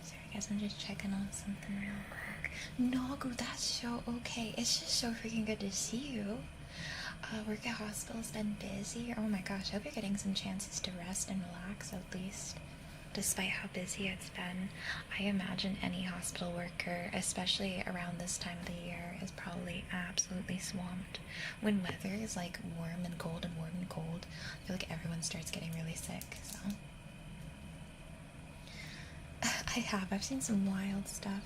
I guess I'm just checking on something real quick. Nagu, that's so okay. It's just so freaking good to see you. Work at hospital's been busy. Oh my gosh, I hope you're getting some chances to rest and relax at least. Despite how busy it's been, I imagine any hospital worker, especially around this time of the year, is probably absolutely swamped. When weather is like warm and cold and warm and cold, I feel like everyone starts getting really sick, so. I've seen some wild stuff.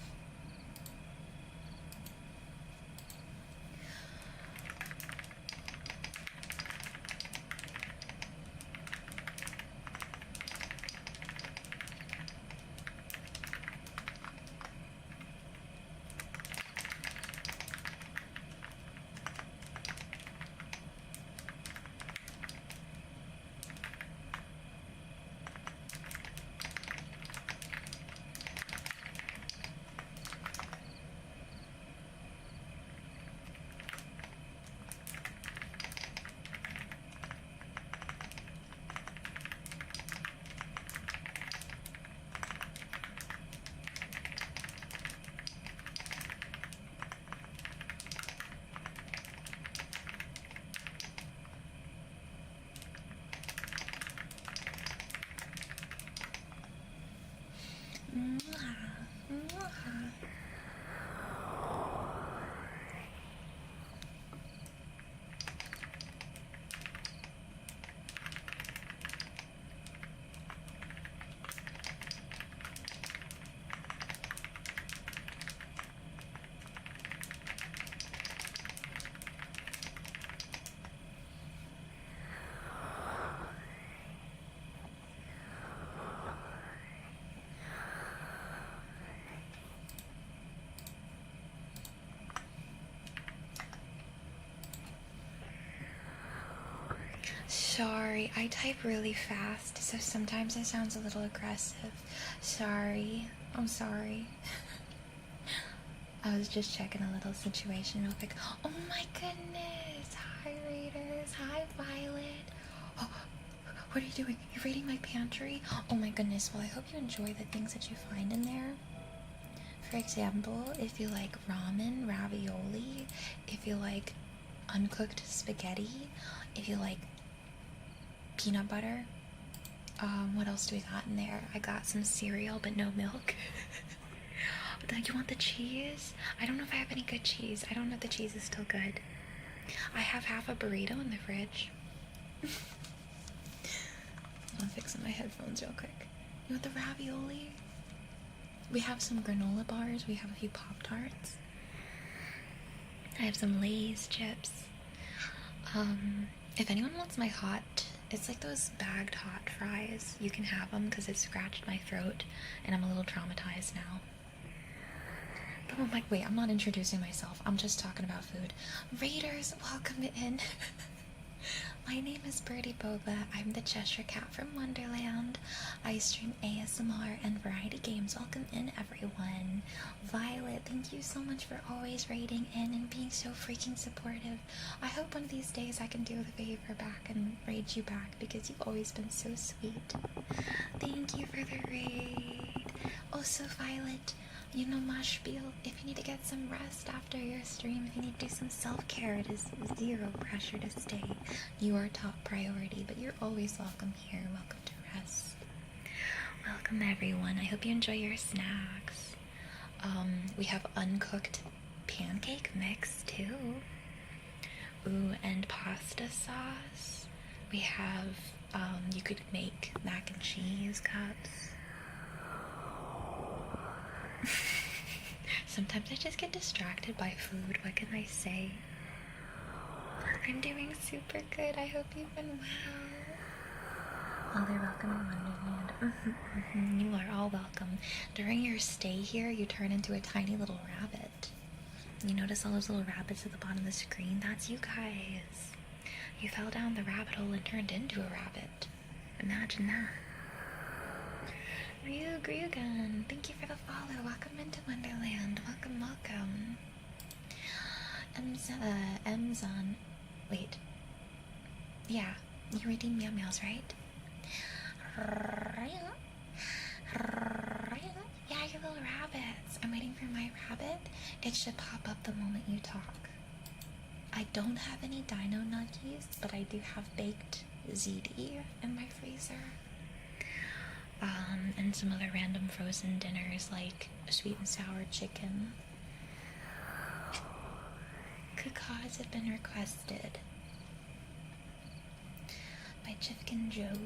sorry. I type really fast, so sometimes it sounds a little aggressive. Sorry. I'm sorry. I was just checking a little situation real quick. Oh my goodness! Hi, Raiders. Hi, Violet. Oh, what are you doing? You're raiding my pantry? Oh my goodness. Well, I hope you enjoy the things that you find in there. For example, if you like ramen, ravioli, if you like uncooked spaghetti, if you like peanut butter, what else do we got in there? I got some cereal, but no milk. You want the cheese? I don't know if I have any good cheese. I don't know if the cheese is still good. I have half a burrito in the fridge. I'm fixing my headphones real quick. You want the ravioli? We have some granola bars. We have a few Pop-Tarts. I have some Lay's chips. If anyone wants my hot, it's like those bagged hot fries. You can have them because it scratched my throat and I'm a little traumatized now. But I'm like, wait, I'm not introducing myself. I'm just talking about food. Raiders, welcome in. My name is BirdieBoba. I'm the Cheshire Cat from Wonderland. I stream ASMR and variety games. Welcome in, everyone. Violet, thank you so much for always raiding in and being so freaking supportive. I hope one of these days I can do the favor back and raid you back because you've always been so sweet. Thank you for the raid. Also, Violet, you know my spiel. If you need to get some rest after your stream, if you need to do some self-care, it is zero pressure to stay. You are top priority, but you're always welcome here. Welcome to rest. Welcome, everyone. I hope you enjoy your snacks. We have uncooked pancake mix, too. Ooh, and pasta sauce. We have, you could make mac and cheese cups. Sometimes I just get distracted by food. What can I say? I'm doing super good. I hope you've been well. Oh, they're welcome in Wonderland. You are all welcome. During your stay here, you turn into a tiny little rabbit. You notice all those little rabbits at the bottom of the screen? That's you guys. You fell down the rabbit hole and turned into a rabbit. Imagine that. Ryugan, thank you for the follow. Welcome into Wonderland. Welcome, welcome. Emzon. Wait. Yeah, you're reading meow meows, right? Yeah, you little rabbits. I'm waiting for my rabbit. It should pop up the moment you talk. I don't have any dino nuggies, but I do have baked ZD in my freezer. And some other random frozen dinners like sweet and sour chicken. Cacaws have been requested by Chifkin Joe.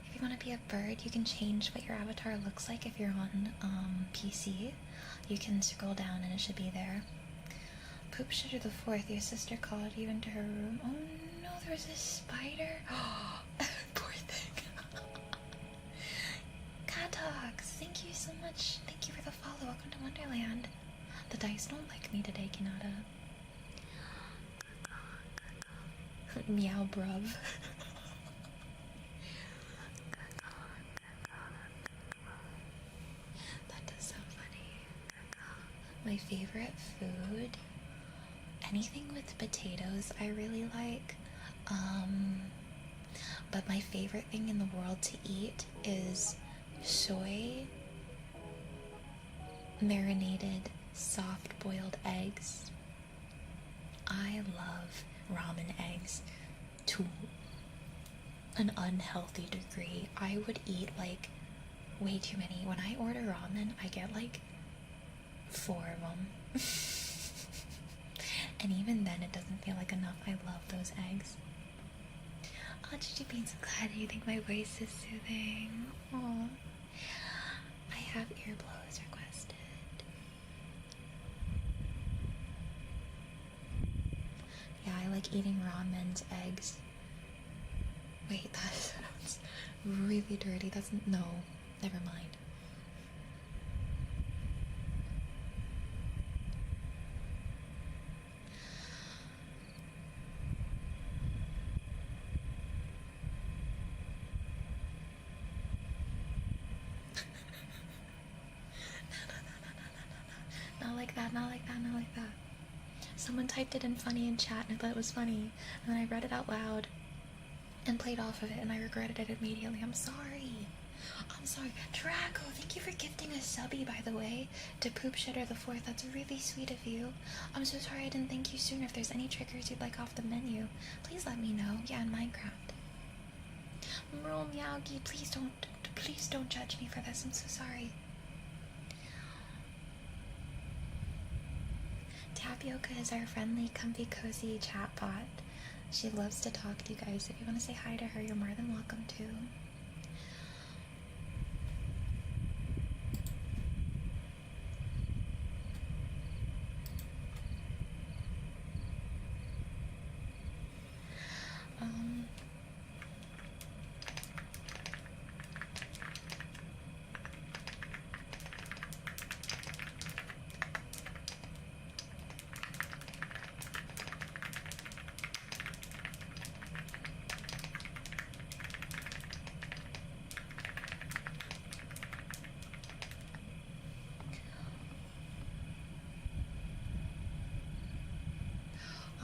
If you want to be a bird, you can change what your avatar looks like if you're on PC. You can scroll down and it should be there. Poop Shitter the Fourth, your sister called you into her room. Oh no, there's a spider. Oh, poor thing. Catox, thank you so much. Thank you for the follow. Welcome to Wonderland. The dice don't like me today, Kinata. Meow bruv. That does sound funny. My favorite food? Anything with potatoes I really like. But my favorite thing in the world to eat is soy marinated soft boiled eggs. I love ramen eggs to an unhealthy degree. I would eat like way too many. When I order ramen, I get like 4 of them. And even then, it doesn't feel like enough. I love those eggs. Oh, Gigi Beans, I'm glad you think my voice is soothing. Aww. I have earblows requested. Yeah, I like eating ramen's eggs. Wait, that sounds really dirty. That's, no, never mind. not like that, not like that. Someone typed it in funny in chat and I thought it was funny, and then I read it out loud and played off of it, and I regretted it immediately. I'm sorry. I'm sorry. Draco, thank you for gifting a subby, by the way, to Poop Shitter the 4th. That's really sweet of you. I'm so sorry I didn't thank you sooner. If there's any triggers you'd like off the menu, please let me know. Yeah, in Minecraft. Merle Meowgy, please don't judge me for this. I'm so sorry. Tapioca is our friendly, comfy, cozy chatbot. She loves to talk to you guys. If you want to say hi to her, you're more than welcome to.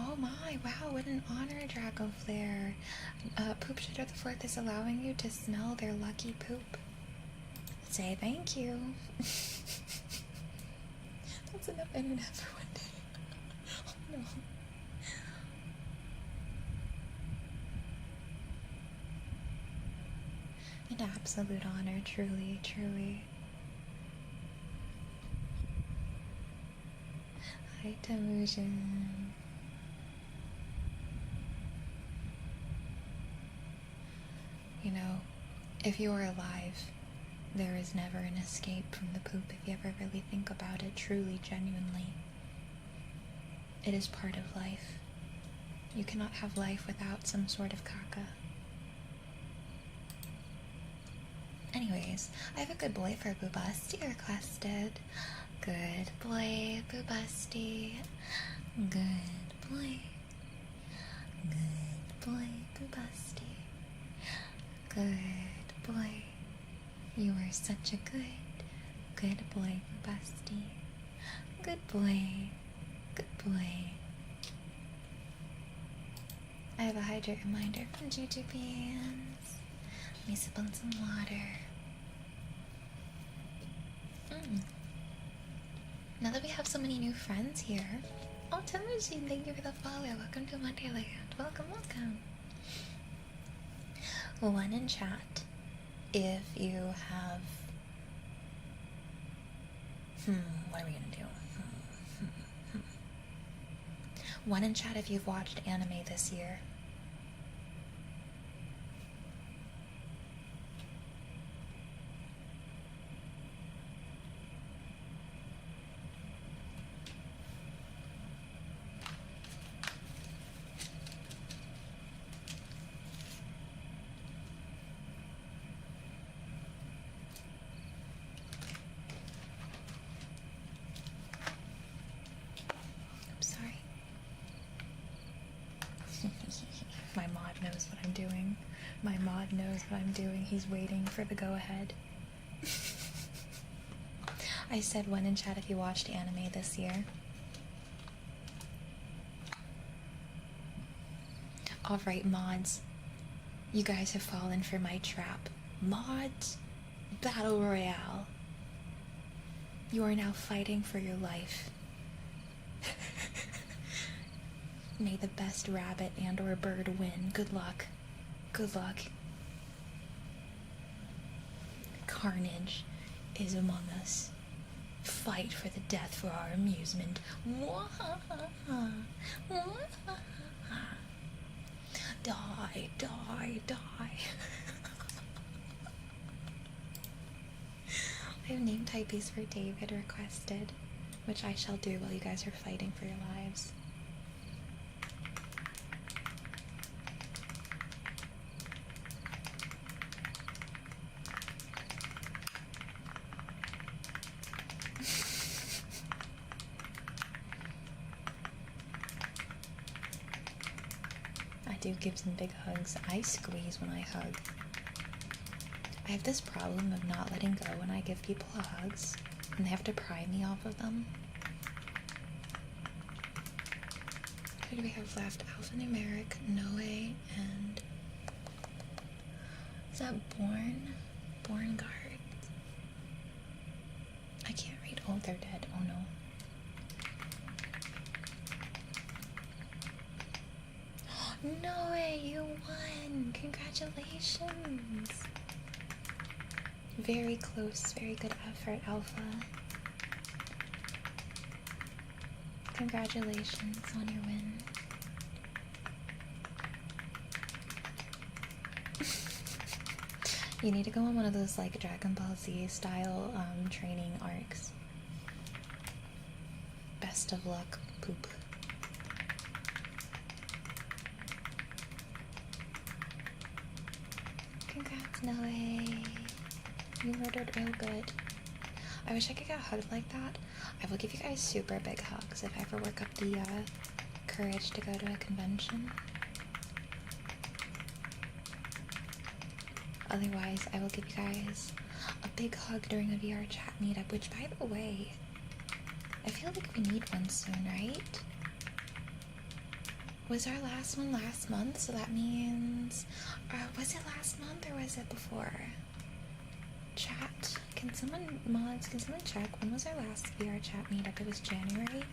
Oh my, wow, what an honor, Draco Flare. Poop Shitter the 4th is allowing you to smell their lucky poop. Say thank you. That's enough internet for one day. Oh no. An absolute honor, truly, truly. Hi, Delusion. You know, if you are alive, there is never an escape from the poop if you ever really think about it, truly, genuinely. It is part of life. You cannot have life without some sort of caca. Anyways, I have a good boy for Boobusty requested. Good boy, Boobusty. Good boy. Good boy, Boobusty. Good boy. You are such a good boy, Boobusty. Good boy. Good boy. I have a hydrate reminder from Juju Beans. Let me sip on some water. Now that we have so many new friends here. Oh, Timothy, thank you for the follow. Welcome to Wonderland. Welcome, welcome. One in chat if you have... what are we gonna do? One in chat if you've watched anime this year. My mod knows what I'm doing. My mod knows what I'm doing. He's waiting for the go-ahead. I said one in chat if you watched anime this year. Alright, mods. You guys have fallen for my trap. Mods Battle Royale. You are now fighting for your life. May the best rabbit and or bird win. Good luck. Good luck. Carnage is among us. Fight for the death for our amusement. Die, die, die. I have name typies for David requested, which I shall do while you guys are fighting for your lives. I do give some big hugs. I squeeze when I hug. I have this problem of not letting go when I give people hugs, and they have to pry me off of them. Who do we have left? Alphanumeric, Noe, and is that Born? Born Guard. I can't read. Oh, they're dead. Oh no. No way, you won! Congratulations! Very close, very good effort, Alpha. Congratulations on your win. You need to go on one of those like Dragon Ball Z style training arcs. Best of luck, poop. Congrats, Noe. You murdered real good. I wish I could get hugged like that. I will give you guys super big hugs if I ever work up the courage to go to a convention. Otherwise, I will give you guys a big hug during a VR chat meetup, which, by the way, I feel like we need one soon, right? Was our last one last month? So that means... was it last month or was it before? Chat. Can someone check? When was our last VR chat meetup? It was January?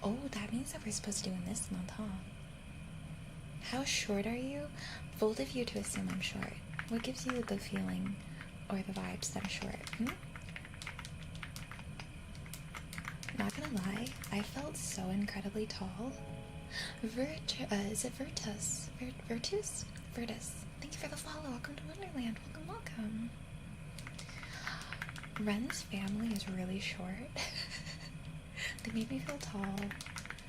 Oh, that means that we're supposed to do it this month, huh? How short are you? Bold of you to assume I'm short. What gives you the feeling or the vibes that I'm short? Not gonna lie, I felt so incredibly tall. Is it Virtus? Virtus? Virtus. Thank you for the follow. Welcome to Wonderland. Welcome, welcome. Ren's family is really short. They made me feel tall,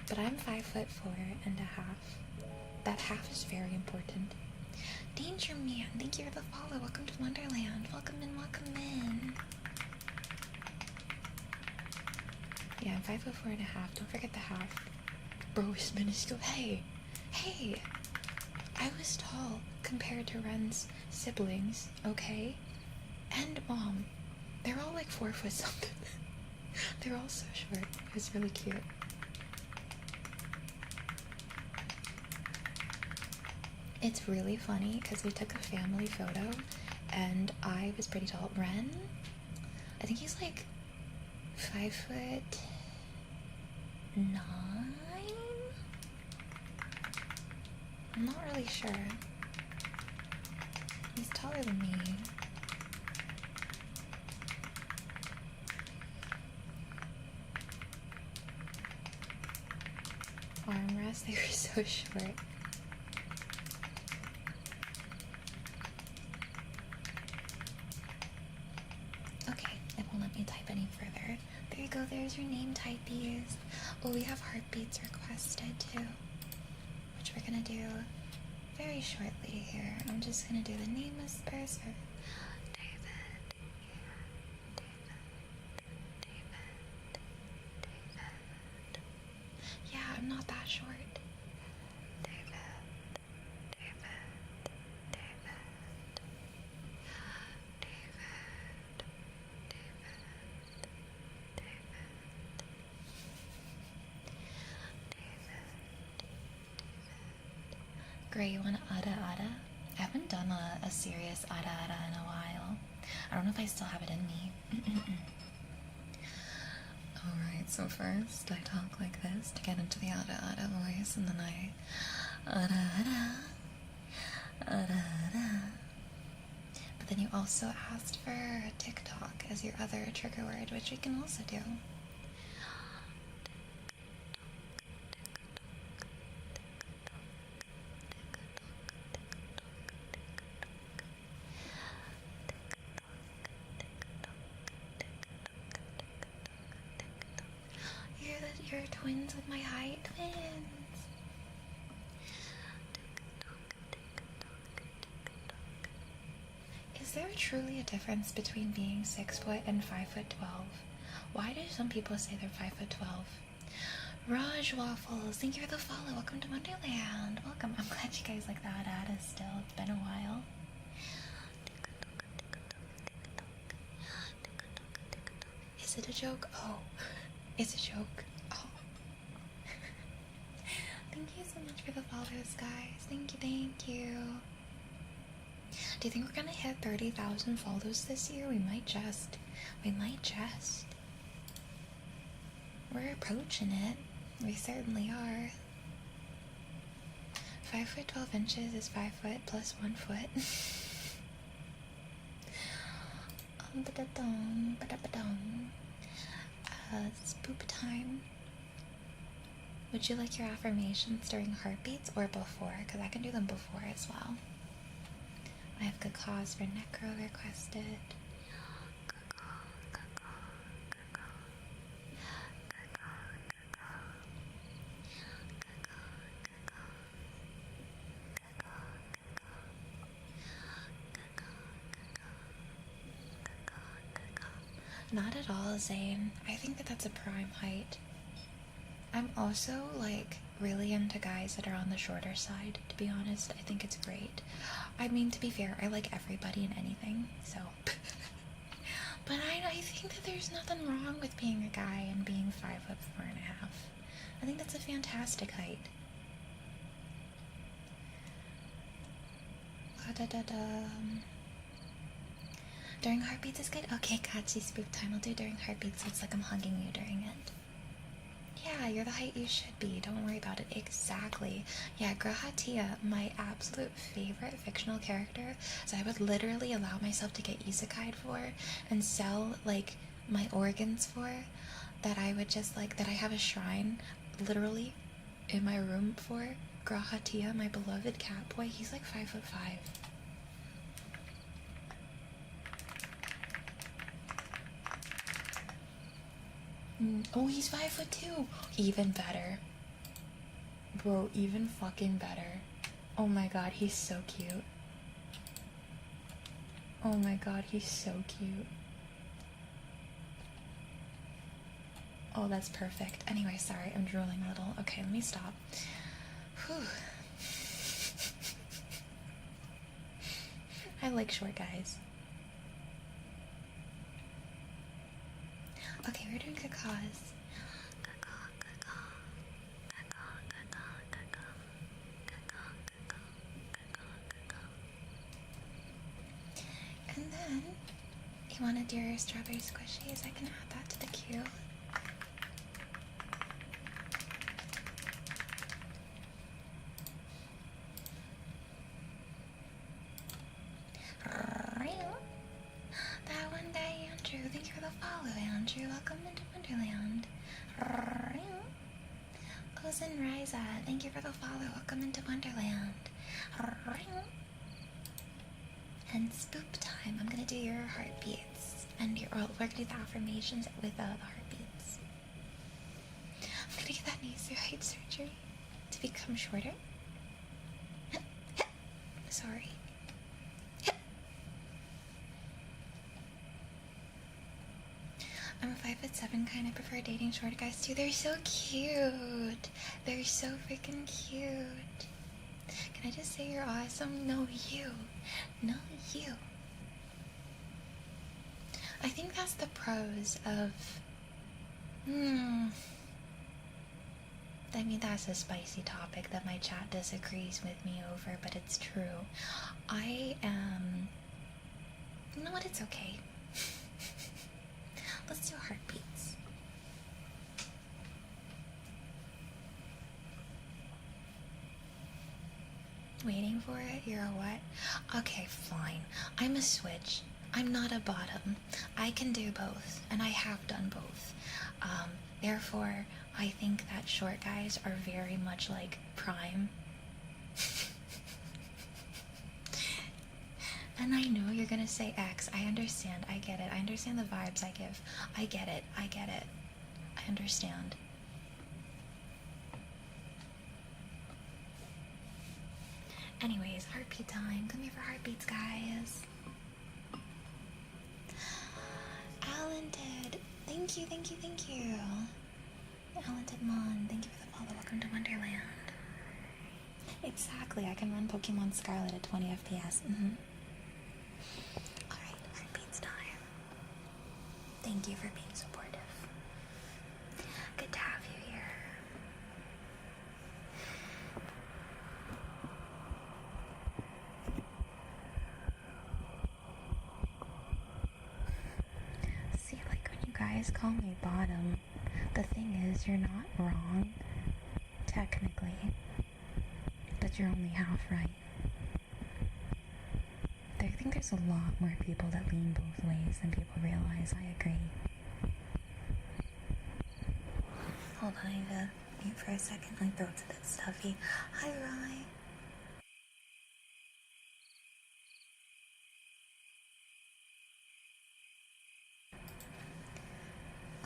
but I'm 5'4.5". That half is very important. Danger Man, thank you for the follow. Welcome to Wonderland. Welcome in, welcome in. Yeah, I'm 5'4.5". Don't forget the half. Bro is minuscule. Hey! Hey! I was tall compared to Ren's siblings, okay? And Mom. They're all like 4 foot something. They're all so short. It was really cute. It's really funny because we took a family photo and I was pretty tall. Ren, I think he's like 5'9". I'm not really sure. He's taller than me. Armrest, they were so short. Okay, it won't let me type any further. There you go, there's your name typees. Oh, we have heartbeats requested too, which we're gonna do very shortly here. I'm just gonna do the name whispers for David. Yeah, I'm not that short. Gray, you want Ada Ada? I haven't done a serious Ada Ada in a while. I don't know if I still have it in me. Alright, so first I talk like this to get into the Ada Ada voice, and then I Ada Ada, Ada Ada. But then you also asked for TikTok as your other trigger word, which we can also do. You're twins with my height. Twins! Is there truly a difference between being 6 foot and 5'12"? Why do some people say they're 5'12"? Raj Waffles, thank you for the follow. Welcome to Wonderland. Welcome. I'm glad you guys like that ad still. It's been a while. Is it a joke? Oh, it's a joke. Oh. Thank you so much for the follows, guys. Thank you, thank you. Do you think we're gonna hit 30,000 follows this year? We might just. We might just. We're approaching it. We certainly are. 5 foot 12 inches is 5 foot plus 1 foot. Spoop time. Would you like your affirmations during heartbeats or before? Because I can do them before as well. I have good cause for necro requested. Not at all, Zane. I think that that's a prime height. I'm also, like, really into guys that are on the shorter side, to be honest. I think it's great. I mean, to be fair, I like everybody and anything, so. But I think that there's nothing wrong with being a guy and being 5 foot 4.5. I think that's a fantastic height. During heartbeats is good? Okay, gotcha, spook time. I'll do during heartbeats so it's like I'm hugging you during it. Yeah, you're the height you should be. Don't worry about it. Exactly. Yeah, Grahatia, my absolute favorite fictional character, so I would literally allow myself to get isekai'd for and sell, like, my organs for, that I would just, like, that I have a shrine, literally, in my room for. Grahatia, my beloved cat boy, he's like 5 foot 5. Oh, he's 5 foot 2. Even better. Bro, even fucking better. Oh my god, he's so cute. Oh my god, he's so cute. Oh, that's perfect. Anyway, sorry, I'm drooling a little. Okay, let me stop. Whew. I like short guys. Okay, we're doing good cause. And then, you want to do your strawberry squishies? I can add that to the queue. That one day, Andrew. Thank you for the follow, Andrew. Welcome into Wonderland. Ozen Riza, thank you for the follow. Welcome into Wonderland. And spoop time. I'm gonna do your heartbeats. And we're gonna do the affirmations with the heartbeats. I'm gonna get that knee height surgery to become shorter. Sorry. I'm a 5'7" kind. I prefer dating short guys too. They're so cute. They're so freaking cute. Can I just say you're awesome? No, you. No, you. I think that's the pros of... I mean, that's a spicy topic that my chat disagrees with me over, but it's true. I am... You know what? It's okay. Let's do heartbeats. Waiting for it? You're a what? Okay, fine. I'm a switch. I'm not a bottom. I can do both, and I have done both. Therefore, I think that short guys are very much like prime. And I know you're gonna say X. I understand. I get it. I understand the vibes I give. I get it. I get it. I understand. Anyways, heartbeat time. Come here for heartbeats, guys. Alan did. Thank you, thank you, thank you. Alan did Mon. Thank you for the follow. Welcome to Wonderland. Exactly. I can run Pokemon Scarlet at 20 FPS. Alright, heartbeats time. Thank you for being supportive. Good to have you here. guys call me bottom, the thing is, you're not wrong, technically, but you're only half right. I think there's a lot more people that lean both ways than people realize. I agree. Hold on, I need to mute for a second. My throat's a bit stuffy. Hi, Rye.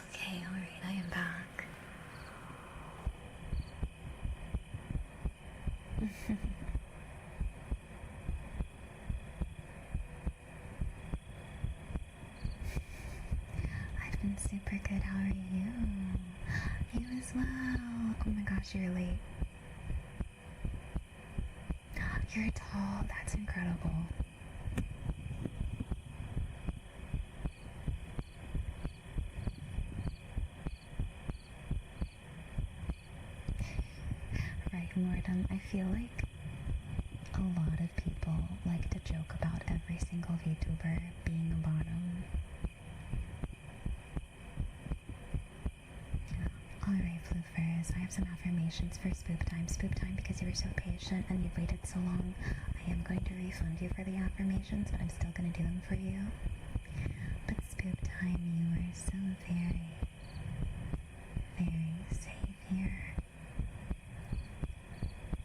Okay, alright, I am back. I've been super good. How are you? You as well. Oh my gosh, you're late. You're tall. That's incredible. Right, Mordem. I feel like a lot of people like to joke about every single VTuber being a bottom. Alright, Floofers, I have some affirmations for Spoop Time. Spoop Time, because you were so patient and you've waited so long, I am going to refund you for the affirmations, but I'm still going to do them for you. But Spoop Time, you are so very, very safe here.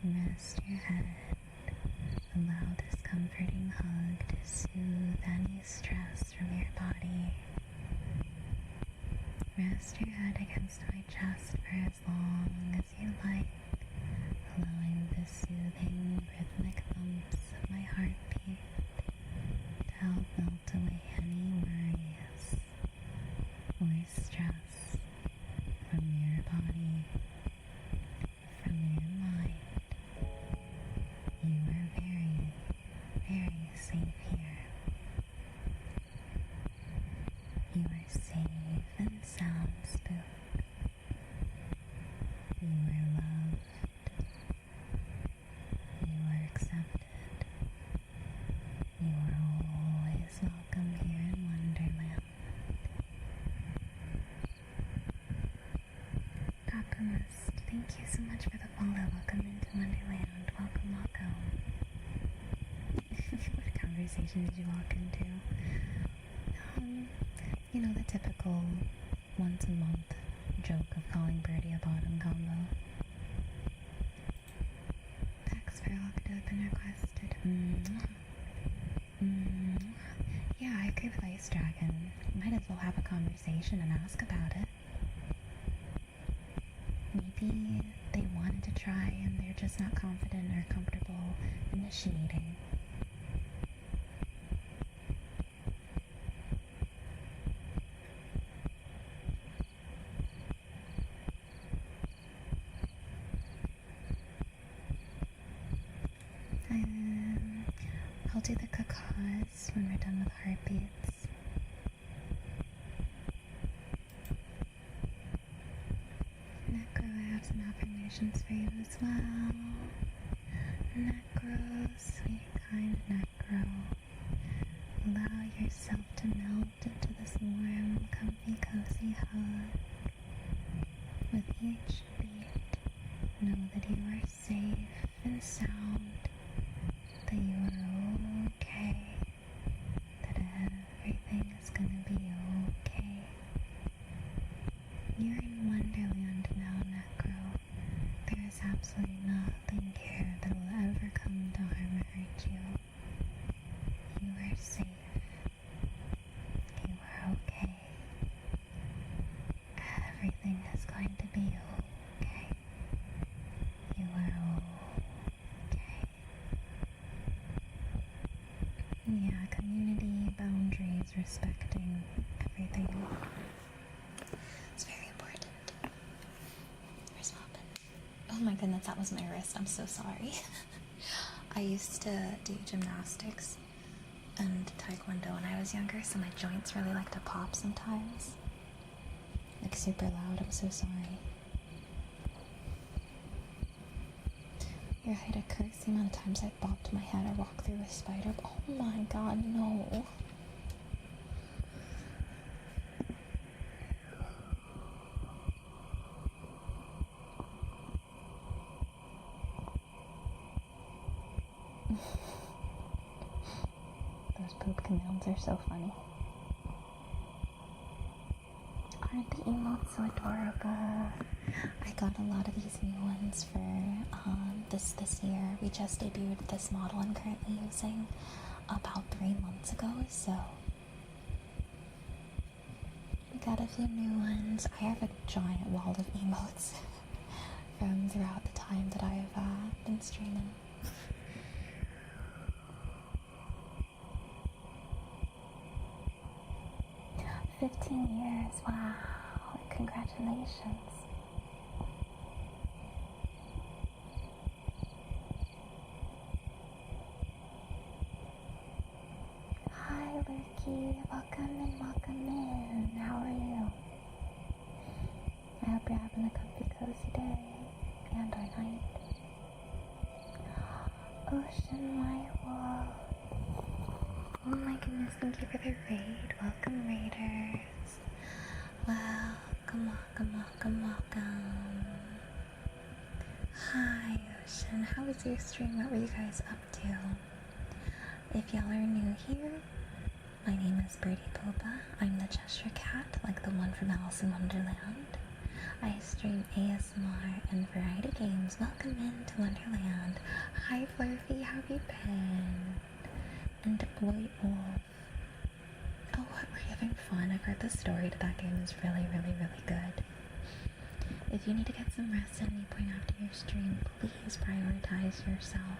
Rest your head. Allow this comforting hug to soothe any stress from your body. Rest your head against my chest for as long as you like, allowing the soothing rhythmic thumps of my heartbeat to help melt away any worries or stress from your body, from your mind. You are very, very safe here. You are safe and sound, Spook. You are loved. You are accepted. You are always welcome here in Wonderland. Alchemist, thank you so much for the follow. Welcome into Wonderland. Welcome, welcome. What conversation did you walk into? You know, the typical once a month joke of calling Birdie a bottom combo. Thanks for Octa, been requested. Yeah, I agree with Ice Dragon. Might as well have a conversation and ask about it. Maybe they wanted to try and they're just not confident or comfortable initiating. I'll do the cacas when we're done with heartbeats. Necro, I have some affirmations for you as well. Necro, sweet, kind Necro. Allow yourself to melt into this warm, comfy, cozy hug. With each beat, know that you are safe and sound. That you are okay, that everything is gonna be okay. You're in Wonderland now, Necro. There is absolutely nothing here that will ever come to harm or hurt you. You are safe. You are okay. Everything is going to be okay. You are okay. Yeah, community boundaries, respecting everything. It's very important. Where's Moppin? Oh my goodness, that was my wrist. I'm so sorry. I used to do gymnastics and taekwondo when I was younger, so my joints really like to pop sometimes. Like super loud. I'm so sorry. Your height occurs the amount of times I've bopped my head or walked through a spider. Oh my god, no. ones are so funny. Aren't the emotes so adorable? I got a lot of these new ones for this year. We just debuted this model I'm currently using about 3 months ago, so we got a few new ones. I have a giant wall of emotes from throughout the time that I've been streaming. "15 years, wow, congratulations." Hi Lurky, welcome in, how are you? I hope you're having a comfy, cozy day, and or night. Ocean, my wolf. Oh my goodness, thank you for the raid. Welcome, raiders. Welcome. Hi, Ocean. How was your stream? What were you guys up to? If y'all are new here, my name is BirdieBoba. I'm the Cheshire Cat, like the one from Alice in Wonderland. I stream ASMR and variety games. Welcome into Wonderland. Hi, Flurfy. How have you been? And White Wolf. Oh, we're having fun. I've heard the story to that game is really good. If you need to get some rest at any point after your stream, please prioritize yourself.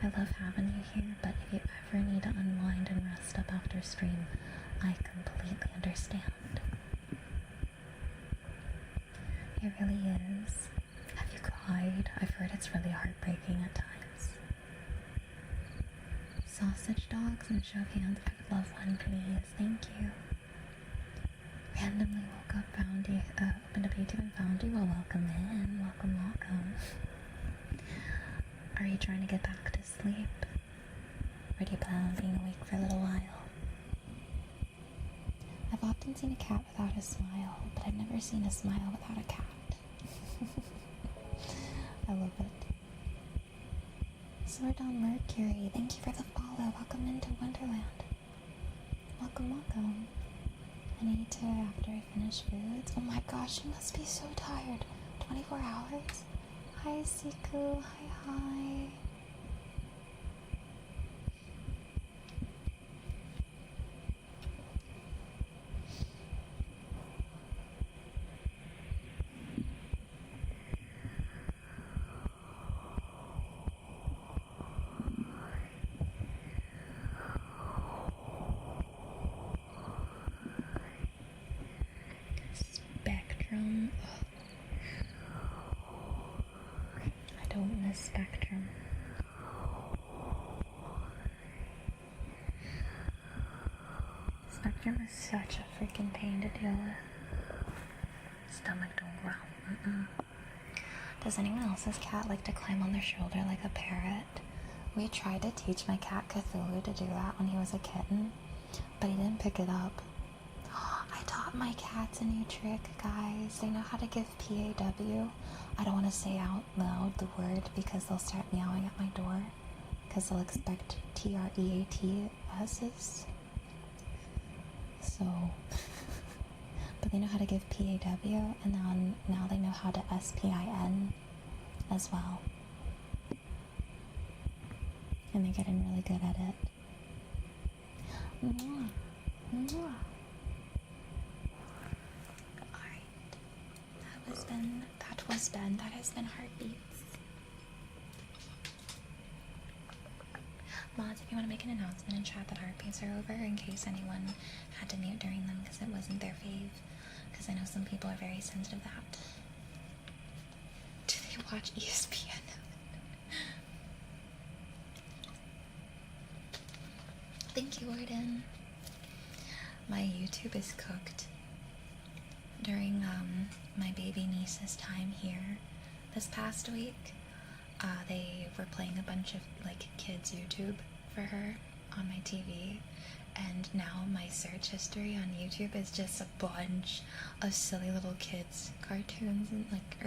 I love having you here, but if you ever need to unwind and rest up after stream, I completely understand. It really is. Have you cried? I've heard it's really heartbreaking at times. Sausage dogs and show of hands if I could love one, please. Thank you. Randomly woke up, found you, opened up YouTube and found you. Well, welcome in. Welcome. Are you trying to get back to sleep? Or do you plan on being awake for a little while? I've often seen a cat without a smile, but I've never seen a smile without a cat. I love it. Sword on Mercury, thank you for the follow. Welcome into Wonderland. Welcome. I need to, after I finish foods. Oh my gosh, you must be so tired. 24 hours? Hi, Siku. Hi. Spectrum. I don't miss Spectrum. Spectrum is such a freaking pain to deal with. Stomach don't growl. Does anyone else's cat like to climb on their shoulder like a parrot? We tried to teach my cat Cthulhu to do that when he was a kitten, but he didn't pick it up. I taught my cats a new trick, guys. They know how to give PAW. I don't want to say out loud the word because they'll start meowing at my door because they'll expect TREATS's. So, but they know how to give PAW, and now they know how to SPIN as well. And they're getting really good at it. Alright. That has been Heartbeats. Mods, if you want to make an announcement in chat that Heartbeats are over, in case anyone had to mute during them because it wasn't their fave, because I know some people are very sensitive to that. Do they watch ESPN? Thank you, Warden. My YouTube is cooked. During my baby niece's time here this past week, they were playing a bunch of like kids YouTube for her on my TV, and now my search history on YouTube is just a bunch of silly little kids cartoons and like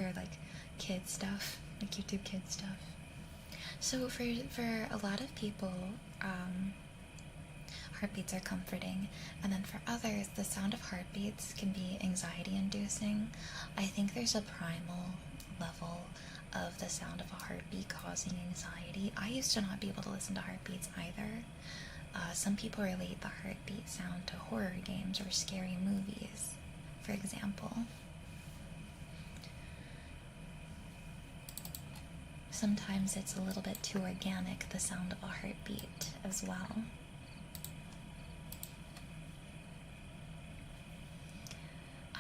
kid stuff, like YouTube kid stuff. So for a lot of people, heartbeats are comforting, and then for others, the sound of heartbeats can be anxiety-inducing. I think there's a primal level of the sound of a heartbeat causing anxiety. I used to not be able to listen to heartbeats either. Some people relate the heartbeat sound to horror games or scary movies, for example. Sometimes it's a little bit too organic, the sound of a heartbeat as well.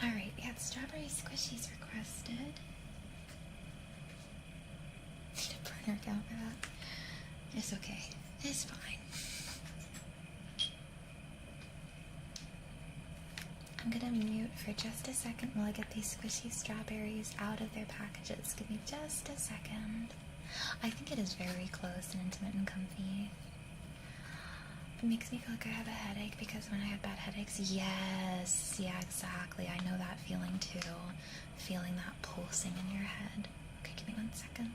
Alright, we had strawberry squishies requested. Need a burner account for that. It's okay. It's fine. I'm gonna mute for just a second while I get these squishy strawberries out of their packages. Give me just a second. I think it is very close and intimate and comfy. It makes me feel like I have a headache because when I have bad headaches, yes, yeah, exactly. I know that feeling too. Feeling that pulsing in your head. Okay, give me 1 second.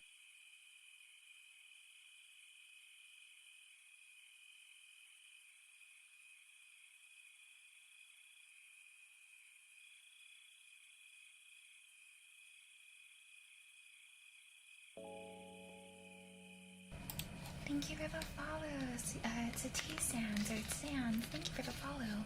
Thank you for the follows. It's a T-Sands, or it's Sands. Thank you for the follow.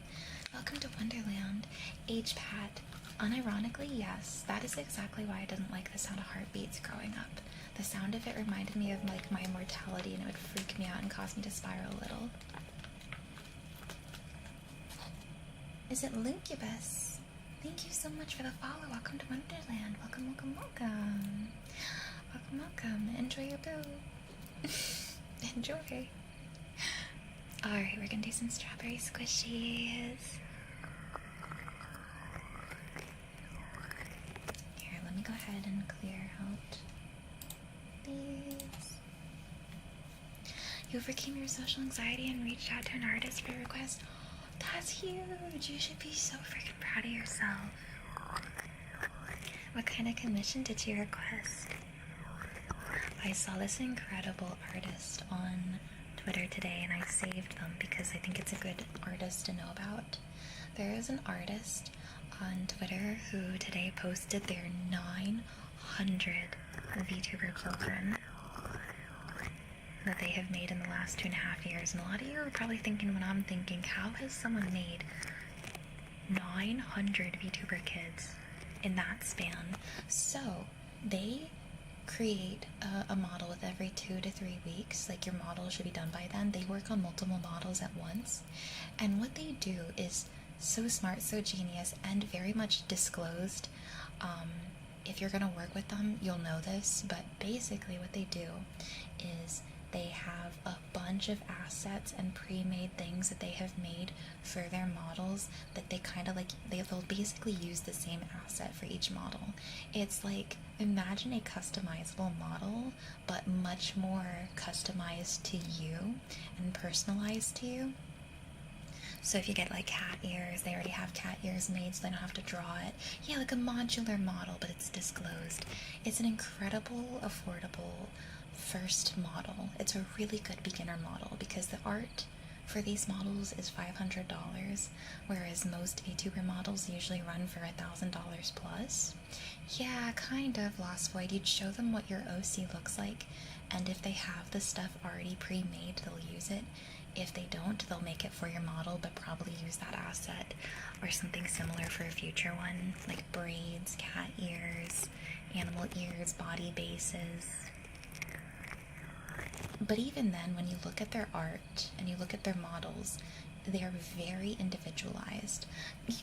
Welcome to Wonderland. H-Pat. Unironically, yes. That is exactly why I didn't like the sound of heartbeats growing up. The sound of it reminded me of like my mortality, and it would freak me out and cause me to spiral a little. Is it Lucubus? Thank you so much for the follow. Welcome to Wonderland. Welcome, welcome, welcome. Welcome, welcome. Enjoy your boo. Enjoy. Alright, we're gonna do some strawberry squishies. Here, let me go ahead and clear out these. You overcame your social anxiety and reached out to an artist for a request. That's huge! You should be so freaking proud of yourself. What kind of commission did you request? I saw this incredible artist on Twitter today and I saved them because I think it's a good artist to know about. There is an artist on Twitter who today posted their 900 VTuber children that they have made in the last 2.5 years. And a lot of you are probably thinking what I'm thinking, how has someone made 900 VTuber kids in that span? So they create a model with every 2 to 3 weeks. Like, your model should be done by then. They work on multiple models at once, and what they do is so smart, so genius, and very much disclosed. If you're gonna work with them, you'll know this, but basically what they do is they have a bunch of assets and pre-made things that they have made for their models that they kind of like, they'll basically use the same asset for each model. It's like, imagine a customizable model, but much more customized to you and personalized to you. So if you get like cat ears, they already have cat ears made so they don't have to draw it. Yeah, like a modular model, but it's disclosed. It's an incredible, affordable first model. It's a really good beginner model because the art for these models is $500, whereas most VTuber models usually run for $1,000 plus. Yeah, kind of, Lost Void. You'd show them what your OC looks like, and if they have the stuff already pre-made, they'll use it. If they don't, they'll make it for your model, but probably use that asset or something similar for a future one, like braids, cat ears, animal ears, body bases. But even then, when you look at their art and you look at their models, they are very individualized.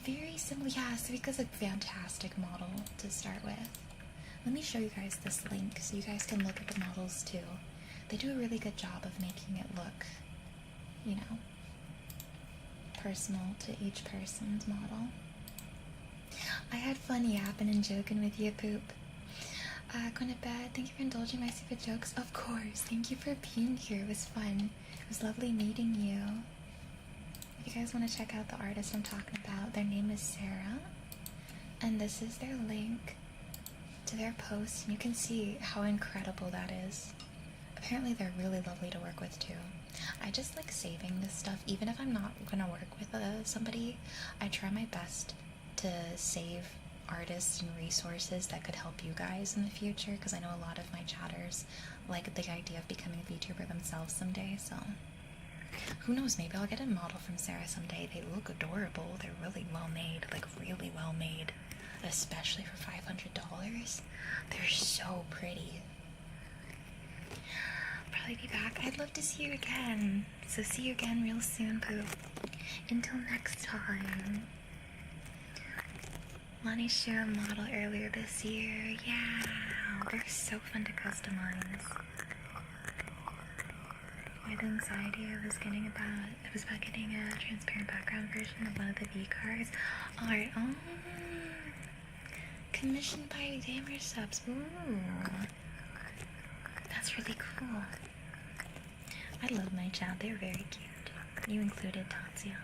Very similar, yeah, Suika's a fantastic model to start with. Let me show you guys this link so you guys can look at the models too. They do a really good job of making it look, you know, personal to each person's model. I had fun yapping and joking with you, Poop. Going to bed. Thank you for indulging my stupid jokes. Of course. Thank you for being here. It was fun. It was lovely meeting you. If you guys want to check out the artist I'm talking about, their name is Sarah. And this is their link to their post. And you can see how incredible that is. Apparently they're really lovely to work with too. I just like saving this stuff. Even if I'm not gonna work with somebody, I try my best to save artists and resources that could help you guys in the future, because I know a lot of my chatters like the idea of becoming a VTuber themselves someday, so who knows, maybe I'll get a model from Sarah someday. They look adorable, they're really well made, like really well made, especially for $500. They're so pretty. Probably be back. I'd love to see you again. So see you again real soon, Pooh. Until next time. Lonnie showed a model earlier this year. Yeah, they're so fun to customize. My anxiety it was about getting a transparent background version of one of the V cards. Alright, commissioned by Damer Subs. Ooh. That's really cool. I love my child, they're very cute. You included, Tatsia.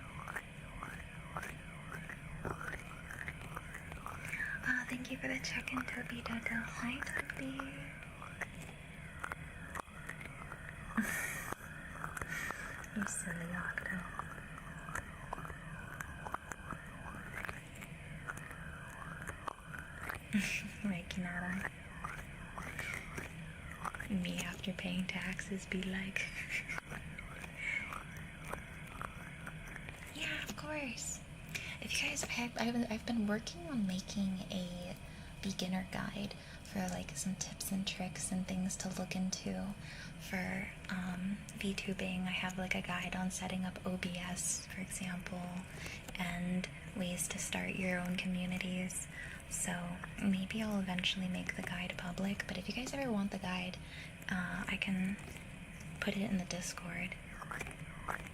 Thank you for the check-in, Toby Dodo. Hi, Toby. You silly Octo. Right, Kanata. Me after paying taxes be like... Yeah, of course. If you guys, I've been working on making a beginner guide for like some tips and tricks and things to look into for VTubing. I have like a guide on setting up OBS, for example, and ways to start your own communities. So maybe I'll eventually make the guide public, but if you guys ever want the guide, I can put it in the Discord.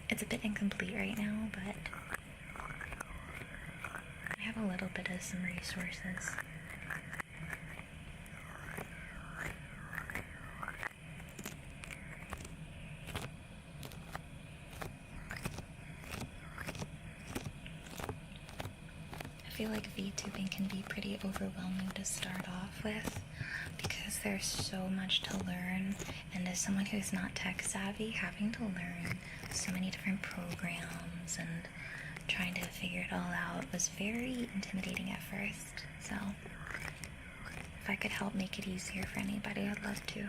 It's a bit incomplete right now, but I have a little bit of some resources. I feel like VTubing can be pretty overwhelming to start off with because there's so much to learn, and as someone who's not tech savvy, having to learn so many different programs and trying to figure it all out was very intimidating at first. So if I could help make it easier for anybody, I'd love to.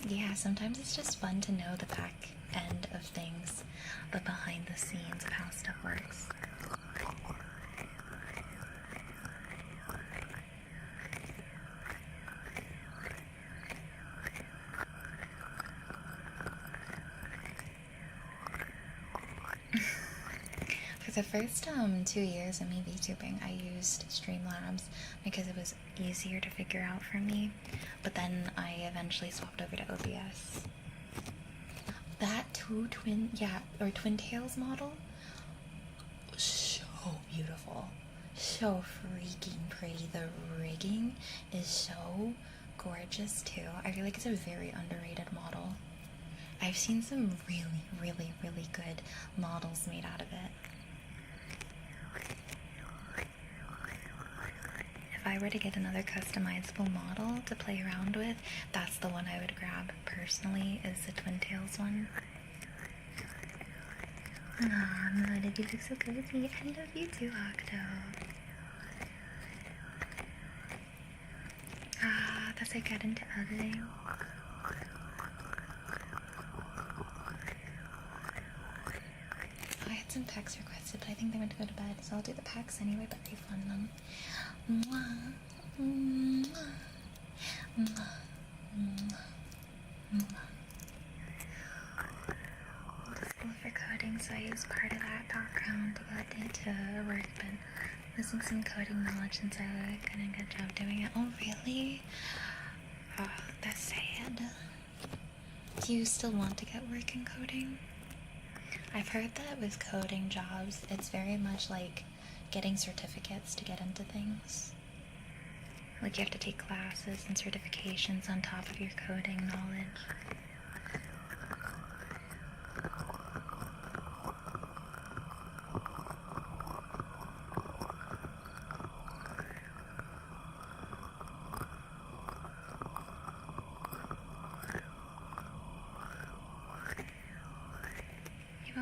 Yeah, sometimes it's just fun to know the back end of things, the behind the scenes of how stuff works. For the first 2 years of me VTubing, I used Streamlabs because it was easier to figure out for me, but then I eventually swapped over to OBS. That Twin Tails model was so beautiful, so freaking pretty. The rigging is so gorgeous too. I feel like it's a very underrated model. I've seen some really, really, really good models made out of it. If I were to get another customizable model to play around with, that's the one I would grab personally, is the Twin Tails one. Aw, Melody, you look so cozy. I love you too, Octo. That's I get into editing. I had some packs requested, but I think they went to go to bed, so I'll do the packs anyway, but refund them. Mwah, mwah, mwah, mwah, mwah. To school for coding, so I used part of that background to get into work, but losing some coding knowledge since I couldn't get a job doing it. Oh, really? Oh, that's sad. Do you still want to get work in coding? I've heard that with coding jobs, it's very much like getting certificates to get into things. Like you have to take classes and certifications on top of your coding knowledge.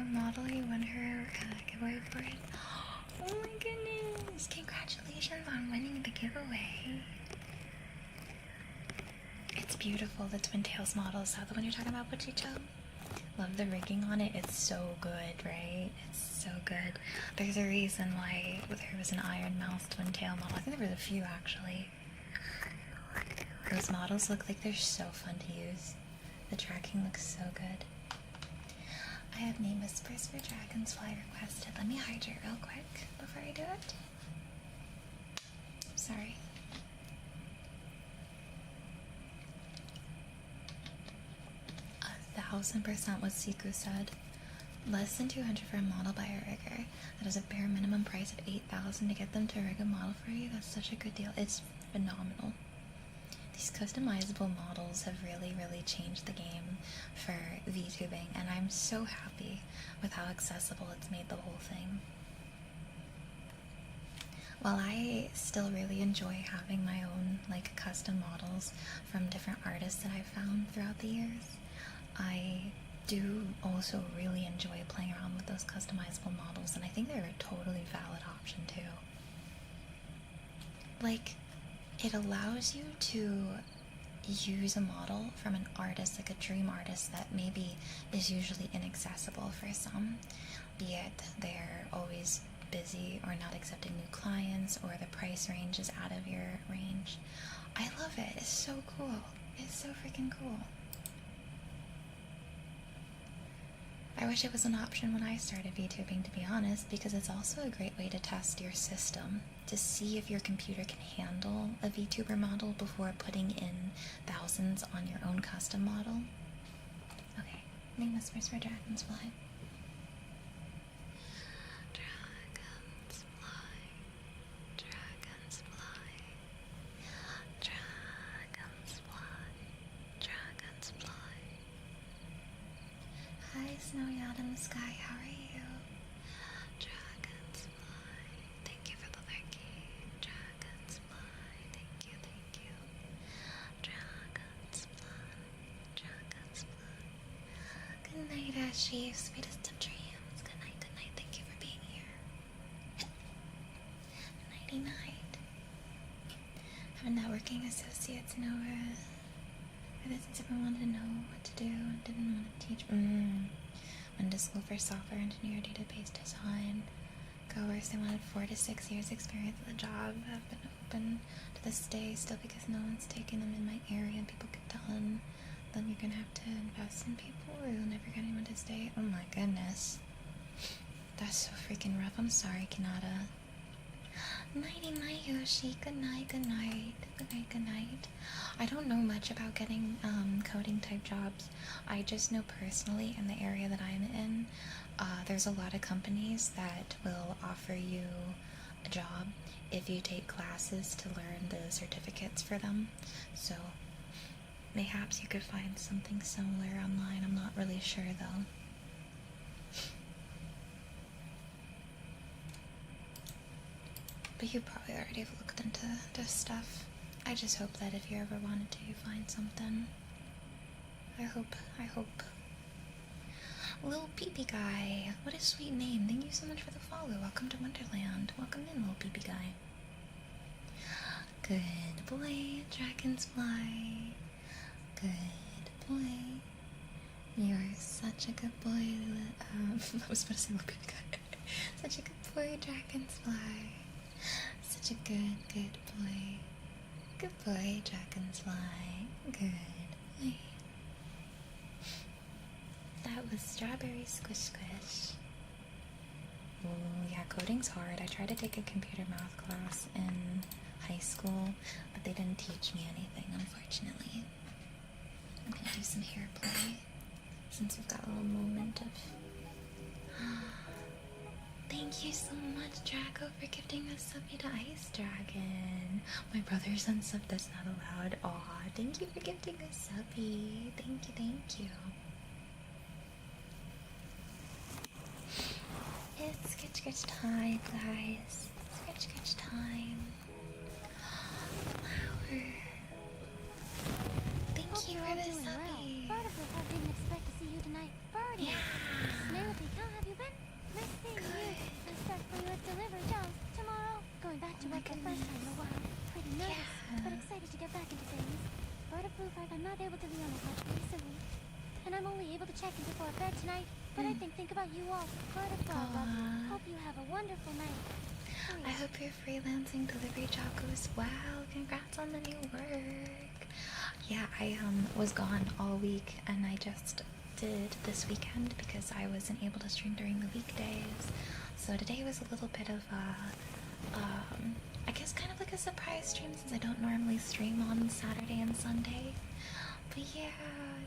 model you won her giveaway for it? Oh my goodness! Congratulations on winning the giveaway. It's beautiful, the Twin Tails model. Is that the one you're talking about, Pochicho? Love the rigging on it. It's so good, right? It's so good. There's a reason why there was an Iron Mouse Twin Tail model. I think there was a few, actually. Those models look like they're so fun to use. The tracking looks so good. I have name whispers for Dragonfly requested. Let me hydrate real quick before I do it. Sorry. 1000% what Siku said. Less than 200 for a model by a rigger. That is a bare minimum price of 8,000 to get them to rig a model for you. That's such a good deal. It's phenomenal. These customizable models have really, really changed the game for VTubing, and I'm so happy with how accessible it's made the whole thing. While I still really enjoy having my own like custom models from different artists that I've found throughout the years, I do also really enjoy playing around with those customizable models, and I think they're a totally valid option too. Like, it allows you to use a model from an artist, like a dream artist that maybe is usually inaccessible for some, be it they're always busy or not accepting new clients, or the price range is out of your range. I love it. It's so cool. It's so freaking cool. I wish it was an option when I started VTubing, to be honest, because it's also a great way to test your system, to see if your computer can handle a VTuber model before putting in thousands on your own custom model. Okay, name whispers for Dragonfly. Hi, Snowy Autumn Sky, how are you? Dragonfly, thank you for the lurking. Dragonfly, thank you, thank you. Dragonfly, Dragonfly. Good night, Ashy, sweetest of dreams. Good night, thank you for being here. Nighty night. Our networking associates know since everyone wanted to know what to do and didn't want to teach. Went to school for software engineer, database design. Goers, they wanted 4 to 6 years experience at the job. I've been open to this day still because no one's taking them in my area, and people keep telling them you're gonna have to invest in people or you'll never get anyone to stay. Oh my goodness. That's so freaking rough. I'm sorry, Kanata. Nighty night, Yoshi. Good night, good night. Good night, good night. I don't know much about getting coding type jobs. I just know personally in the area that I'm in, there's a lot of companies that will offer you a job if you take classes to learn the certificates for them. So mayhaps you could find something similar online. I'm not really sure though. But you probably already have looked into this stuff. I just hope that if you ever wanted to, you find something. I hope. Little Peepee Guy. What a sweet name. Thank you so much for the follow. Welcome to Wonderland. Welcome in, Little Peepee Guy. Good boy, Dragonfly. Good boy. You're such a good boy. I was supposed to say Little Peepee Guy. Such a good boy, Dragonfly. Such a good boy. Good boy, Dragonfly. Good boy. That was Strawberry Squish Squish. Oh, yeah, coding's hard. I tried to take a computer math class in high school, but they didn't teach me anything, unfortunately. I'm gonna do some hair play, since we've got a little moment of... Thank you so much, Draco, for gifting us subbie to Ice Dragon. My brother's unsubbed us not allowed. Aw, thank you for gifting us subbie. Thank you. It's sketch time, guys. Sketch time. Flower. Thank you for the subbie. Well. I didn't expect to see you tonight. Birdie! Yeah. Snail, the first time in a while. Pretty nervous, but excited to get back into things. I'm not able to be on as much recently. And I'm only able to check in before bed tonight. But I think about you all. Hope you have a wonderful night. I hope your freelancing delivery job goes well. Congrats on the new work. Yeah, I was gone all week, and I just did this weekend because I wasn't able to stream during the weekdays. So today was a little bit of a, I guess kind of like a surprise stream since I don't normally stream on Saturday and Sunday. But yeah,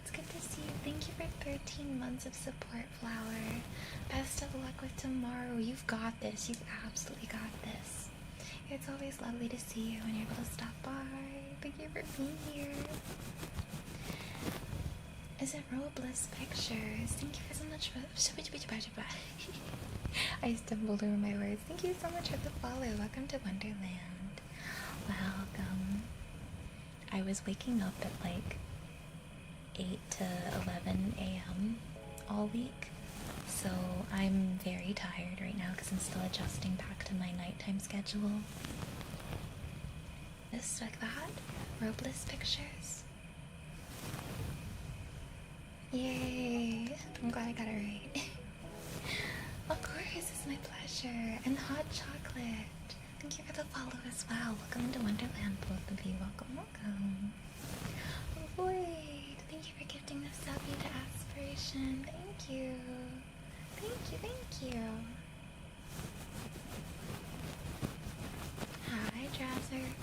it's good to see you. Thank you for 13 months of support, Flower. Best of luck with tomorrow. You've got this. You've absolutely got this. It's always lovely to see you when you're able to stop by. Thank you for being here. Is it Robles Pictures? Thank you so much for... I stumbled over my words. Thank you so much for the follow. Welcome to Wonderland. Welcome. I was waking up at like 8 to 11 a.m. all week, so I'm very tired right now because I'm still adjusting back to my nighttime schedule. Just like that. Robles Pictures. Yay! I'm glad I got it right. Of course, it's my pleasure. And hot chocolate. Thank you for the follow as well. Welcome to Wonderland, both of you. Welcome, welcome. Void, thank you for gifting the subby to Aspiration. Thank you. Thank you, thank you. Hi, Drazerk.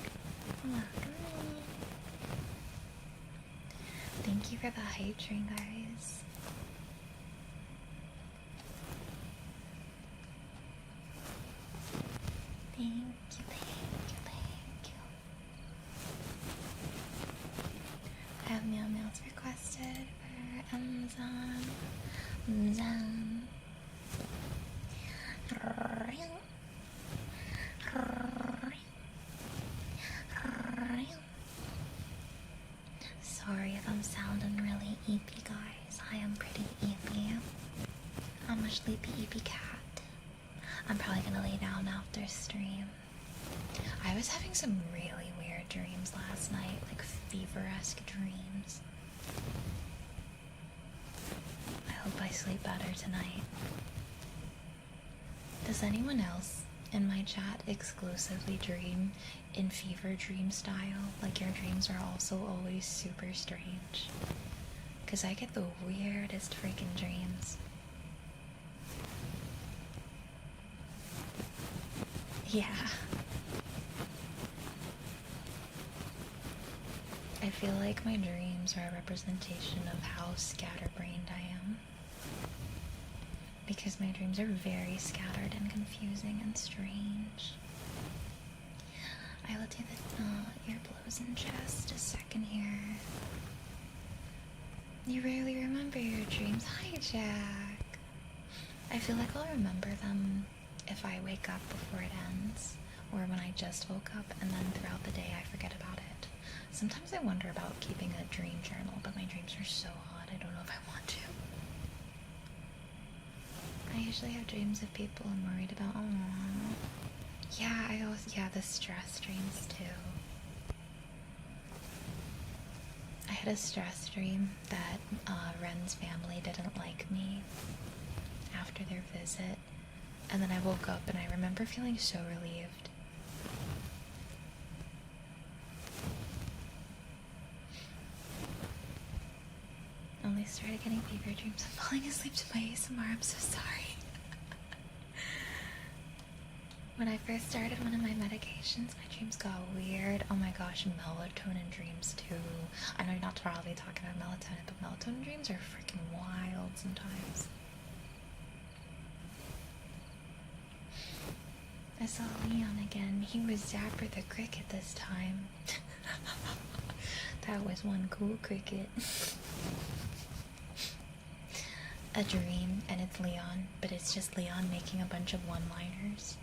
Welcome. Thank you for the hype train, guys. Thank you, thank you, thank you. I have meow meows requested for Amazon. Sorry if I'm sounding really eepy, guys. I am pretty eepy. I'm a sleepy eepy cat. I'm probably gonna lay down after stream. I was having some really weird dreams last night, like fever-esque dreams. I hope I sleep better tonight. Does anyone else in my chat exclusively dream in fever dream style? Like your dreams are also always super strange? Because I get the weirdest freaking dreams. Yeah. I feel like my dreams are a representation of how scatterbrained I am. Because my dreams are very scattered and confusing and strange. I will do the earblow's in just a second here. You rarely remember your dreams. Hi, Jack. I feel like I'll remember them if I wake up before it ends, or when I just woke up, and then throughout the day I forget about it. Sometimes I wonder about keeping a dream journal, but my dreams are so odd, I don't know if I want to. I usually have dreams of people I'm worried about. Aww. Yeah, the stress dreams too. I had a stress dream that Ren's family didn't like me after their visit. And then I woke up and I remember feeling so relieved. Only started getting fever dreams. I'm falling asleep to my ASMR. I'm so sorry. When I first started one of my medications, my dreams got weird. Oh my gosh, melatonin dreams too. I know you're not probably talking about melatonin, but melatonin dreams are freaking wild sometimes. I saw Leon again. He was Zapper the cricket this time. That was one cool cricket. A dream, and it's Leon, but it's just Leon making a bunch of one-liners.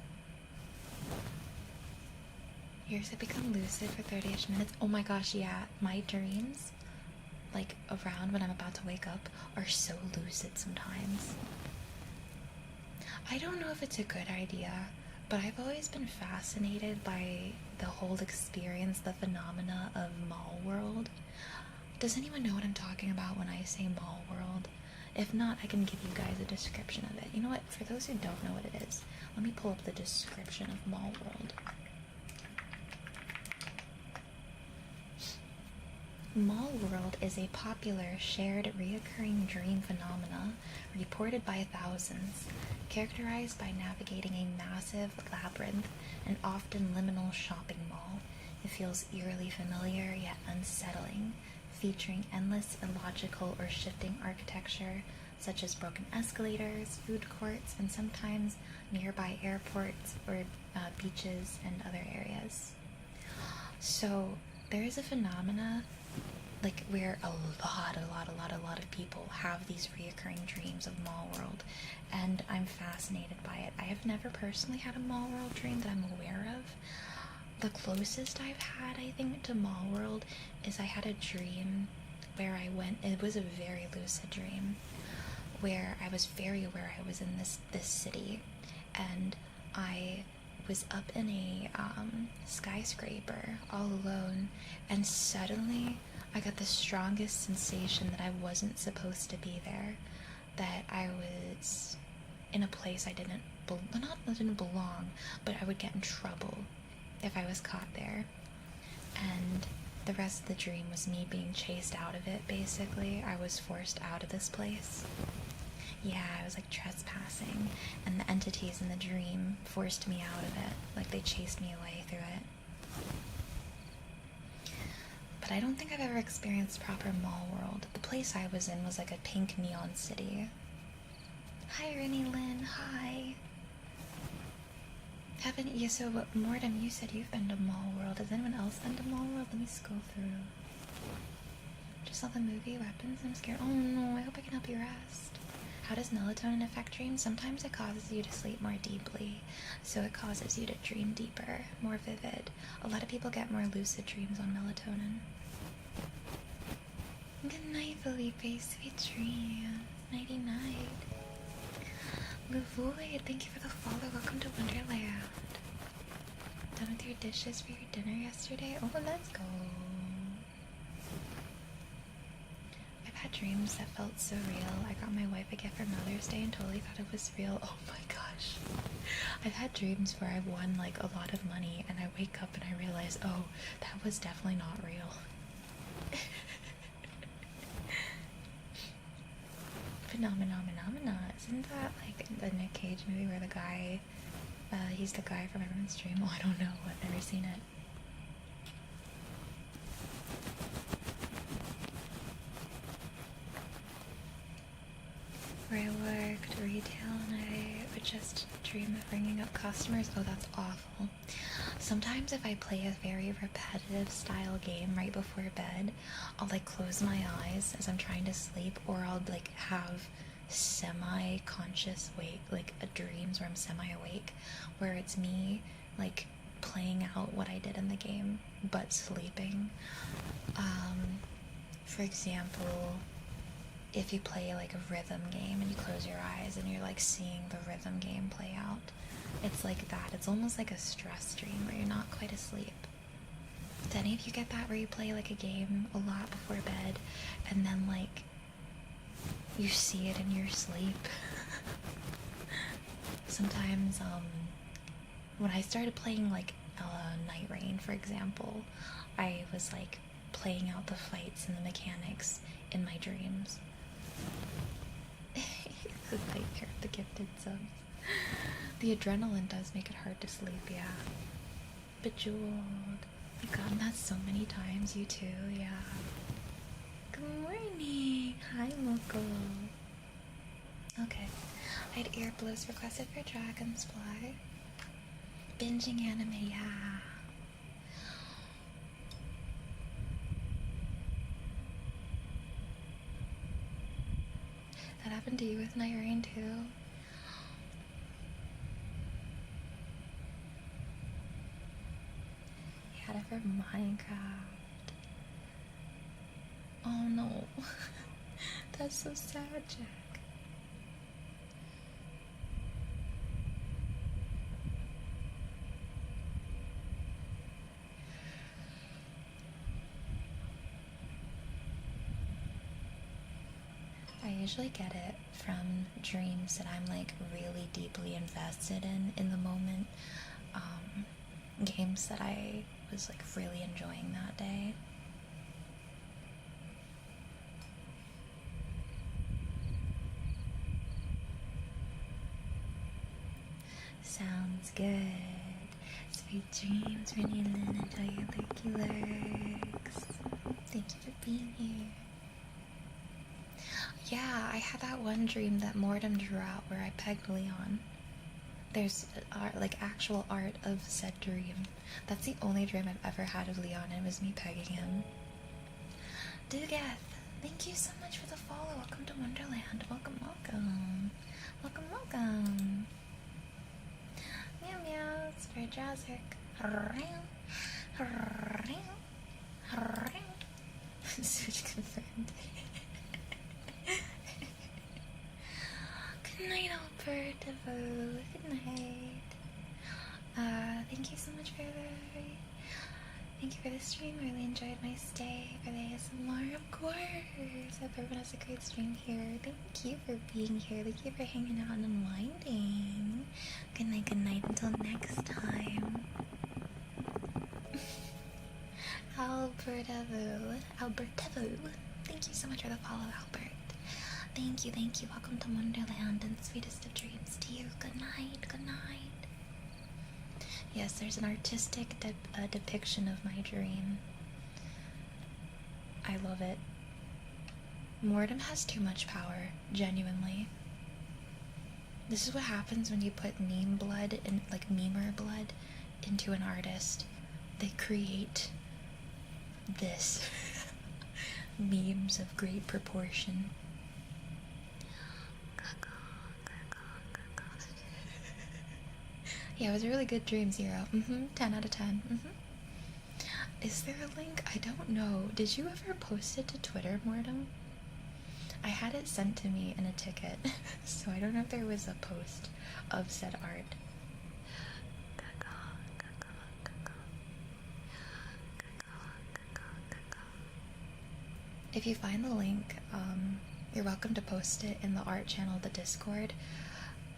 Yours have become lucid for 30-ish minutes. Oh my gosh, yeah. My dreams, like around when I'm about to wake up, are so lucid sometimes. I don't know if it's a good idea but I've always been fascinated by the whole experience, the phenomena of Mall World. Does anyone know what I'm talking about when I say Mall World? If not, I can give you guys a description of it. You know what? For those who don't know what it is, let me pull up the description of Mall World. Mall World is a popular, shared, reoccurring dream phenomena reported by thousands, characterized by navigating a massive labyrinth and often liminal shopping mall. It feels eerily familiar yet unsettling, featuring endless illogical or shifting architecture such as broken escalators, food courts, and sometimes nearby airports or beaches and other areas. So there is a phenomena like where a lot of people have these reoccurring dreams of Mall World, and I'm fascinated by it. I have never personally had a Mall World dream that I'm aware of. The closest I've had, I think, to Mall World is I had a dream where I went, it was a very lucid dream, where I was very aware I was in this city, and I was up in a skyscraper all alone, and suddenly I got the strongest sensation that I wasn't supposed to be there, that I was in a place I didn't belong, but I would get in trouble if I was caught there. And the rest of the dream was me being chased out of it, basically. I was forced out of this place. Yeah, I was like trespassing, and the entities in the dream forced me out of it. Like they chased me away through it. But I don't think I've ever experienced proper Mall World. The place I was in was like a pink neon city. Hi, Rennie Lynn. Hi. Haven't you? So, Mordem, you said you've been to Mall World. Has anyone else been to Mall World? Let me scroll through. Just saw the movie Weapons. I'm scared. Oh no, I hope I can help you rest. How does melatonin affect dreams? Sometimes it causes you to sleep more deeply, so it causes you to dream deeper, more vivid. A lot of people get more lucid dreams on melatonin. Good night, Felipe. Sweet dreams. Nighty night. Lavoid, thank you for the follow. Welcome to Wonderland. Done with your dishes for your dinner yesterday? Oh, let's go. I've had dreams that felt so real. I got my wife a gift for Mother's Day and totally thought it was real. Oh my gosh. I've had dreams where I've won like a lot of money and I wake up and I realize, oh, that was definitely not real. Phenomena. Isn't that like the Nick Cage movie where the guy, he's the guy from everyone's dream? Oh, I don't know. I've never seen it. Where I worked retail and I would just dream of bringing up customers. Oh, that's awful. Sometimes if I play a very repetitive style game right before bed, I'll like close my eyes as I'm trying to sleep, or I'll like have semi-conscious wake, like dreams where I'm semi-awake, where it's me like playing out what I did in the game but sleeping. For example, if you play like a rhythm game and you close your eyes and you're like seeing the rhythm game play out, it's like that. It's almost like a stress dream where you're not quite asleep. Do any of you get that where you play like a game a lot before bed and then like you see it in your sleep? Sometimes when I started playing like Night Rain, for example, I was like playing out the fights and the mechanics in my dreams. The nightmare of the gifted subs. The adrenaline does make it hard to sleep, yeah. Bejeweled. I've gotten that so many times, you too, yeah. Good morning. Hi, Moko. Okay. I had earblowers requested for Dragonfly. Binging anime, yeah. That happened to you with Night Rain too? You had it for Minecraft. Oh no. That's so sad, Jack. I usually get it from dreams that I'm like really deeply invested in the moment. Games that I was like really enjoying that day. Sounds good. Sweet dreams, Rennie and Lynn. Enjoy your lurky lurks. Thank you for being here. Yeah, I had that one dream that Mortem drew out where I pegged Leon. There's art, like actual art of said dream. That's the only dream I've ever had of Leon, and it was me pegging him. Dugath, thank you so much for the follow. Welcome to Wonderland. Welcome, welcome. Welcome, welcome. Meow meow, it's very Jazzic. Switch confirmed. Good night, Albert. Good night. Thank you so much for thank you for the stream. I really enjoyed my stay for the ASMR, of course. I hope everyone has a great stream here. Thank you for being here. Thank you for hanging out and unwinding. Good night, until next time. Albertevo. Thank you so much for the follow, Albert. Thank you. Welcome to Wonderland and sweetest of dreams to you. Good night. Yes, there's an artistic depiction of my dream. I love it. Mortem has too much power, genuinely. This is what happens when you put meme blood and like memer blood into an artist. They create this. Memes of great proportion. Yeah, it was a really good dream, Zero. 10 out of 10. Is there a link? I don't know. Did you ever post it to Twitter, Mortem? I had it sent to me in a ticket, so I don't know if there was a post of said art. If you find the link, you're welcome to post it in the art channel, the Discord.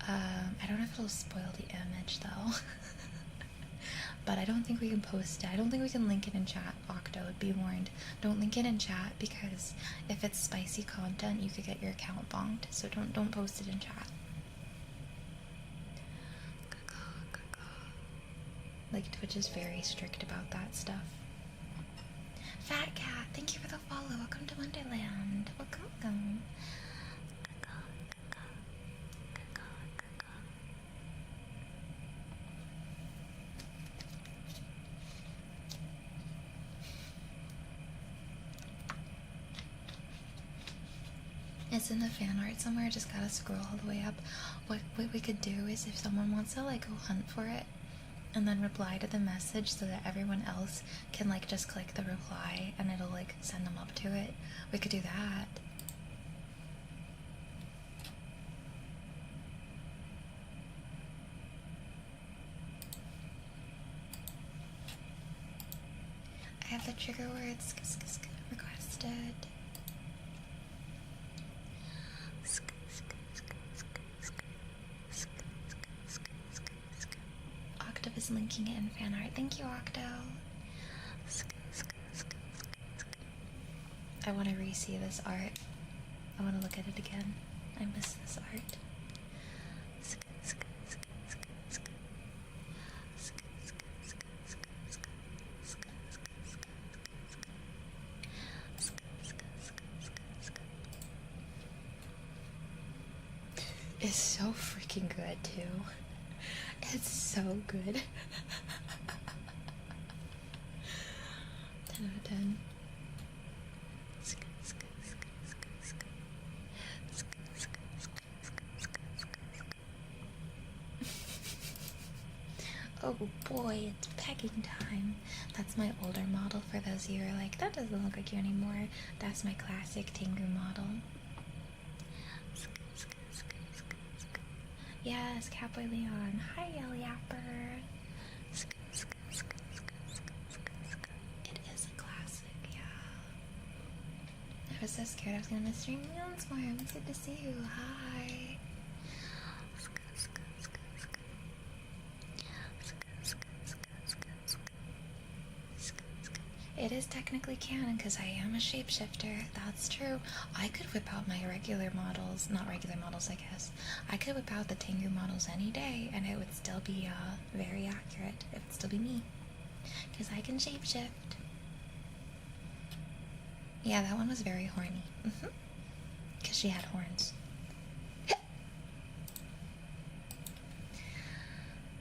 I don't know if it'll spoil the image though. But I don't think we can post it. I don't think we can link it in chat. Octo, be warned. Don't link it in chat because if it's spicy content, you could get your account bonked. So don't post it in chat. Like Twitch is very strict about that stuff. Fat Cat, thank you for the follow. Welcome to Wonderland. Welcome. It's in the fan art somewhere. Just gotta scroll all the way up. What we could do is if someone wants to like go hunt for it and then reply to the message so that everyone else can like just click the reply and it'll like send them up to it. We could do that. I have the trigger words requested. Octo is linking it in fan art. Thank you, Octo. I want to re-see this art. I want to look at it again. I miss this art. It's so freaking good too. It's so good. 10 out of 10. Oh boy, it's pegging time. That's my older model for those of you who are like, that doesn't look like you anymore. That's my classic Tengu model. Yes, Catboy Leon. Hi, Yell Yapper. It is a classic, yeah. I was so scared I was gonna miss stream meals more. It's good to see you. Hi. It is technically canon because I am a shapeshifter. That's true. I could whip out my regular models, not regular models, I guess. I could whip out the Tingly models any day, and it would still be very accurate. It would still be me, because I can shapeshift. Yeah, that one was very horny. Because she had horns.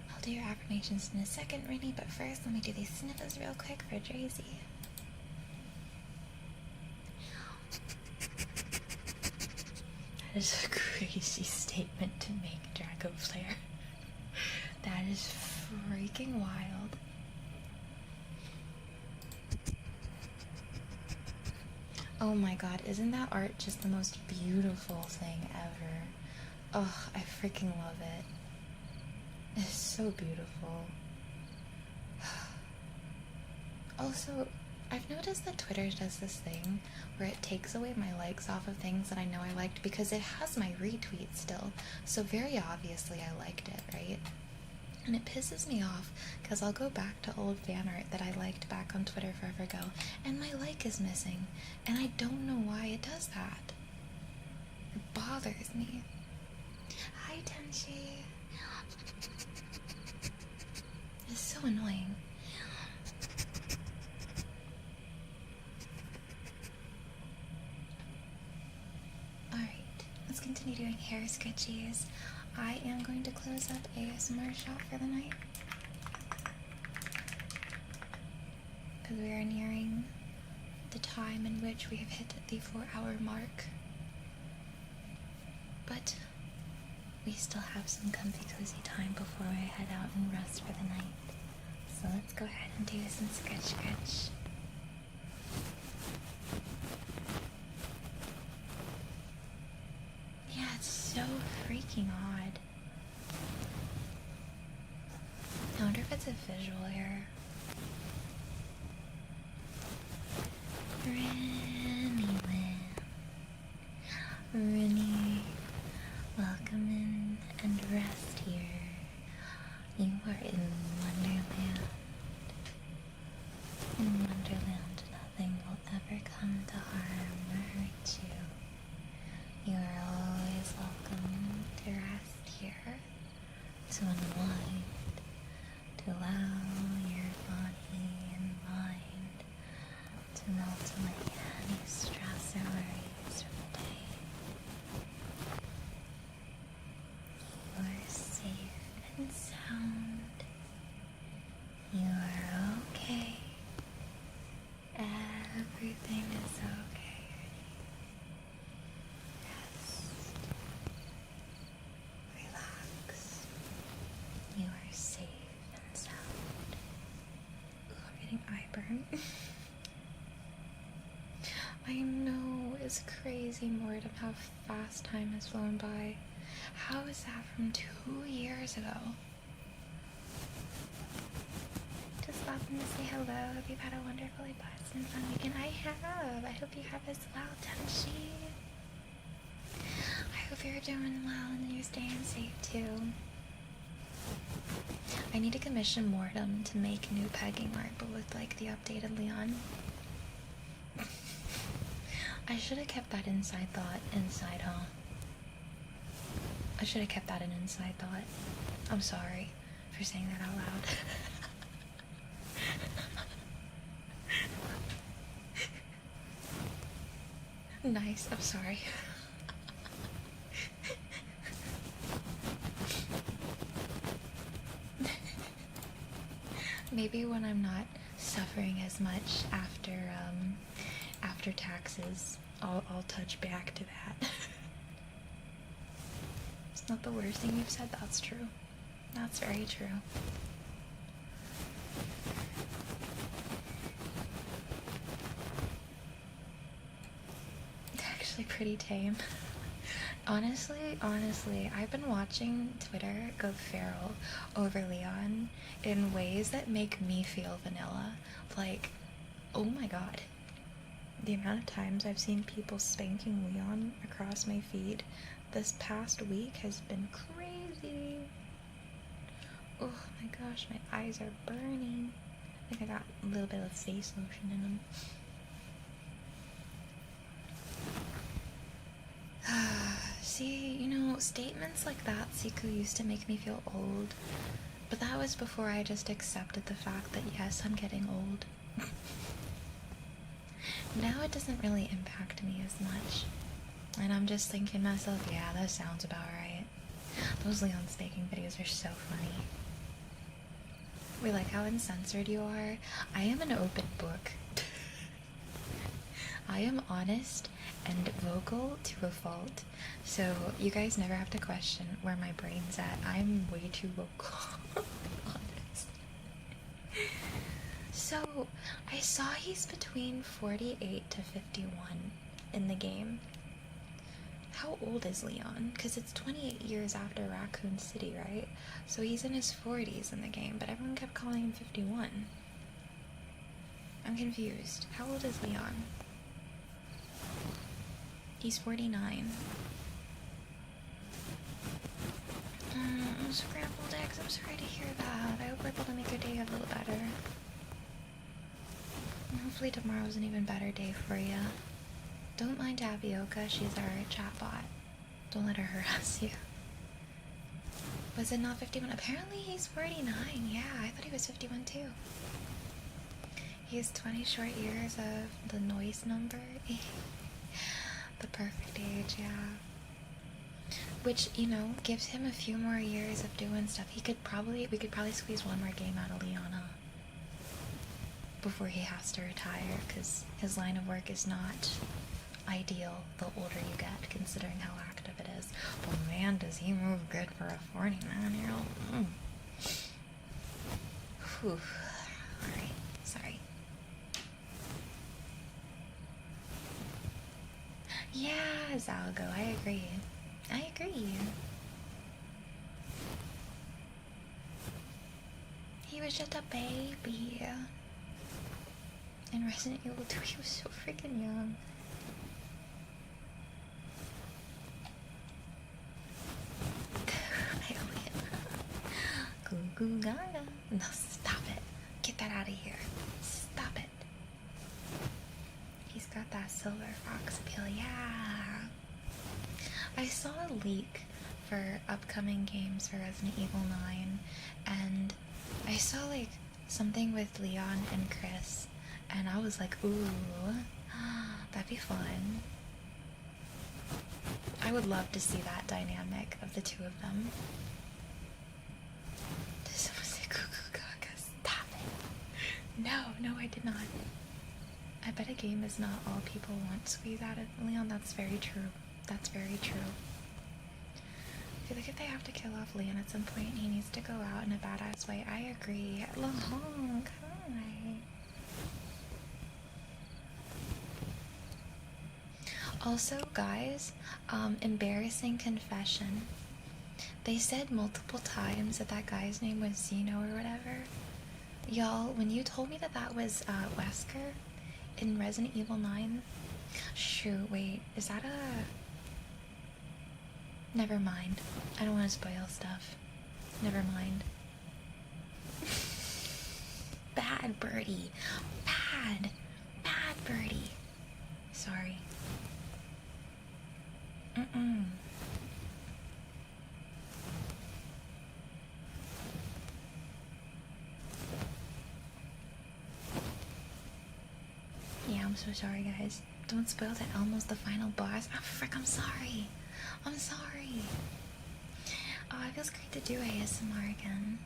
I'll do your affirmations in a second, Rennie, but first let me do these sniffles real quick for Drazy. That is a crazy statement to make, Draco Flare. That is freaking wild. Oh my god, isn't that art just the most beautiful thing ever? Oh, I freaking love it. It's so beautiful. Also, I've noticed that Twitter does this thing where it takes away my likes off of things that I know I liked because it has my retweets still. So very obviously I liked it, right? And it pisses me off because I'll go back to old fan art that I liked back on Twitter forever ago and my like is missing. And I don't know why it does that. It bothers me. Hi, Tenchi. It's so annoying. Alright, let's continue doing hair scratchies. I am going to close up ASMR shop for the night because we are nearing the time in which we have hit the 4-hour mark. But we still have some comfy cozy time before I head out and rest for the night. So let's go ahead and do some scratch. Yeah, it's so freaking odd. I wonder if it's a visual error. Rennie, welcome in and rest here. You are in Wonderland. In Wonderland, nothing will ever come to harm or hurt you. You are always welcome to rest here, to unwind, to allow your body and mind to melt away any stress or worries from the day. You are safe and sound. You are okay. Everything is okay. Rest. Relax. You are safe and sound. Ooh, I'm getting eye burn. I know, it's crazy, Mortem, how fast time has flown by. How is that from 2 years ago? Just stopping to say hello. Hope you've had a wonderfully blessed and fun weekend. I have. I hope you have as well, Tenchi. I hope you're doing well and you're staying safe too. I need to commission Mortem to make new pegging art, but with like the updated Leon. I should have kept that inside thought inside, huh? I should have kept that an inside thought. I'm sorry for saying that out loud. Nice, I'm sorry. Maybe when I'm not suffering as much after taxes, I'll touch back to that. It's not the worst thing you've said, that's true. That's very true. It's actually pretty tame. Honestly, I've been watching Twitter go feral over Leon in ways that make me feel vanilla. Like, oh my god. The amount of times I've seen people spanking Leon across my feed this past week has been crazy. Oh my gosh, my eyes are burning. I think I got a little bit of face lotion in them. See, you know, statements like that, Siku, used to make me feel old. But that was before I just accepted the fact that yes, I'm getting old. Now it doesn't really impact me as much. And I'm just thinking to myself, yeah, that sounds about right. Those Leon spanking videos are so funny. We like how uncensored you are. I am an open book. I am honest and vocal to a fault. So you guys never have to question where my brain's at. I'm way too vocal. Honest. So I saw he's between 48 to 51 in the game. How old is Leon? Because it's 28 years after Raccoon City, right? So he's in his 40s in the game, but everyone kept calling him 51. I'm confused. How old is Leon? He's 49. Scrambled eggs, I'm sorry to hear that. I hope we're able to make your day a little better. And hopefully tomorrow's an even better day for you. Don't mind Tapioca, she's our chatbot. Don't let her harass you. Was it not 51? Apparently he's 49. Yeah, I thought he was 51 too. He has 20 short years of the noise number. The perfect age, yeah. Which, you know, gives him a few more years of doing stuff. We could probably squeeze one more game out of Leona before he has to retire, because his line of work is not ideal the older you get, considering how active it is. But man, does he move good for a 49-year-old. Whew. Alright, sorry. Yeah, Zalgo, I agree. I agree. He was just a baby. In Resident Evil 2, he was so freaking young. Goo goo gaga. No, stop it. Get that out of here. Stop it. He's got that silver fox appeal, yeah. I saw a leak for upcoming games for Resident Evil 9, and I saw like something with Leon and Chris, and I was like, ooh, that'd be fun. I would love to see that dynamic of the two of them. Did someone say cuckoo gaga? Stop it. No, I did not. I bet a game is not all people want to squeeze out of Leon. That's very true. That's very true. I feel like if they have to kill off Leon at some point, he needs to go out in a badass way. I agree. Lahong, hi. Also, guys, embarrassing confession. They said multiple times that that guy's name was Zeno or whatever. Y'all, when you told me that that was Wesker in Resident Evil 9, shoot, wait, is that a... Never mind. I don't want to spoil stuff. Never mind. Bad Birdie. Bad Birdie. Sorry. Yeah, I'm so sorry, guys. Don't spoil that Elmo's the final boss. Oh, frick, I'm sorry. I'm sorry. Oh, it feels great to do ASMR again.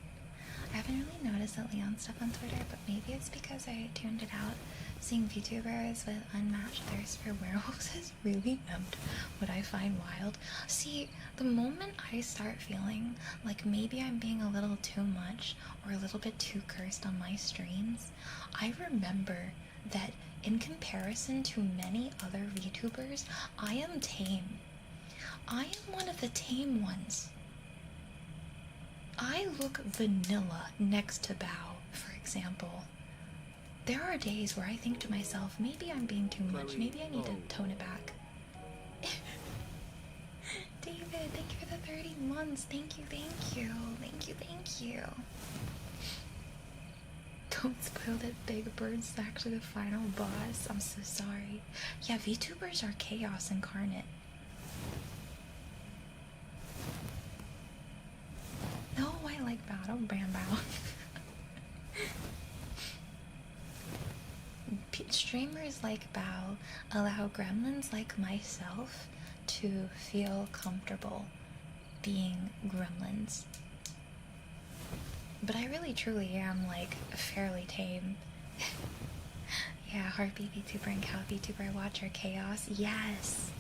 I haven't really noticed that Leon stuff on Twitter, but maybe it's because I tuned it out. Seeing VTubers with unmatched thirst for werewolves has really numbed what I find wild. See, the moment I start feeling like maybe I'm being a little too much or a little bit too cursed on my streams, I remember that in comparison to many other VTubers, I am tame. I am one of the tame ones. I look vanilla next to Bao, for example. there are days where I think to myself, maybe I'm being too much. Maybe I need to tone it back. David, thank you for the 30 months. Thank you, thank you. Thank you, thank you. Don't spoil that Big Bird's actually the final boss. I'm so sorry. Yeah, VTubers are chaos incarnate. No, I like Bao. Don't ban Bao. Streamers like Bao allow gremlins like myself to feel comfortable being gremlins. But I really truly am like fairly tame. Yeah, Heartbeat VTuber and Cow VTuber watch our chaos. Yes,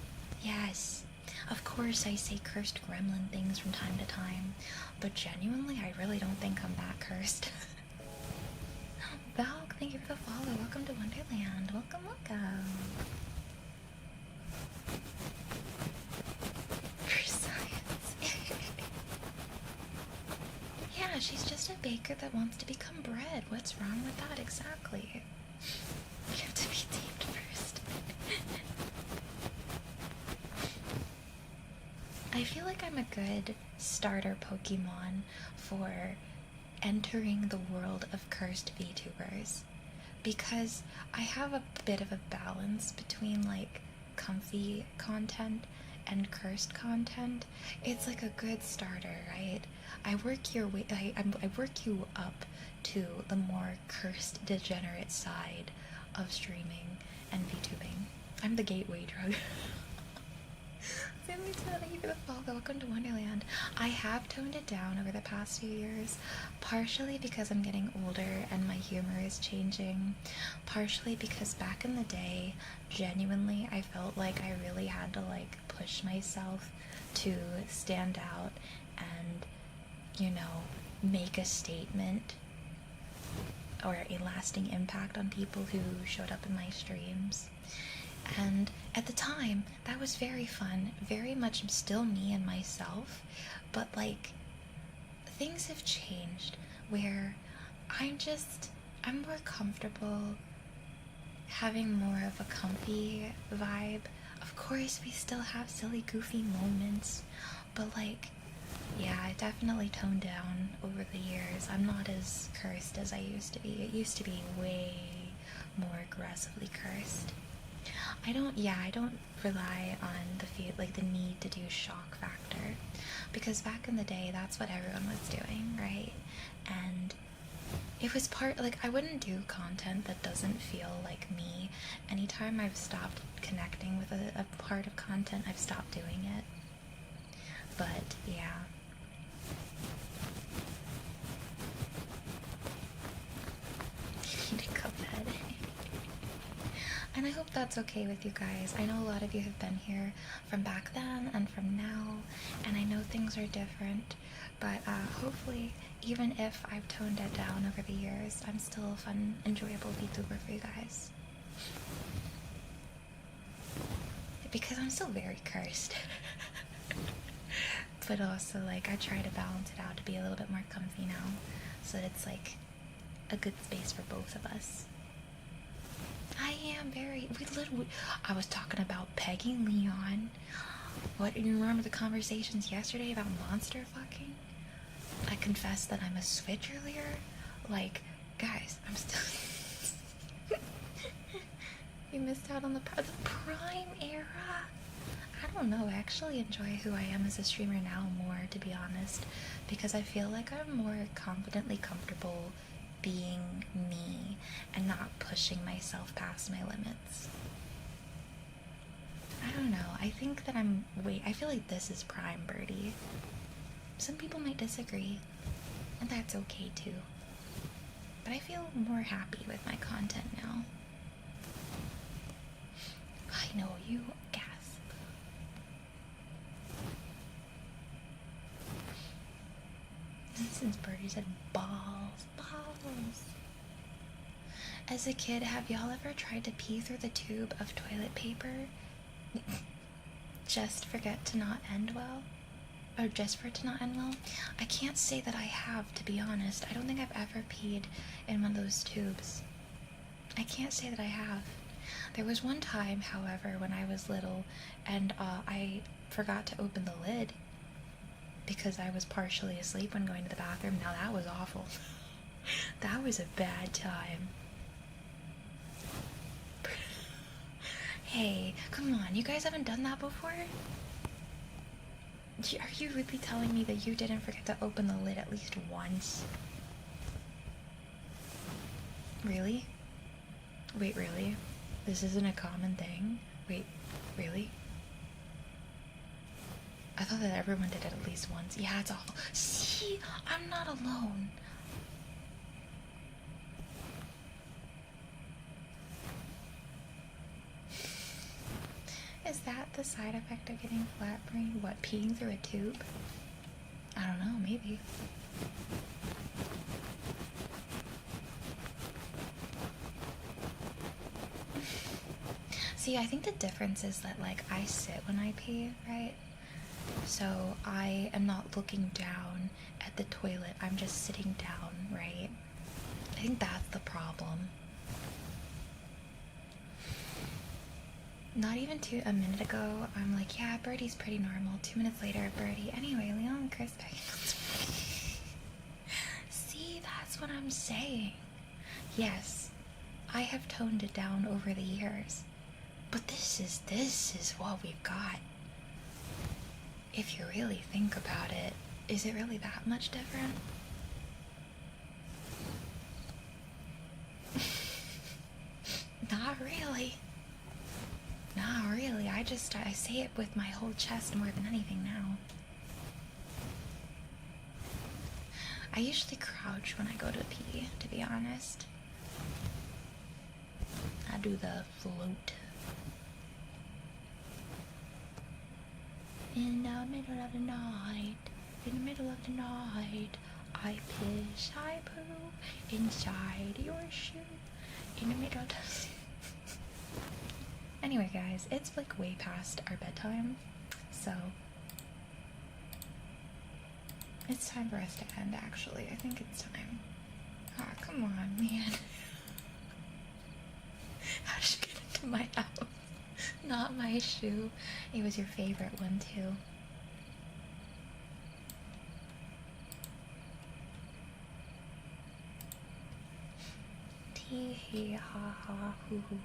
yes. Of course I say cursed gremlin things from time to time, but genuinely I really don't think I'm that cursed. Valk, thank you for the follow. Welcome to Wonderland. Welcome, welcome. For science. Yeah, she's just a baker that wants to become bread. What's wrong with that exactly? You have to be tamed first. I feel like I'm a good starter Pokemon for entering the world of cursed VTubers, because I have a bit of a balance between like comfy content and cursed content. It's like a good starter, right? I work your way. I work you up to the more cursed, degenerate side of streaming and VTubing. I'm the gateway drug. Thank you for the follow. Welcome to Wonderland. I have toned it down over the past few years, partially because I'm getting older and my humor is changing, partially because back in the day, genuinely, I felt like I really had to like push myself to stand out and, you know, make a statement or a lasting impact on people who showed up in my streams. And at the time, that was very fun, very much still me and myself, but like, things have changed where I'm more comfortable having more of a comfy vibe. Of course, we still have silly, goofy moments, but like, yeah, I definitely toned down over the years. I'm not as cursed as I used to be. It used to be way more aggressively cursed. I don't rely on the need to do shock factor, because back in the day, that's what everyone was doing, right? And it was I wouldn't do content that doesn't feel like me. Anytime I've stopped connecting with a part of content, I've stopped doing it. But, yeah. You need to go bed. And I hope that's okay with you guys. I know a lot of you have been here from back then and from now, and I know things are different, but hopefully, even if I've toned it down over the years, I'm still a fun, enjoyable VTuber for you guys. Because I'm still very cursed. But also, like, I try to balance it out to be a little bit more comfy now, so that it's, like, a good space for both of us. I am I was talking about pegging Leon. What, you remember the conversations yesterday about monster fucking? I confessed that I'm a switch earlier. Like, guys, I'm still... You missed out on the prime era. I don't know, I actually enjoy who I am as a streamer now more, to be honest, because I feel like I'm more confidently comfortable being me and not pushing myself past my limits. I don't know, I think that I feel like this is prime Birdie. Some people might disagree, and that's okay too. But I feel more happy with my content now. I know, you gasp. Since Birdie said balls. As a kid, have y'all ever tried to pee through the tube of toilet paper? Just forget to not end well? Or just for it to not end well? I can't say that I have, to be honest. I don't think I've ever peed in one of those tubes. I can't say that I have. There was one time, however, when I was little, and I forgot to open the lid because I was partially asleep when going to the bathroom. Now that was awful. That was a bad time. Hey, come on, you guys haven't done that before? Are you really telling me that you didn't forget to open the lid at least once? Really? Wait, really? This isn't a common thing? Wait, really? I thought that everyone did it at least once. Yeah, it's awful. See? I'm not alone. Is that the side effect of getting flat brain? What, peeing through a tube? I don't know, maybe. See, I think the difference is that, like, I sit when I pee, right? So I am not looking down at the toilet. I'm just sitting down, right? I think that's the problem. Not even a minute ago, I'm like, yeah, Birdie's pretty normal. 2 minutes later, Birdie. Anyway, Leon and Chris back. See, that's what I'm saying. Yes, I have toned it down over the years. But this is what we've got. If you really think about it, is it really that much different? Not really. Not really. I say it with my whole chest more than anything now. I usually crouch when I go to pee, to be honest. I do the float. In the middle of the night, I piss, I poo inside your shoe. In the middle of the... Anyway, guys, it's like way past our bedtime, so it's time for us to end, actually. I think it's time. Ah, come on, man. How did you get into my house? Not my shoe. It was your favorite one, too. Tee hee ha ha hoo hoo hoo.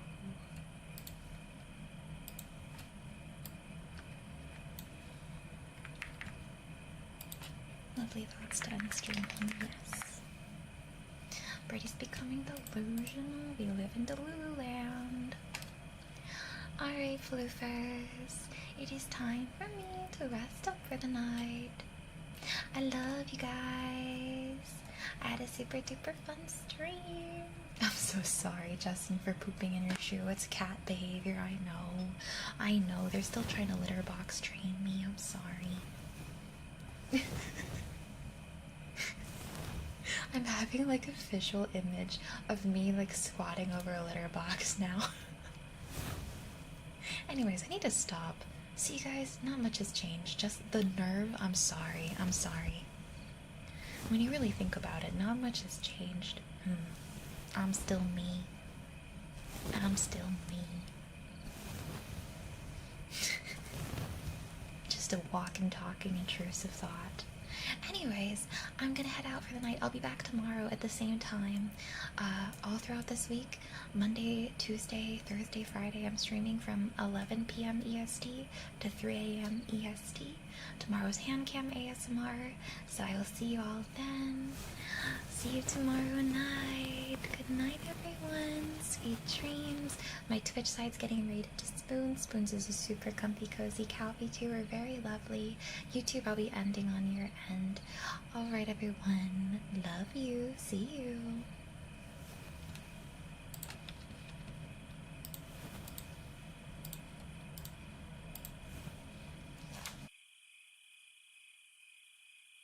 Lovely thoughts to end stream. Yes. Birdie's becoming delusional. We live in Deluland. Alright, Floofers. It is time for me to rest up for the night. I love you guys. I had a super duper fun stream. I'm so sorry, Justin, for pooping in your shoe. It's cat behavior, I know. I know, they're still trying to litter box train me. I'm sorry. I'm having like a visual image of me like squatting over a litter box now. Anyways, I need to stop. See, guys, not much has changed. Just the nerve. I'm sorry. I'm sorry. When you really think about it, not much has changed. I'm still me. I'm still me. Just a walking, talking, intrusive thought. Anyways, I'm gonna head out for the night. I'll be back tomorrow at the same time. All throughout this week, Monday, Tuesday, Thursday, Friday, I'm streaming from 11 p.m. EST to 3 a.m. EST. Tomorrow's handcam ASMR, so I will see you all then. See you tomorrow night. Good night, everyone. Sweet dreams. My Twitch side's getting rated to Spoons. Spoons is a super comfy, cozy cat VTuber, very lovely. YouTube, I'll be ending on your end. Alright, everyone. Love you. See you.